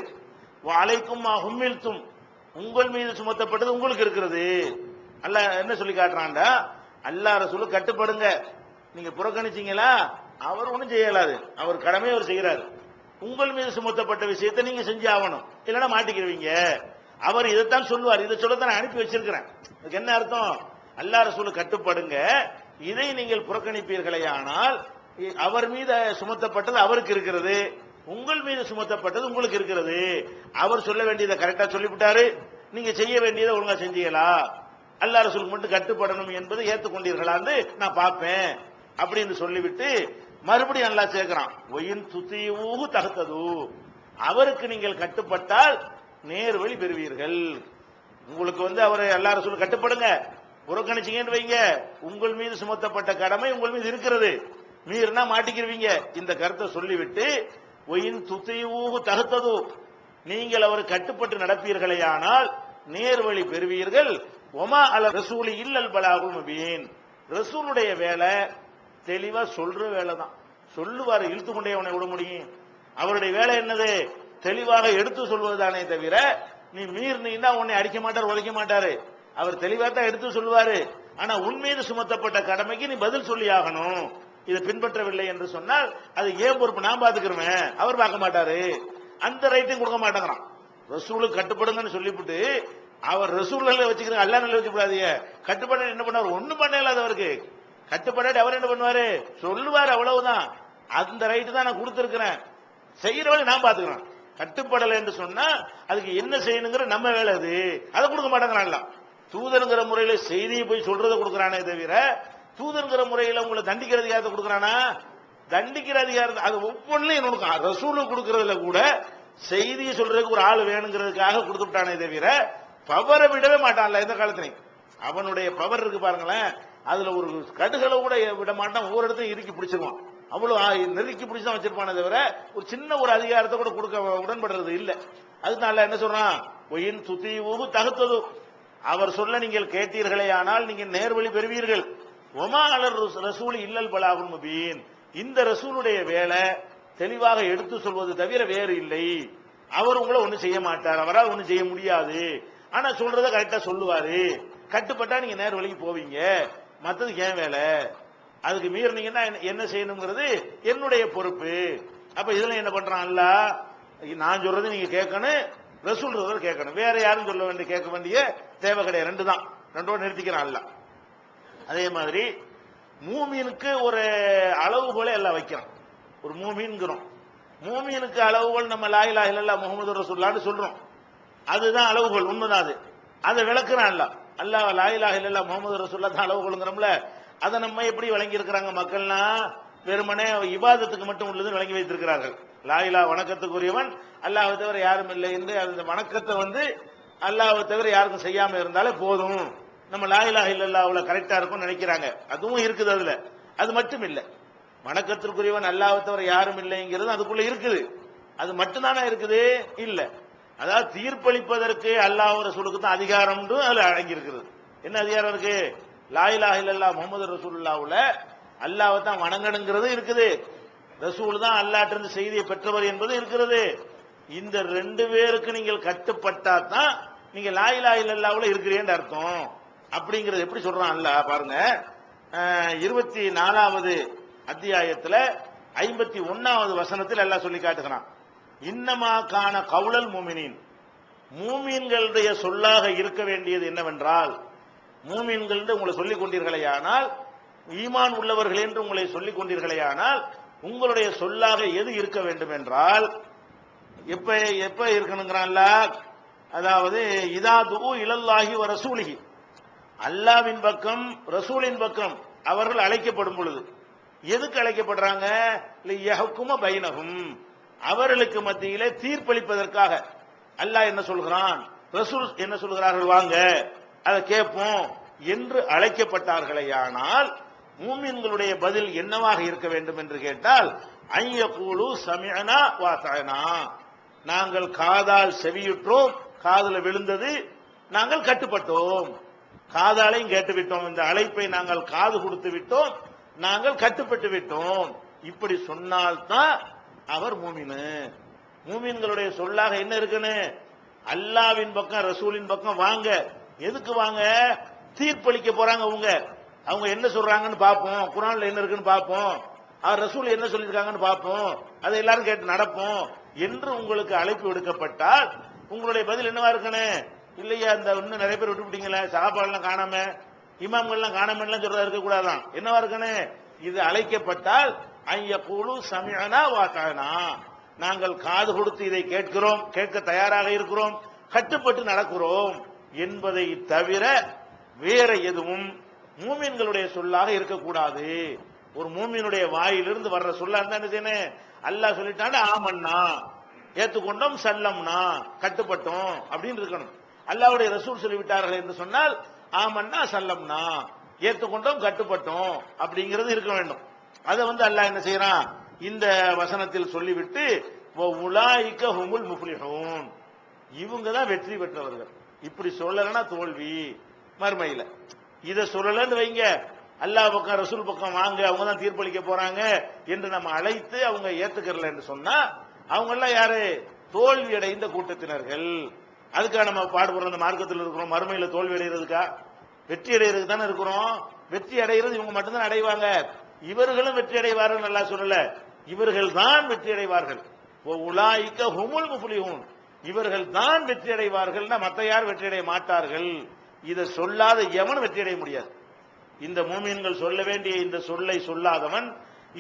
அலைக்கும் ஹும்மில்தும், உங்கள் மீது சுமத்தப்பட்டது உங்களுக்கு இருக்கிறது. அல்லாஹ் என்ன சொல்லி காட்டுறான்டா, அல்லாஹ் ரசூலுக்கு கட்டுப்படுங்க, நீங்க புறக்கணிச்சீங்களா, அவர் ஒண்ணும் செய்யலாது, அவர் கடமையை அவர் செய்யறாரு. உங்கள் மீது சுமத்தப்பட்ட விஷயத்தை நீங்க செஞ்சு ஆகணும், இல்லைன்னா மாட்டிக்கிறவீங்க. அவர் இதைத்தான் சொல்லுவார், இதை சொல்லத்தான் அனுப்பி வச்சிருக்கிறேன். அதுக்கு என்ன அர்த்தம்? அல்லாஹ் ரசூலுக்கு கட்டுப்படுங்க, இதை நீங்கள் புறக்கணிப்பீர்களே ஆனால் அவர் மீது சுமத்தப்பட்டது அவருக்கு இருக்கிறது, உங்கள் மீது சுமத்தப்பட்டது உங்களுக்கு இருக்கிறது. அவர் சொல்ல வேண்டியதை கரெக்டா சொல்லிவிட்டாரு, நீங்க செய்ய வேண்டியதை ஒழுங்கா செஞ்சீங்களா, அல்லாஹ் ரசூலுக்கு மட்டும் கட்டுப்படணும் என்பதை ஏற்றுக்கொண்டீர்களான்னு நான் பார்ப்பேன் அப்படின்னு சொல்லிவிட்டு மறுபடியும் அல்லாஹ் சேர்க்கிறான், ஒயின் துதியூஹு தஹ்தது, அவருக்கு நீங்கள் கட்டுப்பட்டால் நேர்வழி பெறுவீர்கள். உங்களுக்கு அவர் அல்லாஹ் ரசூலுக்கு கட்டுப்படுங்க, புறக்கணிச்சீங்கன்னு வைங்க, உங்கள் மீது சுமத்தப்பட்ட கடமை உங்கள் மீது இருக்கிறது, மீறினா மாட்டிக்கிறவீங்க. இந்த கருத்தை சொல்லிவிட்டு ஒயின் துதியூஹு தஹ்தது, நீங்கள் அவர் கட்டுப்பட்டு நடப்பீர்களேயானால் நேர்வழி பெறுவீர்கள். ஒமா அல ரசூலி இல்லல் பலாகுல் முபீன், ரசூலுடைய வேலை தெளிவா சொல்ற வேலை தான். சொல்லுவாரு, இழுத்து கொண்டே அவனை விட முடியும்? அவருடைய வேலை என்னது? தெளிவாக எடுத்து சொல்வதுதானே தவிர நீ மீறினா உன்னை அடிக்க மாட்டார், உழைக்க மாட்டாரு. அவர் தெளிவா தான் எடுத்து சொல்லுவாரு. ஆனா உன்மீது சுமத்தப்பட்ட கடமைக்கு நீ பதில் சொல்லி ஆகணும். இதை பின்பற்றவில்லை என்று சொன்னால் அது ஏன் பொறுப்பு, நான் பாத்துக்கிறேன், அவர் பார்க்க மாட்டாரு. அந்த ரைட்டையும் கொடுக்க மாட்டேங்கிறான். ரசூலுக்கு கட்டுப்படுங்கன்னு சொல்லிவிட்டு அவர் ரசூல் வச்சுக்கிறேன், அல்லா நல்ல வச்சுக்கூடாதீங்க. கட்டுப்பட என்ன பண்ணுவார்? ஒண்ணும் பண்ண அவருக்கு கட்டுப்படாட்டி அவர் என்ன பண்ணுவாரு? சொல்லுவாரு, அவ்வளவுதான். அந்த ரைட்டு தான் நான் கொடுத்திருக்கிறேன், செய்யறவங்க நான் பாத்துக்கிறேன். கட்டுப்படலை என்று சொன்னா அதுக்கு என்ன செய்யணுங்கிற நம்ம வேலை, அது அதை கொடுக்க மாட்டேங்கிறான். தூதருங்கிற முறையில செய்தியை போய் சொல்றதை கொடுக்கறானே தவிர தூதருங்கிற முறையில உங்களை தண்டிக்கிற அதிகாரத்தை கொடுக்கறானா? தண்டிக்கிற அதிகாரம் அது ஒவ்வொன்றையும் நுணுக்கம். ரசூலுக்கு கொடுக்கறதுல கூட செய்தியை சொல்றதுக்கு ஒரு ஆள் வேணுங்கிறதுக்காக கொடுத்துட்டானே தவிர பவரை விடவே மாட்டான்ல எந்த காலத்திலையும். அவனுடைய பவர் இருக்கு பாருங்களேன், அதுல ஒரு கடுகளை கூட விட மாட்டான், ஒவ்வொரு இடத்தையும் இறுக்கி பிடிச்சிருவான். அவ்வளவு நெருக்கி பிடிச்சுதான் வச்சிருப்பானே தவிர ஒரு சின்ன ஒரு அதிகாரத்தை கூட கொடுக்க உடன்படுறது இல்லை. அதனால என்ன சொல்றான்? ஒயின் துதியூஹு தஹ்தது, அவர் சொல்ல நீங்கள் கேட்டீர்களே ஆனால் நீங்கள் நேர்வழி பெறுவீர்கள். ஒமா அலர் ரசூல் இல்லல் பலாகுல் முபீன், இந்த ரசூலுடைய வேலை தெளிவாக எடுத்து சொல்வது தவிர வேறு இல்லை. அவர் உங்களை ஒன்னும் செய்ய மாட்டார், அவரால் ஒன்னும் செய்ய முடியாது. ஆனா சொல்றத கரெக்டா சொல்லுவாரு, கட்டுப்பட்டா நீங்க நேர் வழிக்கு போவீங்க, மத்ததுக்கு ஏன் வேலை? அதுக்கு மீறினீங்கன்னா என்ன செய்யணுங்கிறது என்னுடைய பொறுப்பு. அப்ப இதுல என்ன பண்றான் அல்லாஹ்? நான் சொல்றது நீங்க கேட்கணும், ரசூல் சொல்றது கேட்கணும், வேற யாரும் சொல்ல வேண்டிய கேட்க வேண்டிய தேவை கிடையாது. ரெண்டு தான், ரெண்டோட நிறுத்திக்கிறான் அல்லாஹ். அதே மாதிரி மூமீனுக்கு ஒரு அளவுகோலை எல்லாம் வைக்கிறான். ஒரு மூமீன்கிறோம், மூமீனுக்கு அளவுகோல் நம்ம லா இலாஹ இல்லல்லாஹ் முஹம்மது ரசூலுல்லாஹ்னு சொல்றோம், அதுதான் அளவுகோல், உண்மைதான். அது அதை விளக்குறான் அல்லாஹ். அல்லாஹ் லா இலாஹ இல்லல்லாஹ் முஹம்மது ரசூலுல்லாஹ் தான் அளவுகோலுங்கிறோம்ல, அதை நம்ம எப்படி வழங்கி இருக்கிறாங்க மக்கள்னா? வெறுமனே இபாதத்துக்கு மட்டும் உள்ளது வழங்கி வைத்திருக்கிறார்கள். லா இலாஹ வணக்கத்துக்குரியவன் அல்லாஹ்வை தவிர யாரும் இல்லை என்று அந்த வணக்கத்தை அல்லாஹ்வை தவிர யாருக்கும் செய்யாம இருந்தாலே போதும், நம்ம லா இலாஹ இல்லல்லாஹ்வுல கரெக்டா இருக்கும்னு நினைக்கிறாங்க. அதுவும் இருக்குது அதுல. அது மட்டும் இல்லை, வணக்கத்திற்குரியவன் அல்லாஹ்வை தவிர யாரும் இல்லைங்கிறது அதுக்குள்ள இருக்குது. அது மட்டும்தானே இருக்குது? இல்ல, அதாவது தீர்ப்பளிப்பதற்கு அல்லாஹ் ரசூலுக்கு தான் அதிகாரம் அதுல அடங்கி இருக்கிறது. என்ன அதிகாரம் இருக்கு? லா இலாஹ இல்லல்லாஹ் முஹம்மது ரசூலுல்லாஹ்வுல அல்லாஹ்வை தான் வணங்கணுங்கிறது இருக்குது, ரசூல் தான் அல்லாஹ்ட்ட இருந்து செய்தியை பெற்றவர் என்பது இருக்கிறது. இந்த ரெண்டு பேருக்கு நீங்கள் கட்டுப்பட்டா தான் நீங்க லா இலாஹ இல்லல்லாஹ்வுல இருக்கிறீங்கன்னு அர்த்தம். அப்படிங்கிறது எப்படி சொல்றான் அல்லாஹ் பாருங்க. 24வது அத்தியாயத்துல 51வது வசனத்தில் அல்லாஹ் சொல்லி காட்டுகிறான், இன்னமா கான கவுலல் மூமினின், மூமீன்களுடைய சொல்லாக இருக்க வேண்டியது என்னவென்றால், மூமீன்கள் என்று உங்களை சொல்லிக் கொண்டீர்களேயானால், ஈமான் உள்ளவர்கள் என்று உங்களை சொல்லிக் கொண்டீர்களேயானால், உங்களுடைய சொல்லாக எது இருக்க வேண்டும் என்றால், எப்ப இருக்கணுங்கிறான்ல, அதாவது இதா துஉ இலல்லாஹி வ ரசூலிஹி, அல்லாஹ்வின் பக்கம் ரசூலின் பக்கம் அவர்கள் அழைக்கப்படும் பொழுது, எதுக்கு அழைக்கப்படுறாங்க? லியஹ்கும பைனஹும், அவர்களுக்கு மத்தியிலே தீர்ப்பளிப்பதற்காக. அல்லாஹ் என்ன சொல்கிறான், ரசூல் என்ன சொல்கிறார்கள், வாங்க அதை கேட்போம் என்று அழைக்கப்பட்டார்களேயானால் மூமின்களுடைய பதில் என்னவாக இருக்க வேண்டும் என்று கேட்டால், ஐயகூலு சமிஅனா வ அத்தஅனா, நாங்கள் காதால் செவியுற்றோம், காதுல விழுந்தது, நாங்கள் கட்டுப்பட்டோம், காதாலையும் கேட்டுவிட்டோம், இந்த அழைப்பை நாங்கள் காது கொடுத்து விட்டோம், நாங்கள் கட்டுப்பட்டு விட்டோம். இப்படி சொன்னால்தான் அவர் மூமினு. மூமின்களுடைய சொல்லாக என்ன இருக்குன்னு, அல்லாஹ்வின் பக்கம் ரசூலின் பக்கம் வாங்க. எதுக்கு வாங்க? தீர்ப்பளிக்க போறாங்க. அவங்க அவங்க என்ன சொல்றாங்கன்னு பார்ப்போம், குர்ஆன்ல என்ன இருக்குன்னு பார்ப்போம், ரசூல் என்ன சொல்லியிருக்காங்கன்னு பார்ப்போம், அதை எல்லாரும் கேட்டு நடப்போம் என்று உங்களுக்கு அழைப்பு விடுக்கப்பட்டால் உங்களுடைய பதில் என்னவா இருக்கணும்? இல்லையா, இந்த இன்னும் நிறைய பேர் விட்டுவிட்டீங்களே, சஹாபாலாம் காணாம, இமாம்கள்லாம் காணாமலாம் சொல்றதா இருக்க கூடாதான். என்னவா இருக்கணும்? இது அழைக்கப்பட்டால் ஐயகூலு சமிஅனா வஅதனா, நாங்கள் காது கொடுத்து இதை கேட்கிறோம், கேட்க தயாராக இருக்கிறோம், கட்டுப்பட்டு நடக்கிறோம் என்பதை தவிர வேற எதுவும் மூமின்களுடைய சொல்லாக இருக்கக்கூடாது. ஒரு மூமினுடைய வாயிலிருந்து வர்ற சொல்லா இருந்தா என்ன? அல்லாஹ் சொல்லிட்டாங்க ஆமன்னா, ஏத்துக்கொண்டோம், சல்லம்னா, கட்டுப்பட்டோம் அப்படின்னு இருக்கணும். அல்லாஹ்வுடைய ரசூல் சொல்லிவிட்டார்கள் என்று சொன்னால் ஆமன்னா சல்லம்னா, ஏத்துக்கொண்டோம், கட்டுப்பட்டோம் அப்படிங்கிறது இருக்க வேண்டும். அதை அல்லாஹ் என்ன செய்யறான்? இந்த வசனத்தில் சொல்லிவிட்டு உலாயிக ஹுமுல் முஃப்லிஹூன், இவங்க தான் வெற்றி பெற்றவர்கள். இப்படி சொல்லலன்னா தோல்வி மறுமையில. இத சொல்லலன்னு வைங்க, அல்லாஹ் பக்கம் ரசூல் பக்கம் வாங்க, அவங்க தான் தீர்ப்பளிக்க போறாங்க என்று நம்ம அழைத்து அவங்க ஏத்துக்கறல என்று சொன்னா அவங்க எல்லாம் யாரு? தோல்வி அடைந்த கூட்டத்தினர்கள். அதுக்காக நம்ம பாடுபடுற அந்த மார்க்கத்தில் இருக்கிறோம். மறுமையில தோல்வி அடைகிறதுக்கா? வெற்றி அடைகிறதுக்கு தானே இருக்கிறோம். வெற்றி அடைகிறது இவங்க மட்டும்தான் அடைவாங்க. இவர்களும் வெற்றி அடைவார்கள் நல்லா சொல்லல, இவர்கள் தான் வெற்றி அடைவார்கள். உலாயிக ஹுமுல் முஃப்லிஹூன், இவர்கள் தான் வெற்றி அடைவார்கள், மற்ற யார் வெற்றி அடைய மாட்டார்கள். இதை சொல்லாத எவனும் வெற்றி அடைய முடியாது. இந்த மூமின்கள் சொல்ல வேண்டிய இந்த சொல்லை சொல்லாதவன்,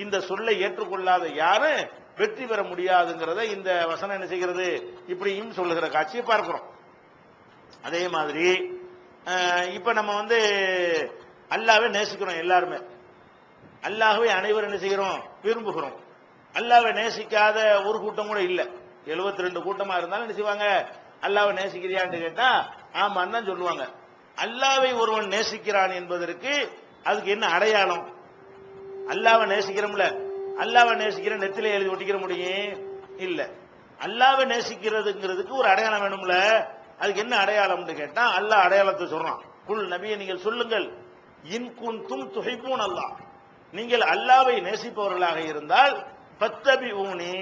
இந்த சொல்லை ஏற்றுக்கொள்ளாத யாரு வெற்றி பெற முடியாதுங்கிறத இந்த வசனம் என்ன செய்கிறது? இப்படியும் சொல்லுகிற காட்சியை பார்க்கிறோம். அதே மாதிரி இப்ப நம்ம அல்லாஹ்வை நேசிக்கிறோம், எல்லாருமே அல்லாஹ்வை அனைவரும் என்ன செய்கிறோம்? விரும்புகிறோம். அல்லாஹ்வை நேசிக்காத ஒரு கூட்டம் கூட இல்ல. 72 கூட்டமா இருந்தாலும் என்ன செய்வாங்க? அல்லாஹ்வை நேசிக்கிறியான்னு கேட்டா ஆமான்னு தான் சொல்லுவாங்க. அல்லாஹ்வை ஒருவன் நேசிக்கிறான் என்பதற்கு அதுக்கு என்ன அடையாளம்? அல்லாஹ்வை நேசிக்கிறோம்ல, அல்லாஹ்வை நேசிக்கிற நெத்திலே எழுதி ஒட்டிக்கிற முடியும் இல்ல. அல்லாஹ்வை நேசிக்கிறதுங்கிறதுக்கு ஒரு அடையாளம் வேணும்ல. அதுக்கு என்ன அடையாளம்னு கேட்டா அல்லாஹ் அடையாளத்தை சொல்றான். குல் நபியே நீங்கள் சொல்லுங்கள், இன் குன்தும் துஹிப்பூன் அல்லாஹ், நீங்கள் அல்லாஹ்வை நேசிப்பவர்களாக இருந்தால் ஃபத்தபிஊனி,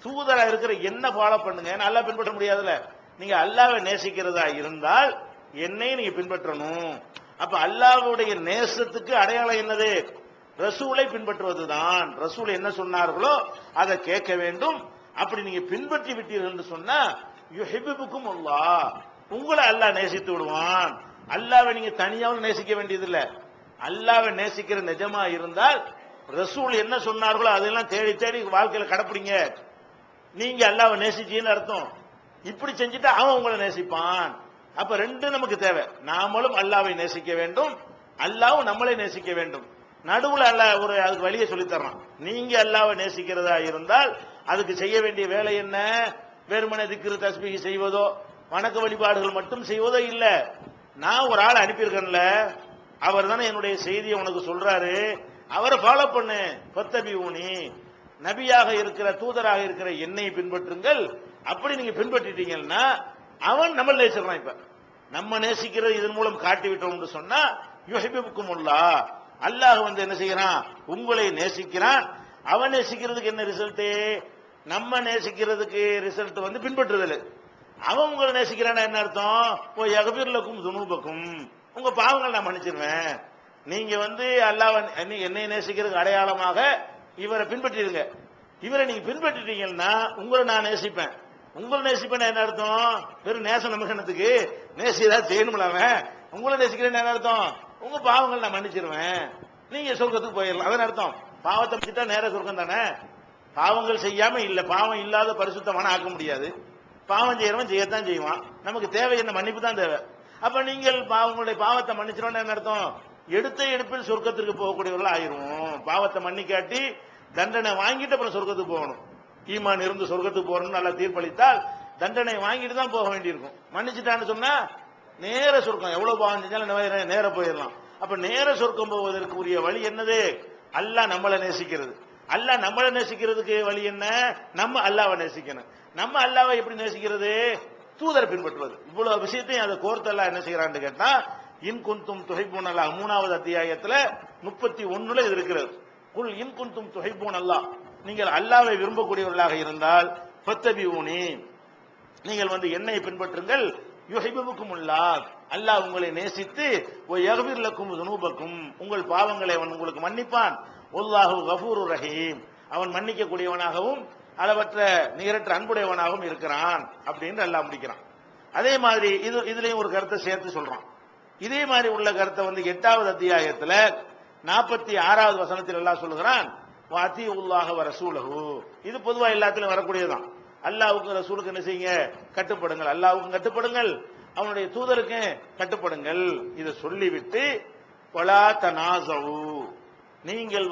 தூதரா இருக்கிற என்ன ஃபாலோ பண்ணுங்க. அல்லாஹ் பின்பற்ற முடியாதுல்ல. நீங்க அல்லாஹ்வை நேசிக்கிறதா இருந்தால் என்னை நீங்க பின்பற்றணும். அப்ப அல்லாஹ்வுடைய நேசத்துக்கு அடையாளம் என்னது? ரசூலை பின்பற்றுவதுதான். ரசூல் என்ன சொன்னார்களோ அதை கேட்க வேண்டும். அப்படி நீங்க பின்பற்றி விட்டீர்கள் என்று சொன்னா யுஹிப்புக்கும் அல்லாஹ், உங்களை அல்லாஹ் நேசித்து விடுவான். அல்லாஹ்வை நீங்க தனியாவும் நேசிக்க வேண்டியதில்லை. அல்லாஹ்வை நேசிக்கிற நிஜமா இருந்தால் ரசூல் என்ன சொன்னார்களோ அதெல்லாம் தேடி தேடி வாழ்க்கையில கடைப்பிடிங்க. நீங்க அல்லாஹ்வை நேசிச்சீன்னு அர்த்தம். இப்படி செஞ்சுட்டா அவன் உங்களை நேசிப்பான். அப்ப ரெண்டு நமக்கு தேவை. நாமளும் அல்லாஹ்வை நேசிக்க வேண்டும், அல்லாஹ்வும் நம்மளை நேசிக்க வேண்டும். நடுவுல அல்லாஹ் ஒரு அதுக்கு வழியை சொல்லி தர்றான். நீங்க அல்லாஹ்வை நேசிக்கிறதா இருந்தால் அதுக்கு செய்ய வேண்டிய வேலை என்ன? வெறுமனே திக்ரு தஸ்பீஹ் செய்வதோ வணக்க வழிபாடுகள் மட்டும் செய்வதோ இல்ல. நான் ஒரு ஆள் அனுப்பியிருக்கேன்ல, அவர் தானே என்னுடைய செய்தியை உனக்கு சொல்றாரு, அவரை ஃபாலோ பண்ணு. ஃபத்தபிஊனி, நபியாக இருக்கிற தூதராக இருக்கிற என்னை பின்பற்றுங்கள். அப்படி நீங்க பின்பற்றிட்டீங்கன்னா அவன் நம்ம நேசிக்கிறான். இப்ப நம்ம நேசிக்கிறது இதன் மூலம் காட்டி விட்டோம் சொன்னா யுஹிப்புக்குமுல்லாஹ், அல்லாஹ் என்ன செய்யறான்? உங்களை நேசிக்கிறான். அவன் நேசிக்கிறதுக்கு என்ன ரிசல்ட்? நம்ம நேசிக்கிறதுக்கு ரிசல்ட் பின்பற்றுதல். அவன் உங்களை நேசிக்கிறான் என்ன அர்த்தம்? போய் யக்ஃபிர்லக்கும் துனூபக்கும், உங்க பாவங்கள் நான் மன்னிச்சிருவேன். நீங்க அல்லாஹ் என்னை நேசிக்கிறதுக்கு அடையாளமாக இவரை பின்பற்றிடுங்க. இவரை நீங்க பின்பற்றிட்டீங்கன்னா உங்களை நான் நேசிப்பேன். உங்களை நேசிப்பேன் என்ன அர்த்தம்? வெறும் நேசம் நமக்கு நேசிதா செய்யணும்லாம. உங்களை நேசிக்கிறேன் என்ன அர்த்தம்? உங்க பாவங்கள் நான் மன்னிச்சிருவேன், நீங்க சொர்க்கத்துக்கு போயிடலாம். அதன் அர்த்தம் பாவத்தை வச்சுட்டா நேர சொர்க்கம் தானே. பாவங்கள் செய்யாம இல்ல, பாவம் இல்லாத பரிசுத்தமான ஆக்க முடியாது. பாவம் செய்யறவன் செய்யத்தான் செய்வான். நமக்கு தேவை என்ன? மன்னிப்பு தான் தேவை. அப்ப நீங்கள் உங்களுடைய பாவத்தை மன்னிச்சிரோன்னு என்ன அர்த்தம்? எடுத்த எடுப்பில் சொர்க்கத்திற்கு போகக்கூடியவர்கள் ஆயிரும். பாவத்தை மன்னிக்காட்டி தண்டனை வாங்கிட்டு அப்புறம் சொர்க்கத்துக்கு போகணும். ஈமான் இருந்து சொர்க்கத்துக்கு போறோம்னு நல்லா தீர்ப்பளித்தால் தண்டனை வாங்கிட்டு தான் போக வேண்டியிருக்கும். மன்னிச்சுட்டான்னு சொன்னா நேர சொர்க்கம். எவ்வளவு பாவம் செஞ்சாலும் நேர போயிடலாம். அப்ப நேர சொர்க்கம் போவதற்கு உரிய வழி என்னது? அல்லாஹ் நம்மளை நேசிக்கிறது. அல்லாஹ் நம்மளை நேசிக்கிறதுக்கு வழி என்ன? நம்ம அல்லாஹ்வை நேசிக்கணும். நம்ம அல்லாஹ்வை எப்படி நேசிக்கிறது? தூதரை பின்பற்றுவது. இவ்வளவு விஷயத்தையும் அதை கோர்த்தெல்லாம் என்ன செய்யறான்னு கேட்டா இன் குன்தும் துஹிப்பூன் அல்லாஹ் 3வது அத்தியாயத்துல 31 இது இருக்கிறது. குல் இன் குன்தும் துஹிப்பூன் அல்லாஹ், நீங்கள் அல்லாஹ்வை விரும்பக்கூடியவர்களாக இருந்தால் ஃபத்தபிஊனி, நீங்கள் என்னை பின்பற்றுங்கள். யுஹிப்புக்குமுல்லாஹ், அல்லாஹ் உங்களை நேசித்து யக்ஃபிர் லக்கும் ذுனூபக்கும், உங்கள் பாவங்களை அவன் உங்களுக்கு மன்னிப்பான். வல்லாஹு கஃபூருர் ரஹீம், அவன் மன்னிக்க கூடியவனாகவும் அளவற்ற நிகரற்ற அன்புடையவனாகவும் இருக்கிறான் அப்படின்னு அல்லாஹ் முடிக்கிறான். அதே மாதிரி இதுலயும் ஒரு கருத்தை சேர்த்து சொல்றான். இதே மாதிரி உள்ள கருத்தை 8வது அத்தியாயத்துல 46வது வசனத்தில் அல்லாஹ் சொல்லுகிறான், வாத்தியுல்லாஹ வ ரசூலஹு. இது பொதுவா எல்லாத்திலும் வரக்கூடியதுதான். அல்லாஹ்வுக்கு ரசூலுக்கு என்ன செய்யுங்க, கட்டுப்படுங்கள். அல்லாஹ்வுக்கு கட்டுப்படுங்கள், அவனுடைய தூதருக்கு கட்டுப்படுங்கள். இதை சொல்லிவிட்டு வலா தனாஸு, நீங்கள்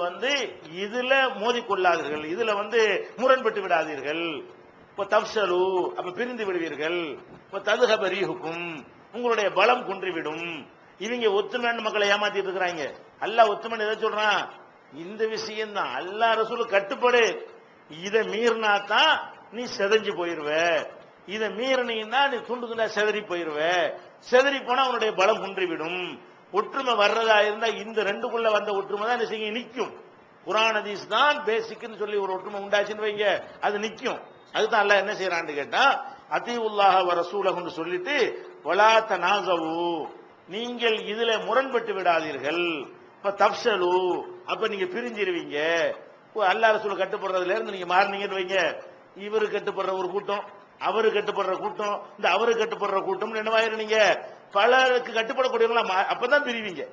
இதுல மோதிக்கொள்ளாதீர்கள், இதுல முரண்பட்டு விடாதீர்கள். தப்சலு, அப்ப பிரிந்து விடுவீர்கள். ததுஹப ரீஹுக்கும், உங்களுடைய பலம் குன்றிவிடும். இவங்க ஒத்துமையான மக்களை ஏமாத்திட்டு இருக்கிறாங்க. அல்லாஹ் ஒத்துமை எதை சொல்றான், இந்த விஷயம் தான். அல்லாஹ் ரசூலுக்கு கட்டுப்படு, இதை மீறினா தான் நீ செதஞ்சு போயிருவ, இதை மீறினீன்னா நீ துண்டு துண்டா செதறி போயிருவ, செதறி போனா அவனுடைய பலம் குன்றிவிடும். ஒற்றுமை வர்றதா இருந்தா இந்த ரெண்டுக்குள்ள வந்த ஒற்றுமை தான் நிற்கும். குர்ஆன் ஹதீஸ் தான் பேசிக்னு சொல்லி ஒரு ஒற்றுமை உண்டாச்சுன்னு வைங்க, அது நிற்கும். அதுதான் அல்லாஹ் என்ன செய்யறான்னு கேட்டா, அத்தீஉல்லாஹ வ ரசூலஹுன்னு சொல்லிட்டு வலா தனாஸவு, நீங்கள் இதுல முரண்பட்டு விடாதீர்கள். தப்சலு, அப்ப நீங்க பிரிஞ்சிருவீங்க. அல்லாஹ் ரசூல் கட்டுப்படுறதுல இருந்து நீங்க மாறினீங்கன்னு வைங்க, இவரு கட்டுப்படுற ஒரு கூட்டம், அவரு கட்டுப்படுற கூட்டம், இந்த அவரு கட்டுப்படுற கூட்டம் என்னவாயிரு, நீங்க பலருக்கு கட்டுப்படக்கூடியவங்களா அப்பதான் பிரிவீங்க.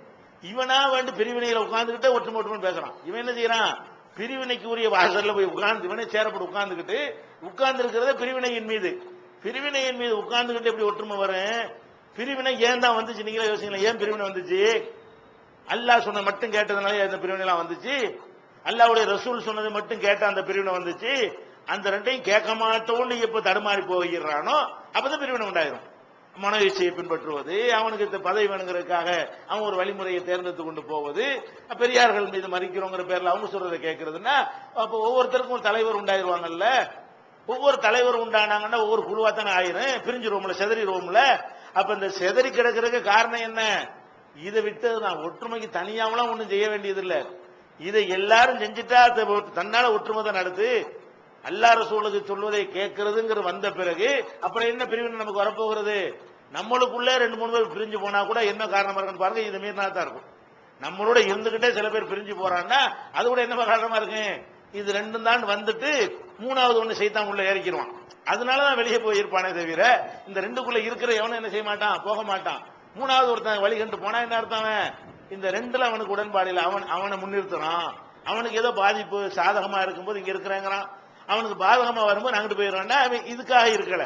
இவனா பிரிவினையில உட்கார்ந்துகிட்ட ஒற்றுமை ஒற்றுமை பேசுறான். இவன் என்ன செய்யறான், பிரிவினைக்கு உரிய வாசல்ல போய் உட்கார்ந்து இவனே சேரப்பட்டு உட்கார்ந்துகிட்டு உட்கார்ந்து இருக்கிறத பிரிவினையின் மீது உட்கார்ந்துகிட்டு எப்படி ஒற்றுமை வரும்? பிரிவினை ஏன் தான் வந்துச்சு நீங்களே யோசிங்களா? ஏன் பிரிவினை வந்துச்சு? அல்லாஹ் சொன்ன மட்டும் கேட்டதுனால அந்த பிரிவினை எல்லாம் வந்துச்சு. அல்லாஹ்வுடைய ரசூல் சொன்னது மட்டும் கேட்ட அந்த பிரிவினை வந்துச்சு. அந்த ரெண்டையும் கேட்க மாட்டோம்னு எப்ப தடுமாறி போகிறானோ அப்பதான் பிரிவினை உண்டாயிரும். மன இச்சையை பின்பற்றுவது, அவனுக்கு பதவி வேணுங்கிறதுக்காக அவன் ஒரு வழிமுறையை தேர்ந்தெடுத்து கொண்டு போவது, பெரியார்கள் மீது மறிக்கிறோங்கிற பேர்ல அவங்க சொல்றதை கேட்கறதுன்னா, அப்ப ஒவ்வொருத்தருக்கும் ஒரு தலைவர் உண்டாயிருவாங்கல்ல. ஒவ்வொரு தலைவர் உண்டானாங்கன்னா ஒவ்வொரு குழுவா தானே ஆயிரும், பிரிஞ்சிருவோம்ல, செதறிடுவோம்ல. அப்ப இந்த செதறி கிடக்கிறதுக்கு காரணம் என்ன? இதை விட்டதுதான். ஒற்றுமைக்கு தனியாவெல்லாம் ஒண்ணும் செய்ய வேண்டியது இல்ல. இதை எல்லாரும் செஞ்சுட்டா தன்னால ஒற்றுமை தான் நடத்து. அல்லாஹ் ரசூலுக்கு சொல்வதை கேட்கறதுங்கிற வந்த பிறகு அப்புறம் என்ன பிரிவினை நமக்கு வரப்போகிறது? நம்மளுக்குள்ள 2-3 பேர் பிரிஞ்சு போனா கூட என்ன காரணமா இருக்குன்னு பாருங்க, இது மீறினா தான் இருக்கும். நம்மளோட இருந்துகிட்டே சில பேர் பிரிஞ்சு போறான்னா அது கூட என்ன காரணமா இருக்கு? இது ரெண்டும் தான் வந்துட்டு 3வது ஒண்ணு சைத்தான் உள்ள ஏறிக்கிடுவான். அதனாலதான் வெளியே போயிருப்பானே தவிர இந்த ரெண்டுக்குள்ள இருக்கிற எவனும் என்ன செய்ய மாட்டான், போக மாட்டான். 3வது ஒருத்தன் வழி கண்டு போனா என்ன அர்த்தம்? இந்த ரெண்டுல அவனுக்கு உடன்பாடு இல்லை, அவனை முன்னிறுத்துறான். அவனுக்கு ஏதோ பாதிப்பு சாதகமா இருக்கும்போது இங்க இருக்கிறாங்கிறான், அவனுக்கு பாதகமா வரும்போது அங்கிட்டு போயிடுவான்டா. அவன் இதுக்காக இருக்கல,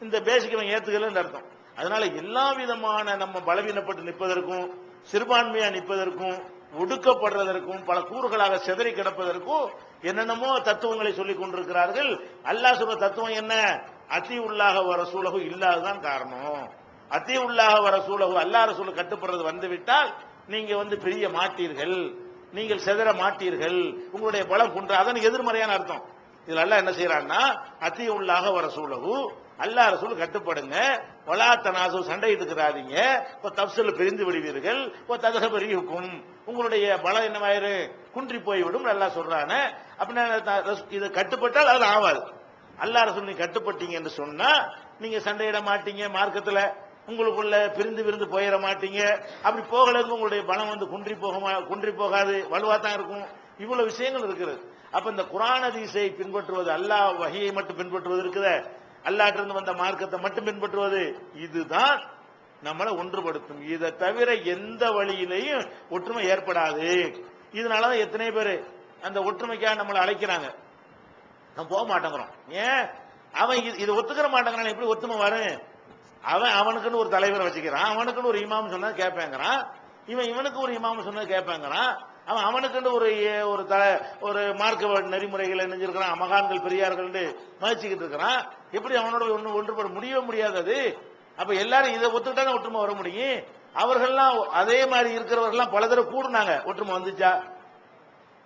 இந்த பேசிக் அவன் ஏத்துக்கலன்னு அர்த்தம். அதனால எல்லா விதமான நம்ம பலவீனப்பட்டு நிற்பதற்கும், சிறுபான்மையா நிற்பதற்கும், ஒடுக்கப்படுறதற்கும், பல கூறுகளாக சிதறி கிடப்பதற்கும் என்னென்னமோ தத்துவங்களை சொல்லிக் கொண்டிருக்கிறார்கள். அல்லாஹ் சொல்ற தத்துவம் என்ன? அத்தீஉல்லாஹ வ ரசூலஹு இல்லாததான் காரணம். அத்தீஉல்லாஹ வ ரசூலஹு, அல்லாஹ் ரசூல் கட்டுப்படுறது வந்துவிட்டால் நீங்க பிரிய மாட்டீர்கள், நீங்கள் சிதற மாட்டீர்கள், உங்களுடைய பலம் குன்ற. அதன் எதிர்மறையான அர்த்தம். இதுல அல்லாஹ் என்ன செய்யறான்னா, அத்தீஉல்லாஹ வ ரசூலஹு, அல்லாஹ் ரசூல் கட்டுப்படுங்க, வலா தனாஸு, சண்டையிட்டுக்கிறாதீங்க, தப்சல் பிரிந்து விடுவீர்கள், ததுஹப ரீஹுக்கும், உங்களுடைய பலம் என்னவாயிரு, குன்றி போய்விடும் அல்லாஹ் சொல்றானே. அப்படின்னா இது கட்டுப்பட்டால் அது ஆவாது. அல்லாஹ் ரசூல் நீ கட்டுப்பட்டீங்க என்று சொன்னா நீங்க சண்டையிட மாட்டீங்க, மார்க்கத்துல உங்களுக்குள்ள பிரிந்து விருந்து போயிட மாட்டீங்க. அப்படி போகலங்க உங்களுடைய பலம் குன்றி போகாது, வலுவா தான் இருக்கும். இவ்வளவு விஷயங்கள் இருக்கிறது. அப்ப இந்த குர்ஆன் ஹதீஸை பின்பற்றுவது, அல்லாஹ் வஹியை மட்டும் பின்பற்றுவது இருக்குதே, அல்லாஹ்விலிருந்து வந்த மார்க்கத்தை மட்டும் பின்பற்றுவது, இதுதான் நம்மளை ஒன்றுபடுத்தும். இதை தவிர எந்த வழியிலையும் ஒற்றுமை ஏற்படாது. இதனாலதான் எத்தனை பேர் அந்த ஒற்றுமைக்காக நம்மளை அழைக்கிறாங்க, நம்ம போக மாட்டேங்கிறோம். ஏன்? அவன் இதை ஒத்துக்கிற மாட்டேங்கிறான். எப்படி ஒத்துமை வரும்? அவனுக்குன்னு ஒரு தலைவரை வச்சுக்கிறான், அவனுக்குன்னு ஒரு இமாம் சொன்னா கேட்பேங்கிறான், இவனுக்கு ஒரு இமாம் சொன்னா கேட்பேங்கிறான், அவனுக்குன்னு ஒரு மார்க்க நெறிமுறைகளை நினைஞ்சிருக்கிறான், மகான்கள் பெரியார்கள் மதிச்சுக்கிட்டு இருக்கிறான். எப்படி அவனோட ஒன்றுபட முடியவே முடியாது. அப்ப எல்லாரும் இதை ஒத்துக்கிட்டா ஒற்றுமை வர முடியும். அவர்கள்லாம் அதே மாதிரி இருக்கிறவர்கள்லாம் பல தடவை கூடுனாங்க, ஒற்றுமை வந்துச்சா?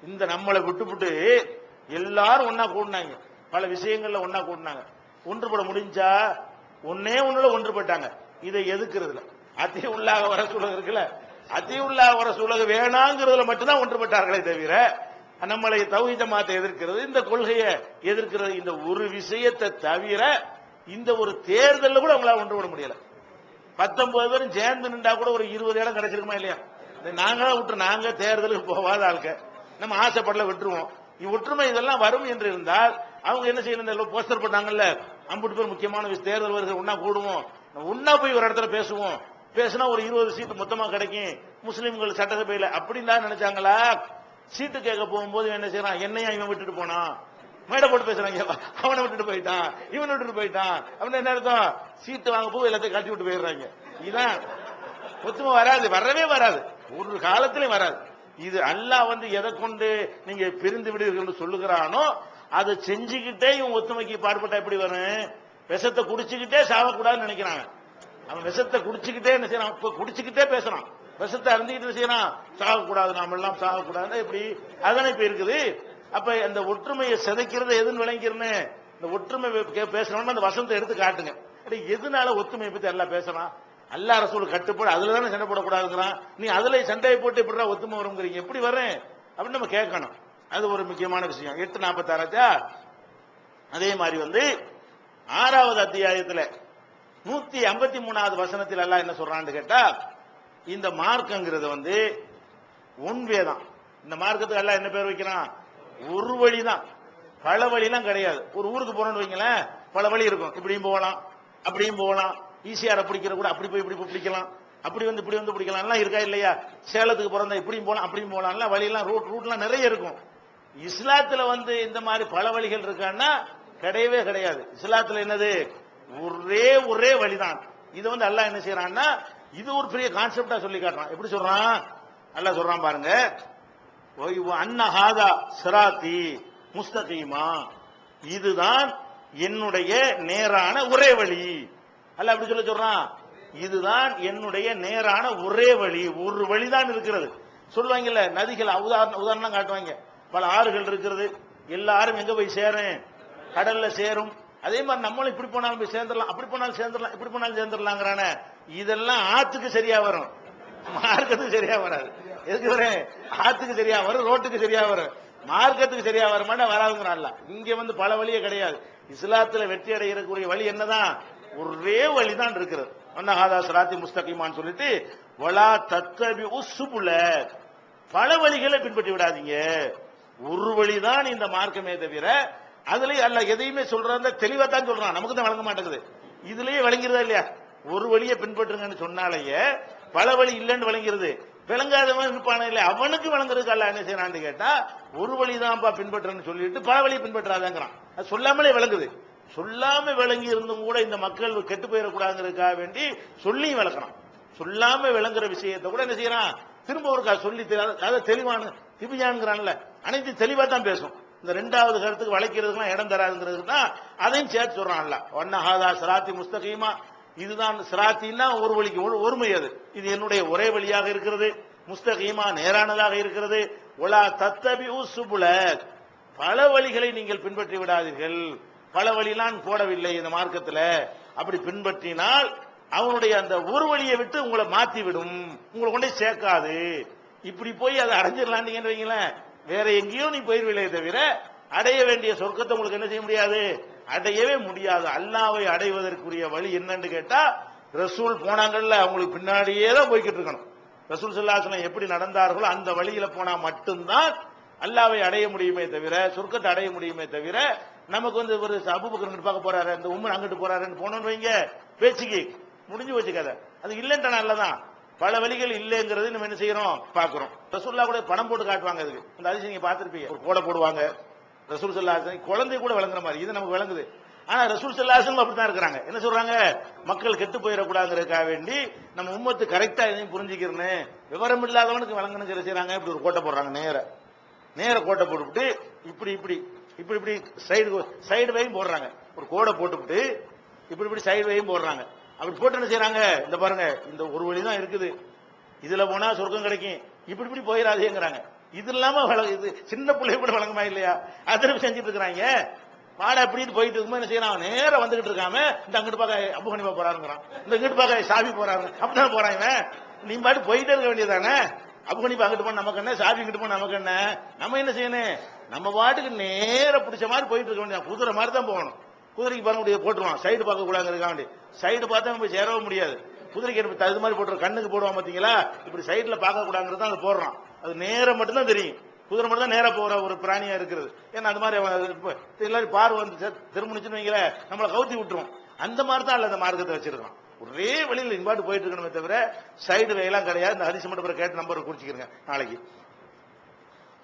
இந்த நம்மளை விட்டு எல்லாரும் ஒன்னா கூடினாங்க, பல விஷயங்கள்ல ஒன்னா கூடினாங்க, ஒன்றுபட முடிஞ்சா? ஒன்னே ஒண்ணுல ஒன்றுபட்டாங்க, இதை எதுக்குறதுல. அத்தீஉல்லாஹ வ ரசூலஹு இருக்குல்ல, அத்தீஉல்லாஹ வ ரசூலஹு வேணாங்கிறதுல மட்டும்தான் ஒன்றுபட்டார்களே தவிர நம்மளை தௌஹீத் ஜமாத்தை எதிர்க்கிறது, இந்த கொள்கையை எதிர்க்கிறது, இந்த ஒரு விஷயத்தை தவிர இந்த ஒரு தேர்தலில் கூட அவங்களால ஒன்றுபட முடியல. 19 பேரும் சேர்ந்து நின்றா கூட ஒரு 20 இடம் கிடைச்சிருக்குமா இல்லையா? நாங்க தேர்தலுக்கு போகாத ஆளுக்க நம்ம ஆசைப்படல விட்டுருவோம். ஒற்றுமை இதெல்லாம் வரும் என்று இருந்தால் அவங்க என்ன செய்யணும்? போஸ்டர் பண்ணாங்கல்ல, 50 பேர் முக்கியமான தேர்தல் வருகிற ஒன்னா கூடுவோம், ஒன்னா போய் ஒரு இடத்துல பேசுவோம், பேசினா ஒரு 20 சீட்டு மொத்தமா கிடைக்கும் முஸ்லீம்கள் சட்டசபையில அப்படின்னு நினைச்சாங்களா? சீட்டு கேட்க போகும்போது என்ன செய்யறான்? என்னையா இவன் விட்டுட்டு போனான், மேடை போட்டு பேசுறாங்க, அவனை விட்டுட்டு போயிட்டான், இவனை விட்டுட்டு போயிட்டான் அப்படின்னு என்ன அர்த்தம்? சீட்டு வாங்க போய் எல்லாத்தையும் கட்டி விட்டு போயிடுறாங்க. இதுதான் ஒத்துமை வராது, வரவே வராது, ஒரு காலத்திலையும் வராது. இது அல்லாஹ் எதை கொண்டு நீங்க பிரிந்து விடுவீர்கள் சொல்லுகிறானோ அதை செஞ்சுக்கிட்டே இவன் ஒத்துமைக்கு பாடுபட்டா எப்படி வரும்? விஷத்தை குடிச்சுக்கிட்டே சாவக்கூடாதுன்னு நினைக்கிறாங்க. அவன் விஷத்தை குடிச்சுக்கிட்டே என்ன செய்யறான்? குடிச்சுக்கிட்டே பேசுறான், விஷத்தை அருந்திக்கிட்டு என்ன செய்யறான்? சாகக்கூடாது, நாம எல்லாம் சாகக்கூடாது. எப்படி அதானே இப்ப இருக்குது. அப்ப அந்த ஒற்றுமையை சிதைக்கிறது எதுன்னு விளங்கிறன்னு இந்த ஒற்றுமை பேசணும்னு அந்த வசனத்தை எடுத்து காட்டுங்க. எதனால ஒத்துமையை பத்தி எல்லாம் பேசுறான்? அல்லாஹ் ரசூல் கட்டுப்பாடு, அதுல தானே சண்டை போடக்கூடாதுங்கிறான். நீ அதுல சண்டையை போட்டு எப்படிடா ஒத்துமை வருங்கிறீங்க, எப்படி வரேன் அப்படின்னு நம்ம கேட்கணும். அது ஒரு முக்கியமான விஷயம். 8:46 அதே மாதிரி 6வது அத்தியாயத்துல 153வது வசனத்தில் அல்லாஹ் என்ன சொல்றான்னு கேட்டா, இந்த மார்க்கங்கிறது ஒன்வே தான். இந்த மார்க்கத்துக்கு அல்லாஹ் என்ன பேர் வைக்கிறான்? ஒரு வழிதான், பல வழிலாம் கிடையாது. ஒரு ஊருக்கு போறோம்னு வைங்களேன், பல வழி இருக்கும், இப்படியும் போகலாம் அப்படியும் போகலாம், ஈஸியார பிடிக்கிற கூட அப்படி போய் இப்படி பிடிக்கலாம், அப்படி இப்படி பிடிக்கலாம் எல்லாம் இருக்கா இல்லையா? சேலத்துக்கு பிறந்தா இப்படியும் போகலாம் அப்படியும் போகலாம், வழியெல்லாம் ரூட்லாம் நிறைய இருக்கும். இஸ்லாத்துல இந்த மாதிரி பல வழிகள் இருக்கான்னா கிடையவே கிடையாது. இஸ்லாத்துல என்னது? ஒரே வழிதான். இது அல்லாஹ் என்ன செய்யறான்னா இது ஒரு பெரிய கான்செப்டா சொல்லி காட்டுறான். எப்படி சொல்றான்? அல்லாஹ் சொல்றான் பாருங்க, அன்னஹாதா சிராத்தி முஸ்தகீமா, இதுதான் என்னுடைய நேரான ஒரே வழி. அல்லாஹ் அப்படி சொல்றான், இதுதான் என்னுடைய நேரான ஒரே வழி, ஒரு வழிதான் இருக்கிறது. சொல்லுவாங்கல்ல, நதிகள் உதாரணம் காட்டுவாங்க, பல ஆறுகள் இருக்கிறது, எல்லாரும் எங்க போய் சேரும்? கடல்ல சேரும். அதே மாதிரி நம்மளும் இப்படி போனாலும் போய் சேர்ந்துடலாம், அப்படி போனாலும் சேர்ந்துடலாம், இப்படி போனாலும் சேர்ந்துடலாங்கிறான. இதெல்லாம் ஆத்துக்கு சரியா வரும், மார்க்கத்துக்கு சரியா வராது. எதுக்கு வரேன்? ஆத்துக்கு சரியா வரும், ரோட்டுக்கு சரியா வரும், மார்க்கத்துக்கு சரியா வர மாட்டா வராதுங்கிறான்ல. இங்க பல வழியே கிடையாது. இஸ்லாத்துல வெற்றி அடையக்கூடிய வழி என்னதான்? ஒரே வழிதான் இருக்கிறது. அன்னஹாதா சிராத்தி முஸ்தகீமான்னு சொல்லிட்டு வலா தத்தபிஉ சுபுல, பல வழிகளை பின்பற்றி விடாதீங்க, ஒரு வழிதான் இந்த மார்க்கமே தவிர. அதுலயே அல்லாஹ் எதையுமே சொல்றாங்க தெளிவா தான் சொல்றான், நமக்கு தான் வழங்க மாட்டேங்குது. இதுலயே வழங்கிறதா இல்லையா? ஒரு வழியை பின்பற்றுங்கன்னு சொன்னாலேயே பல வழி இல்லைன்னு வழங்கிறது. விளங்காதவன் இருப்பான இல்லை, அவனுக்கு வழங்குறதுக்கு அல்லாஹ் என்ன செய்யறான்னு கேட்டா ஒரு வழிதான்ப்பா பின்பற்றுன்னு சொல்லிட்டு பல வழியை பின்பற்றாதங்கிறான். அது சொல்லாமலே விளங்குது. சொல்லாம விளங்கி இருந்தும் கூட இந்த மக்கள் கெட்டு போயிடக்கூடாதுங்கிறதுக்காக வேண்டி சொல்லி விளக்குறான். சொல்லாம விளங்குற விஷயத்தை கூட என்ன செய்யறான்? திரும்ப ஒருக்கா சொல்லி அதை தெளிவான திபியான்ங்கிறான்ல, அனைத்து தெளிவா தான் பேசும். இந்த 2வது கருத்துக்கு வளைக்கிறதுக்குலாம் இடம் தராதுங்கிறதுக்கு தான் அதையும் சேர்த்து சொல்றான்ல. ஒன்னஹாதா சிராத்தி முஸ்தகீமா, இதுதான் சிராத்தின்னா ஒரு வழிக்கு ஒருமை, அது இது என்னுடைய ஒரே வழியாக இருக்கிறது, முஸ்தகீமா நேரானதாக இருக்கிறது, ஒலா தத்தபிஉ சுபுல, பல வழிகளை நீங்கள் பின்பற்றி விடாதீர்கள். பல வழியெல்லாம் போடவில்லை இந்த மார்க்கத்துல. அப்படி பின்பற்றினால் அவனுடைய அந்த ஒரு வழியை விட்டு உங்களை மாத்தி விடும், உங்களை கொண்டே சேர்க்காது. இப்படி போய் அதை அடைஞ்சிடலான்னு வைங்களேன், வேற எங்கேயோ நீ போயிருவில்லை தவிர அடைய வேண்டிய சொர்க்கத்தை உங்களுக்கு என்ன செய்ய முடியாது? அடையவே முடியாது. அல்லாஹ்வை அடைவதற்குரிய வழி என்னன்னு கேட்டா, ரசூல் போனாங்கல்ல, அவங்களுக்கு பின்னாடியே தான் போய்கிட்டு இருக்கணும். ரசூல் ஸல்லல்லாஹு அலைஹி வஸல்லம் எப்படி நடந்தார்களோ அந்த வழியில போனா மட்டும்தான் அல்லாஹ்வை அடைய முடியுமே தவிர, சொர்க்கத்தை அடைய முடியுமே தவிர, நமக்கு ஒரு அபூபக்கர் பார்க்க போறாரு, இந்த உம்மர் அங்கிட்டு போறாருன்னு போனோம்னு வைங்க, பேச்சுக்கு முடிஞ்சு வச்சு கதை. அது இல்லைன்ற நல்லதான், பல வழிகள் இல்லைங்கிறது நம்ம என்ன செய்யறோம்? பாக்குறோம். ரசூலுல்லாஹ் கூட பணம் போட்டு காட்டுவாங்க, அதுக்கு அந்த அதிசயம் நீங்க பார்த்திருப்பீங்க. ஒரு கோடை போடுவாங்க, ரசூல் ஸல்லல்லாஹு அலைஹி வஸல்லம் குழந்தை கூட விளங்குற மாதிரி, இது நமக்கு விளங்குது. ஆனா ரசூல் ஸல்லல்லாஹு அலைஹி வஸல்லம் அப்படித்தான் இருக்கிறாங்க. என்ன சொல்றாங்க? மக்கள் கெட்டு போயிடக்கூடாதுங்கிறதுக்காக வேண்டி நம்ம உம்மத்து கரெக்டா எதையும் புரிஞ்சுக்கிறேன்னு, விவரம் இல்லாதவனுக்கு விளங்கணுங்கிற செய்யறாங்க. இப்படி ஒரு கோட்டை போடுறாங்க, நேர கோட்டை போட்டுவிட்டு இப்படி இப்படி இப்படி இப்படி சைடு வையும் போடுறாங்க. ஒரு கோடை போட்டுவிட்டு இப்படி இப்படி சைடு வையும் போடுறாங்க. அப்படி போட்டு என்ன செய்யறாங்க? இந்த பாருங்க, இந்த ஒரு வழிதான் இருக்குது, இதுல போனா சொர்க்கம் கிடைக்கும், இப்படி இப்படி போயிடாதேங்கிறாங்க. இது இல்லாம இது சின்ன பிள்ளைய கூட வழங்கமா இல்லையா? அதை செஞ்சுட்டு இருக்கிறாங்க. பாட அப்படின்னு போயிட்டு இருக்கும்போது என்ன செய்யறான்? நேரம் வந்துகிட்டு இருக்காம இந்த அங்கிட்டு பார்க்க அபூ ஹனீஃபா போறாருங்கிறான், இந்த இங்கிட்டு பார்க்க ஷாஃபி போறாங்க. அப்படிதான் போறாங்க. நீ பாட்டு போயிட்டே இருக்க வேண்டியதானே? அபூ ஹனீஃபா அங்கிட்டு போன நமக்கு என்ன, ஷாஃபி இங்கிட்டு போன நமக்கு என்ன? நம்ம என்ன செய்யணும்? நம்ம பாட்டுக்கு நேர பிடிச்ச மாதிரி போயிட்டு இருக்க வேண்டிய, குதிரை மாதிரி தான் போகணும். குதிரைக்கு பாருங்க போட்டுருவான், சைடு பார்க்க கூடாதுங்கிறதுக்காக வேண்டி. சைடு பார்த்தா நம்ம சேரவும் முடியாது, குதிரைக்கு அது மாதிரி போட்டுற கண்ணுக்கு போடுவான் பாத்தீங்களா, இப்படி சைட்ல பார்க்க கூடாங்கிறது அதை போடுறான். அது நேரம் மட்டும்தான் தெரியும். குதிரை மட்டும் தான் நேரா போற ஒரு பிராணியா இருக்கிறது. ஏன்னா அது மாதிரி எல்லாரும் பார்வை வந்து திரும்பிச்சுன்னு வைங்கள நம்மளை கவுத்தி விட்டுரும். அந்த மாதிரி தான் அந்த மார்க்கத்தை வச்சிருக்கான். ஒரே வழியில் இன்பாட்டு போயிட்டு இருக்கணுமே தவிர சைடு வேலாம் கிடையாது. இந்த ஹதீஸ் மட்டும் கேட்டு நம்பர் குறிச்சிக்கிறேங்க நாளைக்கு.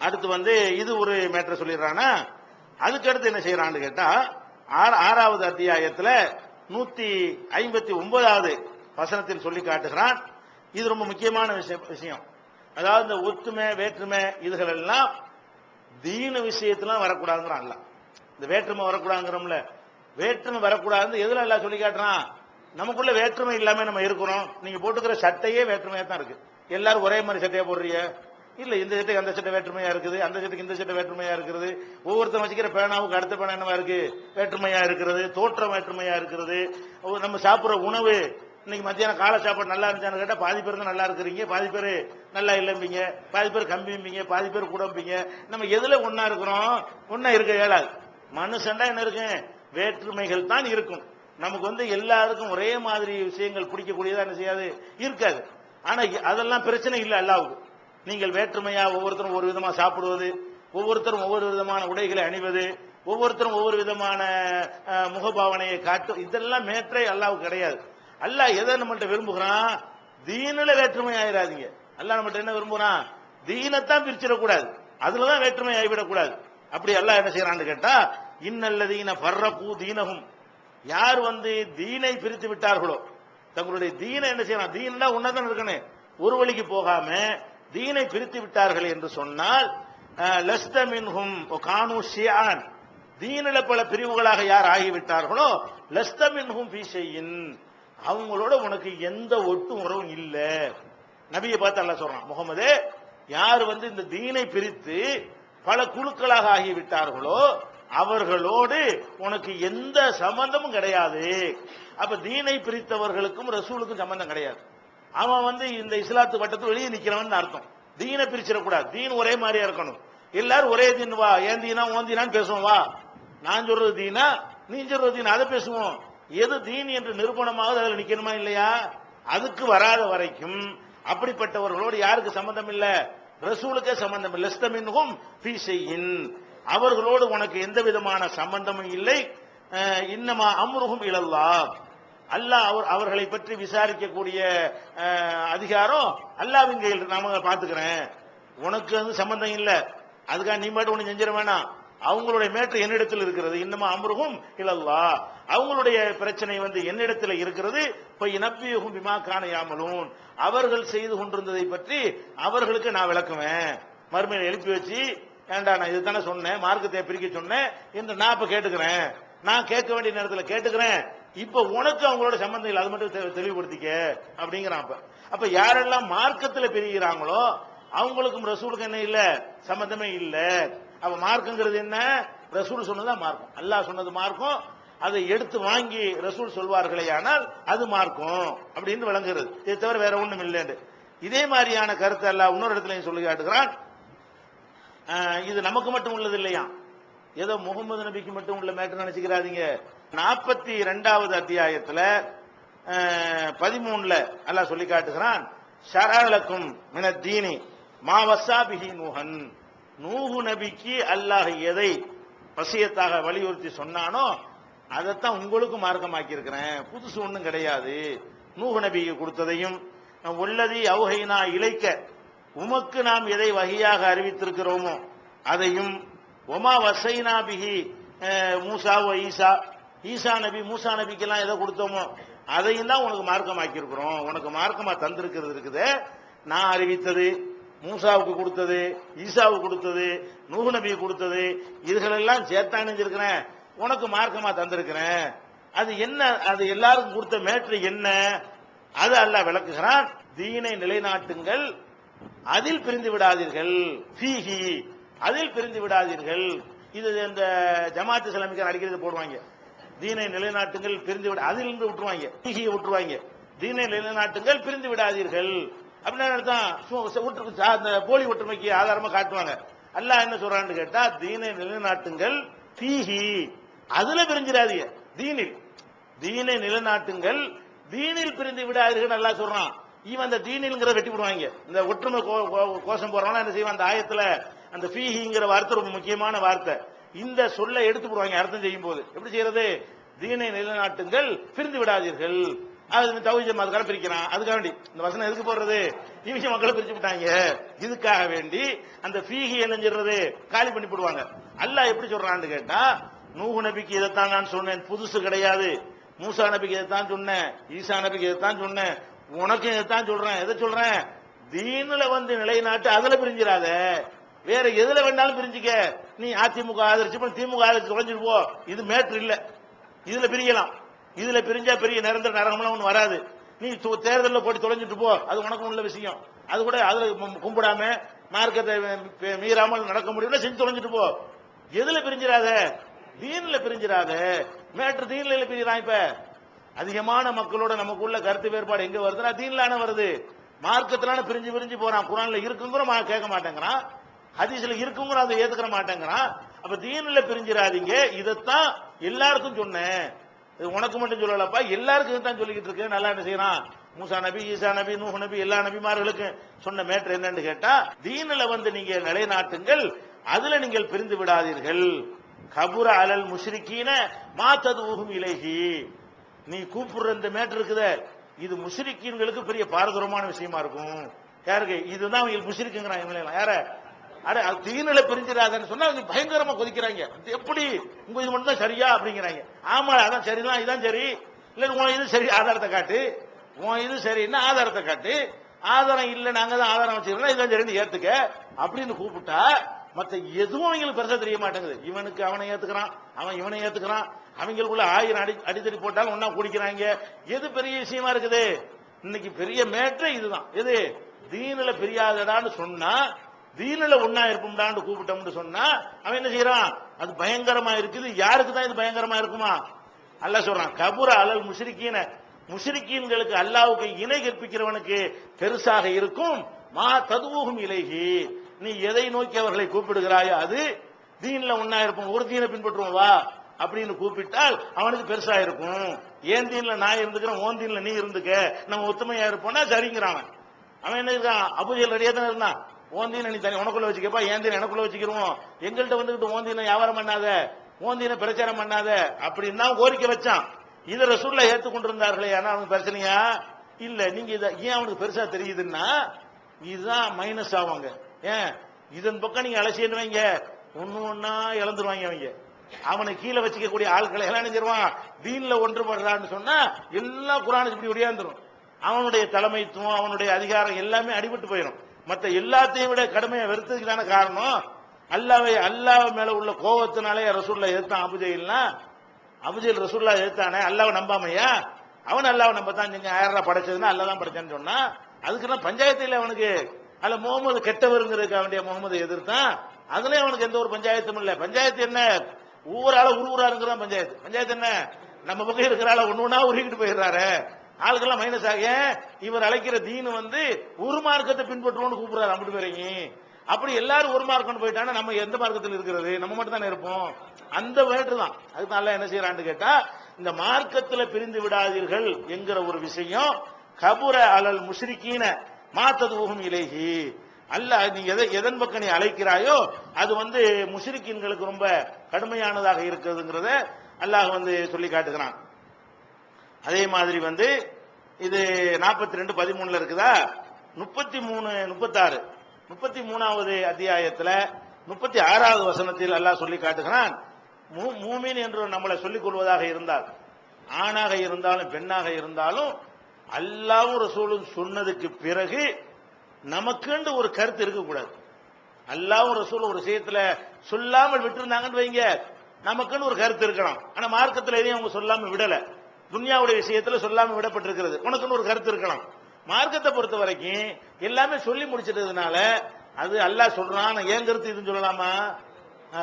அடுத்து வந்து இது ஒரு மேட்டர் சொல்லிடுறானா, அதுக்கு அடுத்து என்ன செய்யறான்னு கேட்டா 6வது அத்தியாயத்துல 159வது வசனத்தில் சொல்லி காட்டுகிறான். இது ரொம்ப முக்கியமான விஷயம். அதாவது இந்த ஒத்துமை வேற்றுமை இதுகள் எல்லாம் தீன விஷயத்துல வரக்கூடாதுங்கிறான். இந்த வேற்றுமை வரக்கூடாதுங்கிறோம்ல, வேற்றுமை வரக்கூடாது எதுல எல்லாம் சொல்லி காட்டுறான். நமக்குள்ள வேற்றுமை இல்லாம நம்ம இருக்கிறோம். நீங்க போட்டுக்கிற சட்டையே வேற்றுமையா தான் இருக்கு. எல்லாரும் ஒரே மாதிரி சட்டையா போடுறீங்க இல்ல, இந்த சட்டைக்கு அந்த சட்டை வேற்றுமையா இருக்குது, அந்த சட்டைக்கு இந்த சட்டை வேற்றுமையா இருக்குது. ஒவ்வொருத்தரும் வச்சுக்கிற பேனாவுக்கு அடுத்த பேனா என்னவா இருக்கு, வேற்றுமையா இருக்கிறது. தோற்றம் வேற்றுமையா இருக்கிறது. நம்ம சாப்பிடுற உணவு, இன்னைக்கு மத்தியானம் காலை சாப்பாடு நல்லா இருந்துச்சான்னு கேட்டா பாதி பேர் தான் நல்லா இருக்கிறீங்க, பாதி பேர் நல்லா இல்லைம்பீங்க, பாதி பேர் கம்பிம்பீங்க, பாதி பேர் கூடம்பீங்க. நம்ம எதுல ஒன்னா இருக்கிறோம்? ஒன்னா இருக்க இயலாது. மனுஷன்டா என்ன இருக்கு, வேற்றுமைகள் தான் இருக்கும். நமக்கு வந்து எல்லாருக்கும் ஒரே மாதிரி விஷயங்கள் பிடிக்கக்கூடியதா என்ன செய்யாது, இருக்காது. ஆனா அதெல்லாம் பிரச்சனை இல்லை அல்லாவுக்கு. நீங்கள் வேற்றுமையா ஒவ்வொருத்தரும் ஒரு விதமா சாப்பிடுவது, ஒவ்வொருத்தரும் ஒவ்வொரு விதமான உடைகளை அணிவது, ஒவ்வொருத்தரும் ஒவ்வொரு விதமான முகபாவனையை காட்டும், இதெல்லாம் மேற்றே அல்லாவுக்கு கிடையாது. அல்லாஹ் எதை நம்மள்ட்ட விரும்புகிறான், தீனில வேற்றுமை ஆயிராதீங்க. அல்லாஹ் நம்மள்ட்ட என்ன விரும்புகிறான், தீனத்தான் பிரிச்சிடக்கூடாது, அதுலதான் வேற்றுமை ஆகிவிடக்கூடாது. அப்படி அல்லாஹ் என்ன செய்யறான்னு கேட்டா, இன்னல்லதீன ஃபர்ரகு தீனஹும், யார் வந்து தீனை பிரித்து விட்டார்களோ, தங்களுடைய தீனை என்ன செய்யறான், தீனா உன்னதான் இருக்கணும், ஒரு வழிக்கு போகாம தீனை பிரித்து விட்டார்கள் என்று சொன்னால், லஸ்த மின்ஹும் கானு ஷியான், தீனில பல பிரிவுகளாக யார் ஆகிவிட்டார்களோ, லஸ்த மின்ஹும் ஃபீ ஷைஇன், அவங்களோட உனக்கு எந்த ஒட்டு உறவும் இல்ல. நபியை பார்த்து அல்லாஹ் சொல்றான், முகமதே, யார் வந்து இந்த தீனை பிரித்து பல குழுக்களாக ஆகிவிட்டார்களோ அவர்களோடு உனக்கு எந்த சம்பந்தமும் கிடையாது. அப்ப தீனை பிரித்தவர்களுக்கும் ரசூலுக்கும் சம்பந்தம் கிடையாது. அவன் வந்து இந்த இஸ்லாத்து வட்டத்தில் வெளியே நிக்கிறவன் அர்த்தம். தீனை பிரிச்சிடக்கூடாது, தீன் ஒரே மாதிரியா இருக்கணும். எல்லாரும் ஒரே தீன், வா ஏன் தீனா ஓன் தீனான்னு பேசுவோம், வா நான் சொல்றது தீனா நீ சொல்றது தீனா அதை பேசுவோம். எது தீன் என்று நிரூபணமாவது அதில் நிக்கணுமா இல்லையா? அதுக்கு வராத வரைக்கும் அப்படிப்பட்டவர்களோடு யாருக்கு சம்பந்தம் இல்ல, ரசூலுக்கே சம்பந்தம் இல்லை. லஸ்த மின்ஹும் ஃபீ ஷைஇன், அவர்களோடு உனக்கு எந்த விதமான சம்பந்தமும் இல்லை. இன்னமா அம்ருஹும் இலல்லாஹ், அல்லாஹ் அவர்களை பற்றி விசாரிக்கக்கூடிய அதிகாரம் அல்லாஹ்வின் கையில், நாம பாத்துக்கிறேன். உனக்கு வந்து சம்பந்தம் இல்ல, அதுக்காக நீ மட்டும் ஒண்ணு செஞ்சிட வேணாம். அவங்களுடைய மேற்று என்னிடத்தில் இருக்கிறது. இன்னமா அம்ருஹும் இலல்லாஹ், அவங்களுடைய பிரச்சனை வந்து என்னிடத்தில் இருக்கிறது. போய் நபியுஹும் பிமா கான யாமலூன், அவர்கள் செய்து கொண்டிருந்ததை பற்றி அவர்களுக்கு நான் விளக்குவேன். மறுமையை எழுப்பி வச்சு, ஏண்டா நான் இதுதானே சொன்னேன், மார்க்கத்தை பிரிக்க சொன்னேன் என்று நான் இப்ப கேட்டுக்கிறேன், நான் கேட்க வேண்டிய நேரத்தில் கேட்டுக்கிறேன். இப்ப உனக்கு அவங்களோட சம்பந்தம் இல்லை, அது மட்டும் தெளிவுபடுத்திக்க அப்படிங்கிறான். அப்ப யாரெல்லாம் மார்க்கத்தில் பிரிகிறாங்களோ அவங்களுக்கும் ரசூலுக்கு என்ன இல்ல, சம்பந்தமே இல்ல. அப்ப மார்க்கங்கிறது என்ன, ரசூல் சொன்னதான் மார்க்கம், அல்லாஹ் சொன்னது மார்க்கம். அதை எடுத்து வாங்கி ரசூல் சொல்வார்களே ஆனால் அது மார்க்கம் அப்படின்னு விளங்குறது. இதை தவிர வேற ஒண்ணும் இல்லை. இதே மாதிரியான கருத்து அல்லாஹ் இன்னொரு இடத்துல சொல்லி காட்டுகிறான். இது நமக்கு மட்டும் உள்ளது இல்லையா, ஏதோ முகமது நபிக்கு மட்டும் உள்ள மேட்டர் நினைச்சுக்கிறாதீங்க. 42வது அத்தியாயத்துல 13ல அல்லாஹ் சொல்லி காட்டுகிறான், ஷரஅலக்கும் மினத் தீனி மா வஸா பிஹி நூஹன், நூஹு நபிக்கு அல்லாஹ் எதை வசியத்தாக வலியுறுத்தி சொன்னானோ அதைத்தான் உங்களுக்கு மார்க்கமாக்கி இருக்கிறேன், புதுசு ஒண்ணும் கிடையாது. நூஹு நபிக்கு கொடுத்ததையும், உள்ளதி அவுஹைனா இலைக்க, உமக்கு நாம் எதை வகையாக அறிவித்திருக்கிறோமோ அதையும், ஒமா வசைனா பிஹி மூசா ஈசா, ஈசா நபி மூசா நபிக்கெல்லாம் எதை கொடுத்தோமோ அதையும் தான் உனக்கு மார்க்கமாக்கி இருக்கிறோம். உனக்கு மார்க்கமா தந்திருக்கிறது இருக்குது. நான் அறிவித்தது, மூசாவுக்கு கொடுத்தது, ஈசாவுக்கு கொடுத்தது, நூஹு நபி கொடுத்தது, இதுகளெல்லாம் சேர்த்தானிஞ்சிருக்கிறேன், உனக்கு மார்க்கமா தந்திருக்கிறேன். அது என்ன, அது எல்லாருக்கும் கொடுத்த மேட்ரு என்ன, அது அல்லாஹ் விளக்குகிறான். தீனை நிலைநாட்டுங்கள், அதில் பிரிந்து விடாதீர்கள், ஃபீஹி, அதில் பிரிந்து விடாதீர்கள். இது இந்த ஜமாத் இஸ்லாமிக்கார் அடிக்கிறது போடுவாங்க, தீனை நிலைநாட்டுங்கள் பிரிந்து விட, அதில் இருந்து விட்டுருவாங்க, ஃபீஹியை விட்டுருவாங்க. தீனை நிலைநாட்டுங்கள் பிரிந்து விடாதீர்கள் அப்படின்னு அர்த்தம். போலி ஒற்றுமைக்கு ஆதாரமா காட்டுவாங்க. அல்லாஹ் என்ன சொல்றான்னு கேட்டா, தீனை நிலைநாட்டுங்கள் ஃபீஹி, அதுல பிரிஞ்சிடாதீங்க. தீனில், தீனை நிலைநாட்டுங்கள், தீனில் பிரிந்து விடாதீர்கள் நல்லா சொல்றான். இவன் அந்த தீனில்ங்கிற வெட்டி விடுவாங்க. இந்த ஒற்றுமை கோஷம் போறவனா என்ன செய்வான், அந்த ஆயத்துல அந்த ஃபீஹிங்கிற வார்த்தை ரொம்ப முக்கியமான வார்த்தை. இந்த சொல்லை எடுத்து போடுவாங்க அர்த்தம் செய்யும் போது. எப்படி செய்யறது? தீனை நிலைநாட்டுங்கள், பிரிந்து விடாதீர்கள். அது தௌஹீத் ஜமாத்துக்கார பிரிக்கிறான். அதுக்காண்டி இந்த வசனம் எதுக்கு போடுறது? இவங்க மக்களை பிரிச்சு விட்டாங்க, இதுக்காக வேண்டி அந்த ஃபீஹி என்னஞ்சிடுறது காலி பண்ணி போடுவாங்க. அல்லாஹ் எப்படி சொல்றான்னு கேட்டா, நூஹ் நபிக்கு இதைத்தான் நான் சொன்னேன், புதுசு கிடையாது. மூசா நபிக்கு இதைத்தான் சொன்னேன், ஈசா நபிக்கு இதைத்தான் சொன்னேன், உனக்கு இதைத்தான் சொல்றேன். எதை சொல்றேன்? தீனுல நிலைநாட்டு, அதுல பிரிஞ்சிடாத, வேற எதுல வேண்டாலும் பிரிஞ்சுக்க. நீ அதிமுக ஆதரிச்சு திமுக ஆதரிச்சு தொலைஞ்சிட்டு போ, இது மேட்ரு இல்ல. இதுல பிரியலாம். இதுல பிரிஞ்சா பெரிய நிரந்தர நரகம்லாம் ஒண்ணு வராது. நீ தேர்தலில் போட்டு தொலைஞ்சிட்டு போ, அது உனக்கு உள்ள விஷயம். அது கூட அதுல கும்பிடாம மார்க்கத்தை மீறாமல் நடக்க முடியும்னா செஞ்சு தொலைஞ்சிட்டு போ. எதுல பிரிஞ்சிடாத? தீன்ல பிரிஞ்சிடாத. மேட்ரு தீன்ல பிரிஞ்சிடான். இப்ப அதிகமான மக்களோட நமக்குள்ள கருத்து வேறுபாடு எங்க வருதுன்னா தீன்லான வருது. மார்க்கத்திலான பிரிஞ்சு பிரிஞ்சு போறான். குர்ஆன்ல இருக்குங்கிற கேட்க மாட்டேங்கிறான், ஹதீஸ்ல இருக்குங்கிற அதை ஏத்துக்கிற மாட்டேங்கிறான். அப்ப தீன்ல பிரிஞ்சிடாதீங்க, இதைத்தான் எல்லாருக்கும் சொன்னேன், உனக்கு மட்டும் சொல்லலப்பா, எல்லாருக்கும் தான் சொல்லிக்கிட்டு இருக்கு. நல்லா என்ன செய்யறான்? மூசா நபி, ஈசா நபி, நூஹ் நபி எல்லா நபிமார்களுக்கு சொன்ன மேட்டர் என்னன்னு கேட்டா, தீன்ல நீங்க நிலைநாட்டுங்கள், அதுல நீங்கள் பிரிந்து விடாதீர்கள். கபுர அலல் முஷ்ரிக்கீன மாத்ததுஹும் இலைஹி. நீ கூப்பிடுற இந்த மேட்டர் இருக்குதே, இது முஷ்ரிக்கீன்களுக்கு பெரிய பாரதூரமான விஷயமா இருக்கும். யாருக்கு? இதுதான் அவங்க முஷ்ரிக்குங்கிறாங்க. இவங்க யார? அட தீனில பிரிஞ்சிடாதன்னு சொன்னா அவங்க பயங்கரமா கொதிக்கிறாங்க. எப்படி உங்க இது மட்டும் தான் சரியா அப்படிங்கிறாங்க. ஆமா அதான் சரிதான், இதுதான் சரி. இல்ல உன் இது சரி, ஆதாரத்தை காட்டு. உன் இது சரின்னா ஆதாரத்தை காட்டு. ஆதாரம் இல்ல, நாங்க தான் ஆதாரம் வச்சுக்கிறோம், இதுதான் சரின்னு ஏத்துக்க அப்படின்னு கூப்பிட்டா மத்த எதுவும் அவங்களுக்கு பெருசா தெரிய மாட்டேங்குது. இவனுக்கு அவனை ஏத்துக்கிறான், அவன் இவனை ஏத்துக்கிறான், அவங்களுக்குள்ள 1000 அடித்தடி போட்டாலும் ஒன்னா குடிக்கிறாங்க. எது பெரிய விஷயமா இருக்குது? இன்னைக்கு பெரிய மேட்ரே இதுதான். எது? தீனில பிரியாதடான்னு சொன்னா, தீனில ஒன்னா இருப்போம்டான்னு கூப்பிட்டோம்னு சொன்னா அவன் என்ன செய்யறான்? அது பயங்கரமா இருக்குது. யாருக்கு தான் இது பயங்கரமா இருக்குமா? அல்லாஹ் சொல்றான், கபுர அலல் முஷ்ரிக்கீன, முஷ்ரிக்கீன்களுக்கு அல்லாஹ்வுக்கு இணை கற்பிக்கிறவனுக்கு பெருசாக இருக்கும். மா ததுவும் இலைஹி, நீ எதை நோக்கி அவர்களை கூப்பிடுகிறாயோ அது தீன்ல ஒன்னா இருப்போம், ஒரு தீனை பின்பற்றுவோம் வா அப்படின்னு கூப்பிட்டால் அவனுக்கு பெருசா இருக்கும். ஏன் தீன்ல நான் இருந்துக்கிறேன், ஓன் தீன்ல நீ இருந்துக்க, நம்ம ஒத்துமையா இருப்போம்னா சரிங்கிறான். அவன் என்ன இருக்கான்? அபூஜல் ரெடியா தான் இருந்தான். ஓன் தீனை நீ தனி உனக்குள்ள வச்சுக்கப்பா, ஏன் தீனை எனக்குள்ள வச்சுக்கிறோம், எங்கள்கிட்ட வந்துகிட்டு ஓன் தீனை வியாபாரம் பண்ணாத, ஓன் தீனை பிரச்சாரம் பண்ணாத அப்படின்னு தான் கோரிக்கை வச்சான். இதை ரசூலுல்லாஹ் ஏற்றுக்கொண்டிருந்தார்களே, ஆனா அவனுக்கு பிரச்சனையா இல்ல. நீங்க இதை ஏன் அவனுக்கு பெருசா தெரியுதுன்னா இதுதான் மைனஸ் ஆவாங்க. ஏன் இதன் பக்கம் நீங்க அலசின்னு வைங்க, ஒன்னா இழந்துருவாங்க அவங்க. அவனை கீழே வச்சுக்கக்கூடிய ஆட்களை எல்லாம் நினைச்சிருவான். தீன்ல ஒன்றுபடுறான்னு சொன்னா எல்லா குர்ஆனுக்கு இப்படி ஒடியாந்துரும். அவனுடைய தலைமைத்துவம், அவனுடைய அதிகாரம் எல்லாமே அடிபட்டு போயிடும். மற்ற எல்லாத்தையும் விட கடுமையை வெறுத்ததுக்கு தானே காரணம். அல்லாஹ் மேல உள்ள கோபத்தினாலே ரசூலுல்லாஹ் எதிர்த்தான் அபூஜெயில்னா. அபூஜெயில் ரசூலுல்லாஹ் எதிர்த்தானே, அல்லாஹ் நம்பாமையா? அவன் அல்லாஹ் நம்பத்தான் செஞ்சு 1000 படைச்சதுன்னா அல்லாஹ் தான் படைச்சான்னு சொன்னா, அதுக்குன்னா பஞ்சாயத்து இல்லை அவனுக்கு. அல்ல முகமது கெட்டவருங்கிறதுக்கு அவனுடைய முகமது எதிர்த்தான். அதுலயும் அவனுக்கு எந்த ஒரு பஞ்சாயத்தும் இல்ல. பஞ்சாயத்து என்ன? ஊரால உருவுறாருங்கிறதான் பஞ்சாயத்து. பஞ்சாயத்து என்ன? நம்ம பக்கம் இருக்கிறால ஒண்ணா உருகிட்டு போயிடுறாரு. ஆளுக்கெல்லாம் மைனஸ் ஆக இவர் அழைக்கிற தீனு ஒரு மார்க்கத்தை பின்பற்றுவோம்னு கூப்பிடுறாரு. அப்படி போறீங்க, அப்படி எல்லாரும் ஒரு மார்க்கம் போயிட்டாங்கன்னா நம்ம எந்த மார்க்கத்தில் இருக்கிறது? நம்ம மட்டும் தானே இருப்போம். அந்த வேற்று தான். அதுக்கு நல்லா என்ன செய்யறான்னு கேட்டா, இந்த மார்க்கத்தில் பிரிந்து விடாதீர்கள் என்கிற ஒரு விஷயம் கபுர அலல் முஷ்ரிக்கீன மாத்ததுவும் இலைஹி. அல்லாஹ் நீ எதன் பக்கம் நீ அழைக்கிறாயோ அது முஷ்ரிக்கீன்களுக்கு ரொம்ப கடுமையானதாக இருக்கிறதுங்கிறத அல்லாஹ் சொல்லி காட்டுகிறான். அதே மாதிரி இது 42:13 இருக்குதா, 33 33வது அத்தியாயத்தில் 36வது வசனத்தில் அல்லாஹ் சொல்லி காட்டுகிறான், மூமின் என்று நம்மளை சொல்லிக் கொள்வதாக இருந்தால், ஆணாக இருந்தாலும் பெண்ணாக இருந்தாலும் அல்லாஹ்வும் ரசூலும் சொன்னதுக்கு பிறகு நமக்குன்னு ஒரு கருத்து இருக்கக்கூடாது. அல்லாஹ்வும் ரசூலும் ஒரு விஷயத்துல சொல்லாமல் விட்டுருந்தாங்கன்னு வைங்க, நமக்குன்னு ஒரு கருத்து இருக்கலாம். ஆனா மார்க்கத்தில் எதையும் அவங்க சொல்லாம விடல. துன்யாவுடைய விஷயத்துல சொல்லாம விடப்பட்டிருக்கிறது. உனக்குன்னு ஒரு கருத்து இருக்கலாம். மார்க்கத்தை பொறுத்த வரைக்கும் எல்லாமே சொல்லி முடிச்சிட்டதுனால அது அல்லாஹ் சொல்றான், ஏன் கருத்து இதுன்னு சொல்லலாமா?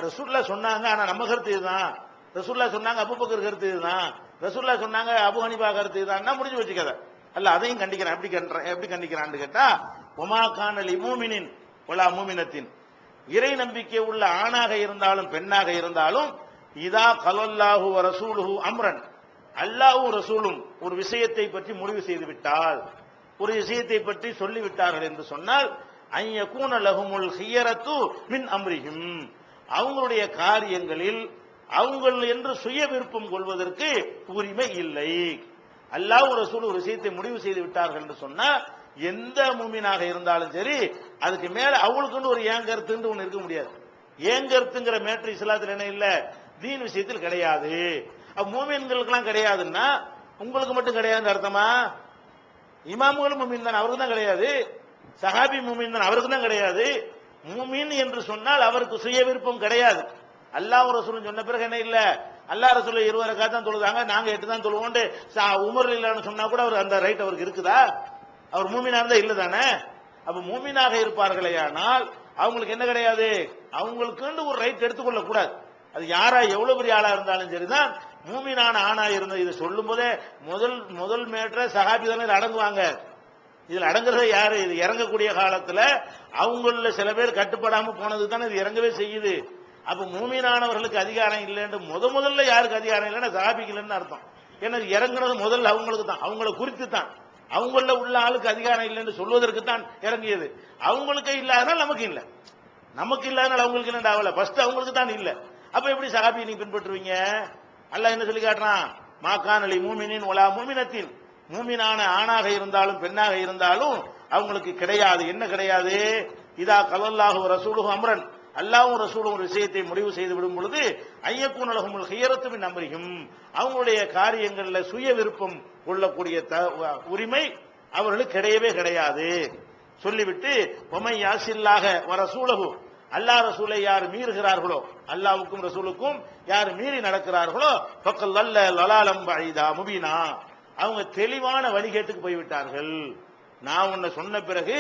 ரசூலுல்லாஹ் சொன்னாங்க, ஆனா நம்ம கருத்து இதுதான். ரசூலுல்லாஹ் சொன்னாங்க, அபூபக்கர் கருத்து இதுதான். ரசூலுல்லாஹ் சொன்னாங்க, அபூ ஹனீஃபா கருத்து இதுதான். முடிஞ்சு வச்சுக்கத. அல்ல அதையும் கண்டிக்கிறான். எப்படி கண்டிக்கிறான்னு கேட்டா, ஒமா கானலி மூமினின் வலா மூமினத்தின், இறை நம்பிக்கை உள்ள ஆணாக இருந்தாலும் பெண்ணாக இருந்தாலும், இதா கலல்லாஹு வ ரசூலுஹு அம்ரன், அல்லாஹ்வும் ரசூலும் ஒரு விஷயத்தை பற்றி முடிவு செய்து விட்டால், ஒரு விஷயத்தை பற்றி சொல்லிவிட்டார்கள் என்று சொன்னால், ஐயகூன லஹுமுல் ஹியரத்து மின் அம்ரிஹிம், அவங்களுடைய காரியங்களில் அவங்கள் என்று சுய விருப்பம் கொள்வதற்கு உரிமை இல்லை. அல்லாஹ் ரசூல் ஒரு விஷயத்தை முடிவு செய்து விட்டார்கள் என்று சொன்னா, எந்த மூமினாக இருந்தாலும் சரி, அதுக்கு மேல அவங்களுக்குன்னு ஒரு ஏன் கருத்துன்னு ஒண்ணு இருக்க முடியாது. ஏன் கருத்துங்கிற மேட்ரு இஸ்லாத்தில் என்ன இல்ல, தீன் விஷயத்தில் கிடையாது. மூமின்களுக்கெல்லாம் கிடையாதுன்னா உங்களுக்கு மட்டும் கிடையாதுன்னு அர்த்தமா? இமாம்களும் மூமின் தான், அவருக்கு தான் கிடையாது. சஹாபி மூமின் தான், அவருக்கு தான் கிடையாது. மூமின் என்று சொன்னால் அவருக்கு சுய விருப்பம் கிடையாது. அல்லாஹ் ரசூலும் சொன்ன பிறகு என்ன இல்ல, அல்லாஹ் ரசூல் 20 ரக்காத் தான் தொழுதாங்க, நாங்க 8 தான் தொழுவோம் உமர் இல்லன்னு சொன்னா கூட அவர் அந்த ரைட் அவருக்கு இருக்குதா? அவர் மூமினா இருந்தா இல்ல தானே. அப்ப மூமினாக இருப்பார்களே, ஆனால் அவங்களுக்கு என்ன கிடையாது, அவங்களுக்கு ஒரு ரைட் எடுத்துக்கொள்ள கூடாது. அது யாரா எவ்வளவு பெரிய ஆளா இருந்தாலும் சரிதான். மூமினான ஆணா இருந்த இதை சொல்லும் போதே முதல் மேற்ற சஹாபி தானே அடங்குவாங்க. இதுல அடங்குறத யாரு? இது இறங்கக்கூடிய காலத்துல அவங்கள சில பேர் கட்டுப்படாம போனது தானே இது இறங்கவே செய்யுது. அப்ப மூமினானவர்களுக்கு அதிகாரம் இல்லைன்னு முதல்ல யாருக்கு அதிகாரம் இல்லைன்னா சஹாபிக்கு இல்லைன்னு அர்த்தம். ஏன்னா இறங்குனது முதல்ல அவங்களுக்கு தான், அவங்கள குறித்து தான், அவங்கள உள்ள ஆளுக்கு அதிகாரம் இல்லைன்னு சொல்வதற்கு தான் இறங்கியது. அவங்களுக்கு இல்லாதனால நமக்கு இல்லை, நமக்கு இல்லாதனால அவங்களுக்கு இல்லைன்னு ஆகல, ஃபர்ஸ்ட் அவங்களுக்கு தான் இல்லை. அப்ப எப்படி சஹாபியை நீங்க பின்பற்றுவீங்க? அல்லாஹ் என்ன சொல்லி காட்டுறான், மாகான் அலி மூமினின் ஒலா மூமினத்தின், மூமினான ஆணாக இருந்தாலும் பெண்ணாக இருந்தாலும் அவங்களுக்கு கிடையாது. என்ன கிடையாது? இதா கலல்லாஹு ரசூலுஹு அம்ரன், அல்லாஹ்வும் ரசூலும் ஒரு விஷயத்தை முடிவு செய்து விடும் பொழுது, ஐயக்கூன லஹுமுல் ஹியரத்து மின் அம்ரிஹிம், அவங்களுடைய காரியங்கள்ல சுய விருப்பம் கொள்ளக்கூடிய உரிமை அவர்களுக்கு கிடையவே கிடையாது. சொல்லிவிட்டு ஒமை யாசில்லாக வ ரசூலஹு, அல்லாஹ் ரசூலை யார் மீறுகிறார்களோ, அல்லாஹ்வுக்கும் ரசூலுக்கும் யார் மீறி நடக்கிறார்களோ, ஃபக்கல் அல்ல லலாலம் பஈதா முபீனா, அவங்க தெளிவான வழிகேட்டுக்கு போய்விட்டார்கள். நான் உன்னை சொன்ன பிறகு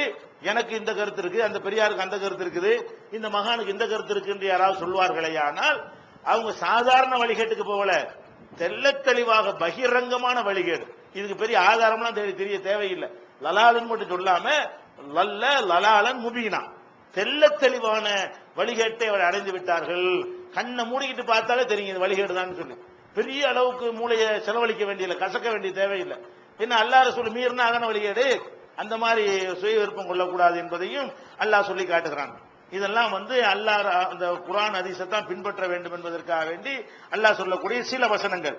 எனக்கு இந்த கருத்து இருக்கு, அந்த பெரியாருக்கு அந்த கருத்து இருக்குது, இந்த மகானுக்கு இந்த கருத்து இருக்கு என்று யாராவது சொல்வார்களே, ஆனால் அவங்க சாதாரண வழிகேட்டுக்கு போகல, தெல்ல தெளிவாக பகிரங்கமான வழிகேடு. இதுக்கு பெரிய ஆதாரம்லாம் தெரிய தேவையில்லை. லலாலன் மட்டும் சொல்லாம லல்ல லலாலன் முபீனா, தெல்ல தெளிவான வழிகேட்டை அவர் அடைந்து விட்டார்கள். கண்ணை மூடிக்கிட்டு பார்த்தாலே தெரியும் இது வழிகேடுதான் சொல்லி. பெரிய அளவுக்கு மூளையை செலவழிக்க வேண்டியதில்லை, கசக்க வேண்டிய தேவையில்லை. என்ன அல்லாஹ் ரசூல் மீறினா அதான வழிகேடு. அந்த மாதிரி சுய விருப்பம் கொள்ளக்கூடாது என்பதையும் அல்லாஹ் சொல்லி காட்டுகிறான். இதெல்லாம் அல்லாஹ் அந்த குர்ஆன் ஹதீஸை தான் பின்பற்ற வேண்டும் என்பதற்காக வேண்டி அல்லாஹ் சொல்லக்கூடிய சில வசனங்கள்.